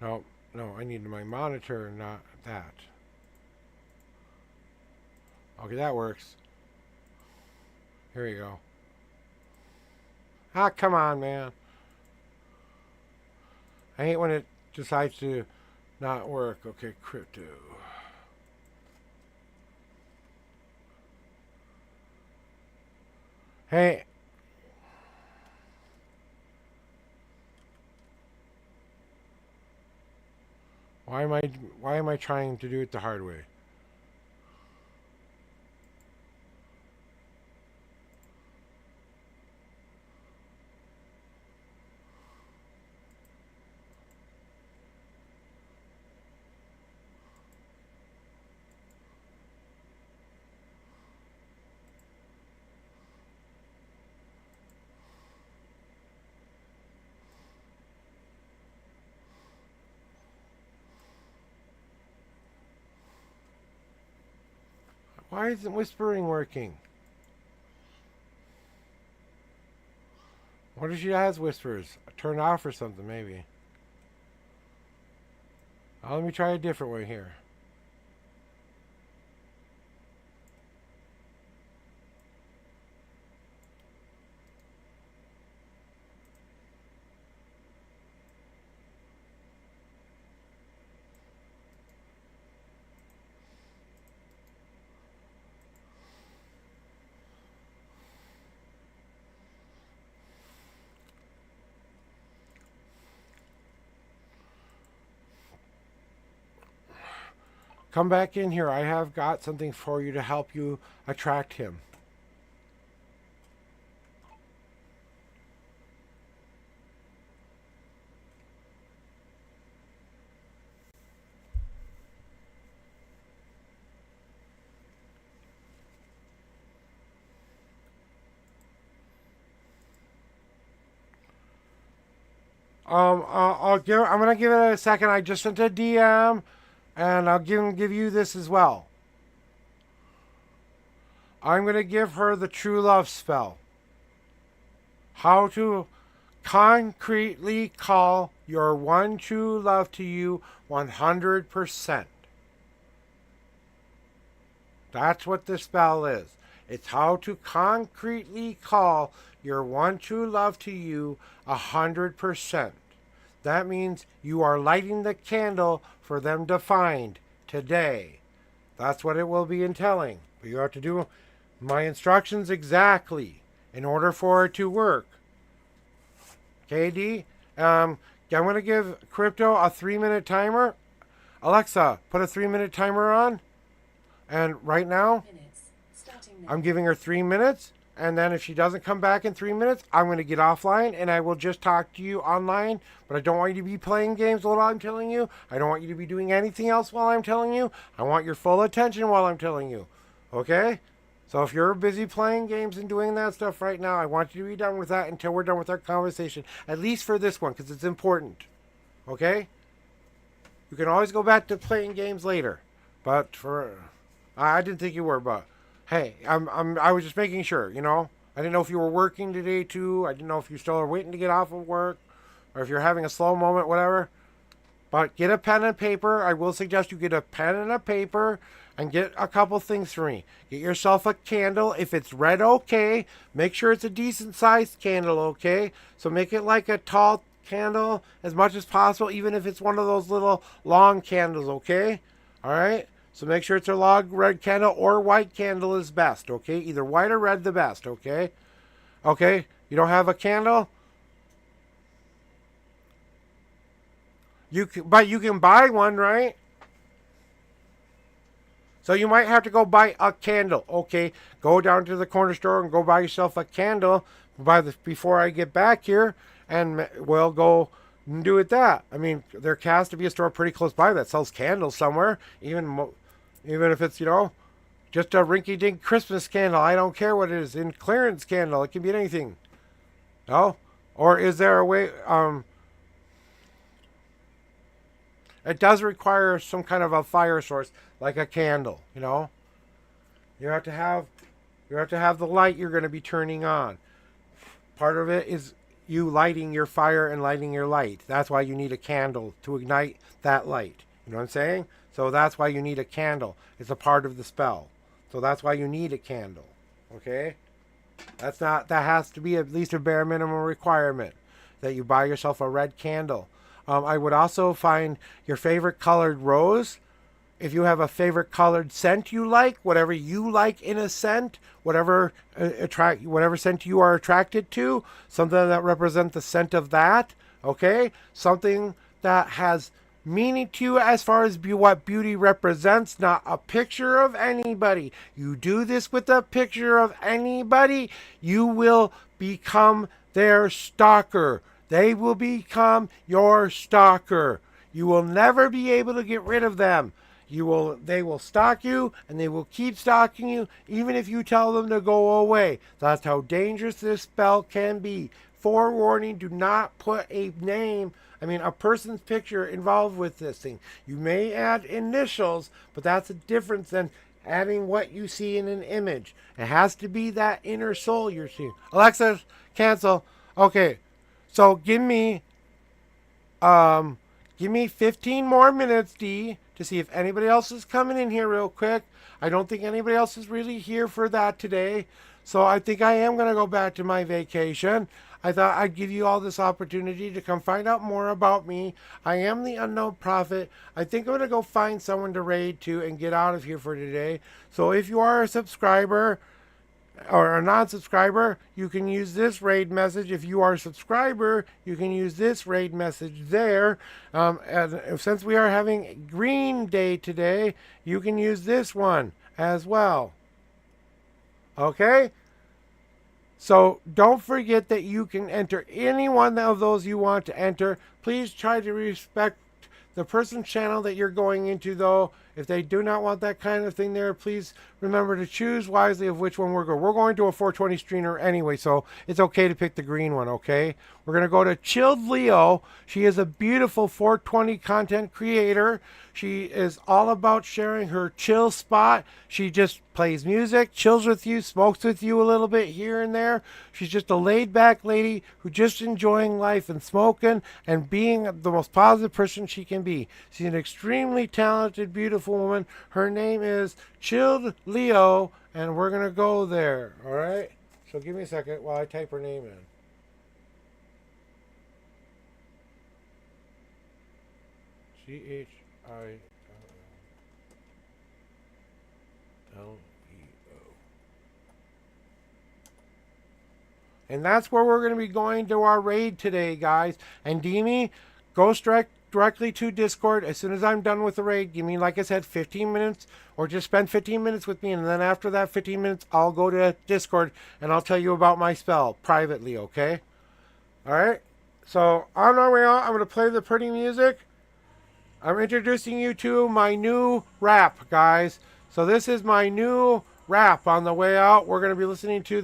No, I need my monitor, not that. Okay, that works. Here we go. Ah, come on, man. I hate when it decides to not work. Okay, crypto. Hey. Why am I trying to do it the hard way? Why isn't whispering working? What if she has whispers? Turn off or something, maybe. Let me try a different way here. Come back in here. I have got something for you to help you attract him. I'm gonna give it a second. I just sent a DM, and I'll give you this as well. I'm gonna give her the true love spell. How to concretely call your one true love to you 100%. That's what the spell is. It's how to concretely call your one true love to you 100%. That means you are lighting the candle for them to find today. That's what it will be entailing. But you have to do my instructions exactly in order for it to work. KD, I'm going to give Crypto a 3-minute timer. Alexa, put a 3-minute timer on. And right now, I'm giving her 3 minutes. And then if she doesn't come back in 3 minutes, I'm going to get offline and I will just talk to you online. But I don't want you to be playing games while I'm telling you. I don't want you to be doing anything else while I'm telling you. I want your full attention while I'm telling you. Okay? So if you're busy playing games and doing that stuff right now, I want you to be done with that until we're done with our conversation. At least for this one, because it's important. Okay? You can always go back to playing games later. But for... I didn't think you were, but... Hey, I was just making sure, you know? I didn't know if you were working today, too. I didn't know if you still are waiting to get off of work. Or if you're having a slow moment, whatever. But get a pen and paper. I will suggest you get a pen and a paper and get a couple things for me. Get yourself a candle. If it's red, okay. Make sure it's a decent sized candle, okay? So make it like a tall candle as much as possible, even if it's one of those little long candles, okay? All right? So make sure it's a log red candle or white candle is best, okay? Either white or red, the best, okay? Okay? You don't have a candle? But you can buy one, right? So you might have to go buy a candle. Okay, go down to the corner store and go buy yourself a candle before I get back here, and we'll go and do it that. I mean, there has to be a store pretty close by that sells candles somewhere, even if it's just a rinky-dink Christmas candle. I don't care what it is. In clearance candle, it can be anything. No, or is there a way? It does require some kind of a fire source, like a candle. You have to have the light you're going to be turning on. Part of it is you lighting your fire and lighting your light. That's why you need a candle to ignite that light. You know what I'm saying? So that's why you need a candle. It's a part of the spell. So that's why you need a candle. Okay? That has to be at least a bare minimum requirement, that you buy yourself a red candle. I would also find your favorite colored rose. If you have a favorite colored scent you like, whatever you like in a scent, whatever scent you are attracted to, something that represents the scent of that, okay? Something that has meaning to you as far as what beauty represents, not a picture of anybody. You do this with a picture of anybody, you will become their stalker. They will become your stalker. You will never be able to get rid of them. They will stalk you, and they will keep stalking you even if you tell them to go away. That's how dangerous this spell can be. Forewarning, do not put a person's picture involved with this thing. You may add initials, but that's a difference than adding what you see in an image. It has to be that inner soul you're seeing. Alexa, cancel. Okay, so give me 15 more minutes, D, to see if anybody else is coming in here real quick. I don't think anybody else is really here for that today. So I think I am going to go back to my vacation. I thought I'd give you all this opportunity to come find out more about me. I am the Unknown Prophet. I think I'm going to go find someone to raid to and get out of here for today. So if you are a subscriber or a non-subscriber, you can use this raid message. If you are a subscriber, you can use this raid message there. And since we are having Green Day today, you can use this one as well. Okay? So don't forget that you can enter any one of those you want to enter. Please try to respect the person's channel that you're going into, though. If they do not want that kind of thing there, please remember to choose wisely of which one we're going. We're going to a 420 streamer anyway, so it's okay to pick the green one, okay? We're going to go to Chilled Leo. She is a beautiful 420 content creator. She is all about sharing her chill spot. She just plays music, chills with you, smokes with you a little bit here and there. She's just a laid-back lady who just enjoying life and smoking and being the most positive person she can be. She's an extremely talented, beautiful woman. Her name is Chilled Leo, and we're going to go there, all right? So give me a second while I type her name in. CHILLEO. And that's where we're going to be going to our raid today, guys. And Demi, go directly to Discord. As soon as I'm done with the raid, give me, like I said, 15 minutes, or just spend 15 minutes with me. And then after that 15 minutes, I'll go to Discord and I'll tell you about my spell privately, okay? All right? So on our way out, I'm going to play the pretty music. I'm introducing you to my new rap, guys. So this is my new rap on the way out. We're going to be listening to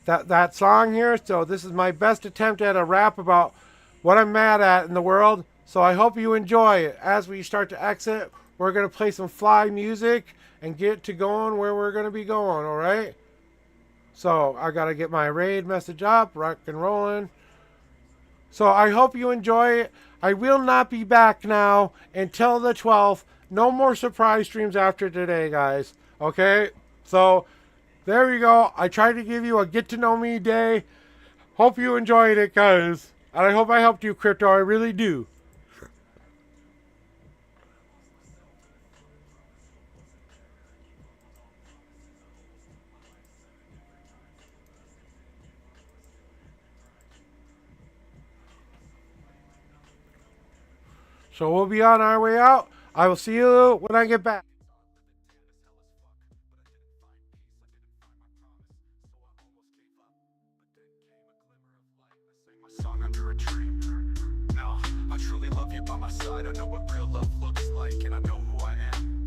that song here. So this is my best attempt at a rap about what I'm mad at in the world. So I hope you enjoy it. As we start to exit, we're going to play some fly music and get to going where we're going to be going, all right? So I got to get my raid message up, rock and rolling. So I hope you enjoy it. I will not be back now until the 12th. No more surprise streams after today, guys. Okay? So there you go. I tried to give you a get to know me day. Hope you enjoyed it, guys. And I hope I helped you, Crypto. I really do. So we'll be on our way out. I will see you when I get back. Song under a tree. No, I truly love you by my side. I know what real love looks like, and I know who I am.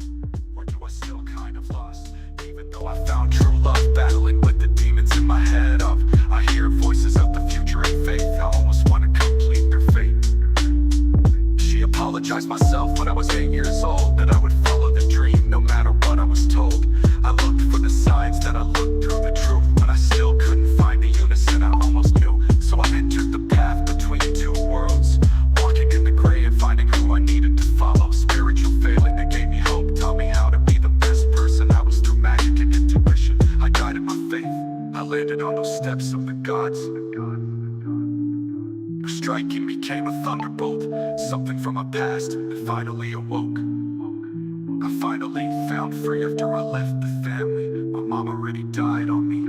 Or do I still kind of lost? Even though I found true love, battling with the demons in my head. I hear voices of the future and faith. I almost want to complete their fate. She apologized myself when I was 8 years old, that I would follow the dream no matter what I was told. I looked for the signs, that I looked through the truth, but I still couldn't find the unison I almost knew. So I entered the path between two worlds, walking in the gray and finding who I needed to follow. Spiritual failing that gave me hope, taught me how to be the best person I was through magic and intuition. I guided my faith, I landed on those steps of the gods. Your striking became a thunderbolt, something from my past that finally awoke. I finally found free after I left the family. My mom already died on me.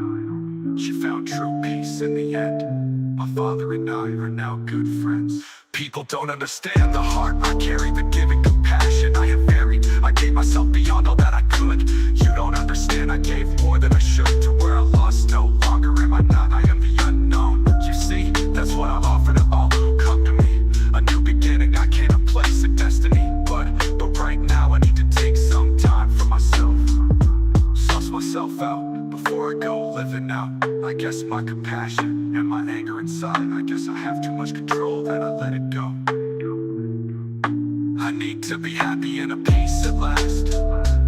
She found true peace in the end. My father and I are now good friends. People don't understand the heart I carry, the giving compassion I have varied. I gave myself beyond all that I could. You don't understand, I gave more than I should. To where I lost, no longer am I not. I am the unknown. You see, that's what I offer to all who come to me. A new beginning, I can't place a destiny. But right now I need to take some time for myself. Suss myself out before I go living out. I guess my compassion and my anger inside, I guess I have too much control, then I let it go. I need to be happy and at peace at last.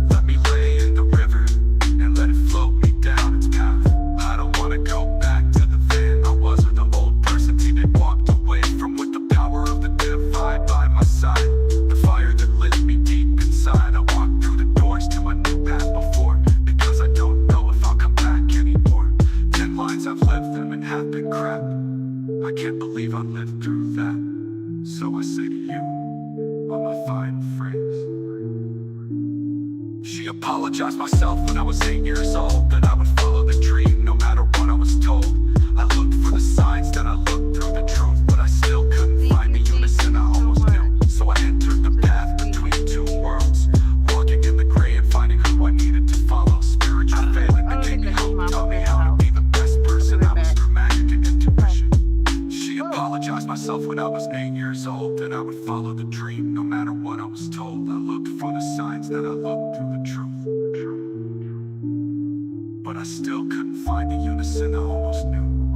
Let me lay in the river and let it float me down its path. I don't wanna go back to the van I was, or the old person they walked away from, with the power of the divine by my side. The fire that lit me deep inside. I walked through the doors to my new path before, because I don't know if I'll come back anymore. 10 lines I've lived them and have been crap. I can't believe I lived through that. So I say to you, on my final phrase. She apologized myself when I was 8 years old, that I would follow the dream no matter what I was told. I looked for the signs, then I looked through the truth, but I still couldn't find the unison I almost knew. So I entered the path between two worlds, walking in the gray and finding who I needed to follow. Spiritual failing that gave me hope, taught me how to be the best person I was through magic and intuition. She apologized myself when I was 8 years old, that I would follow the dream no matter what I was told. I looked for the signs, that I looked through the truth, but I still couldn't find the unison I almost knew.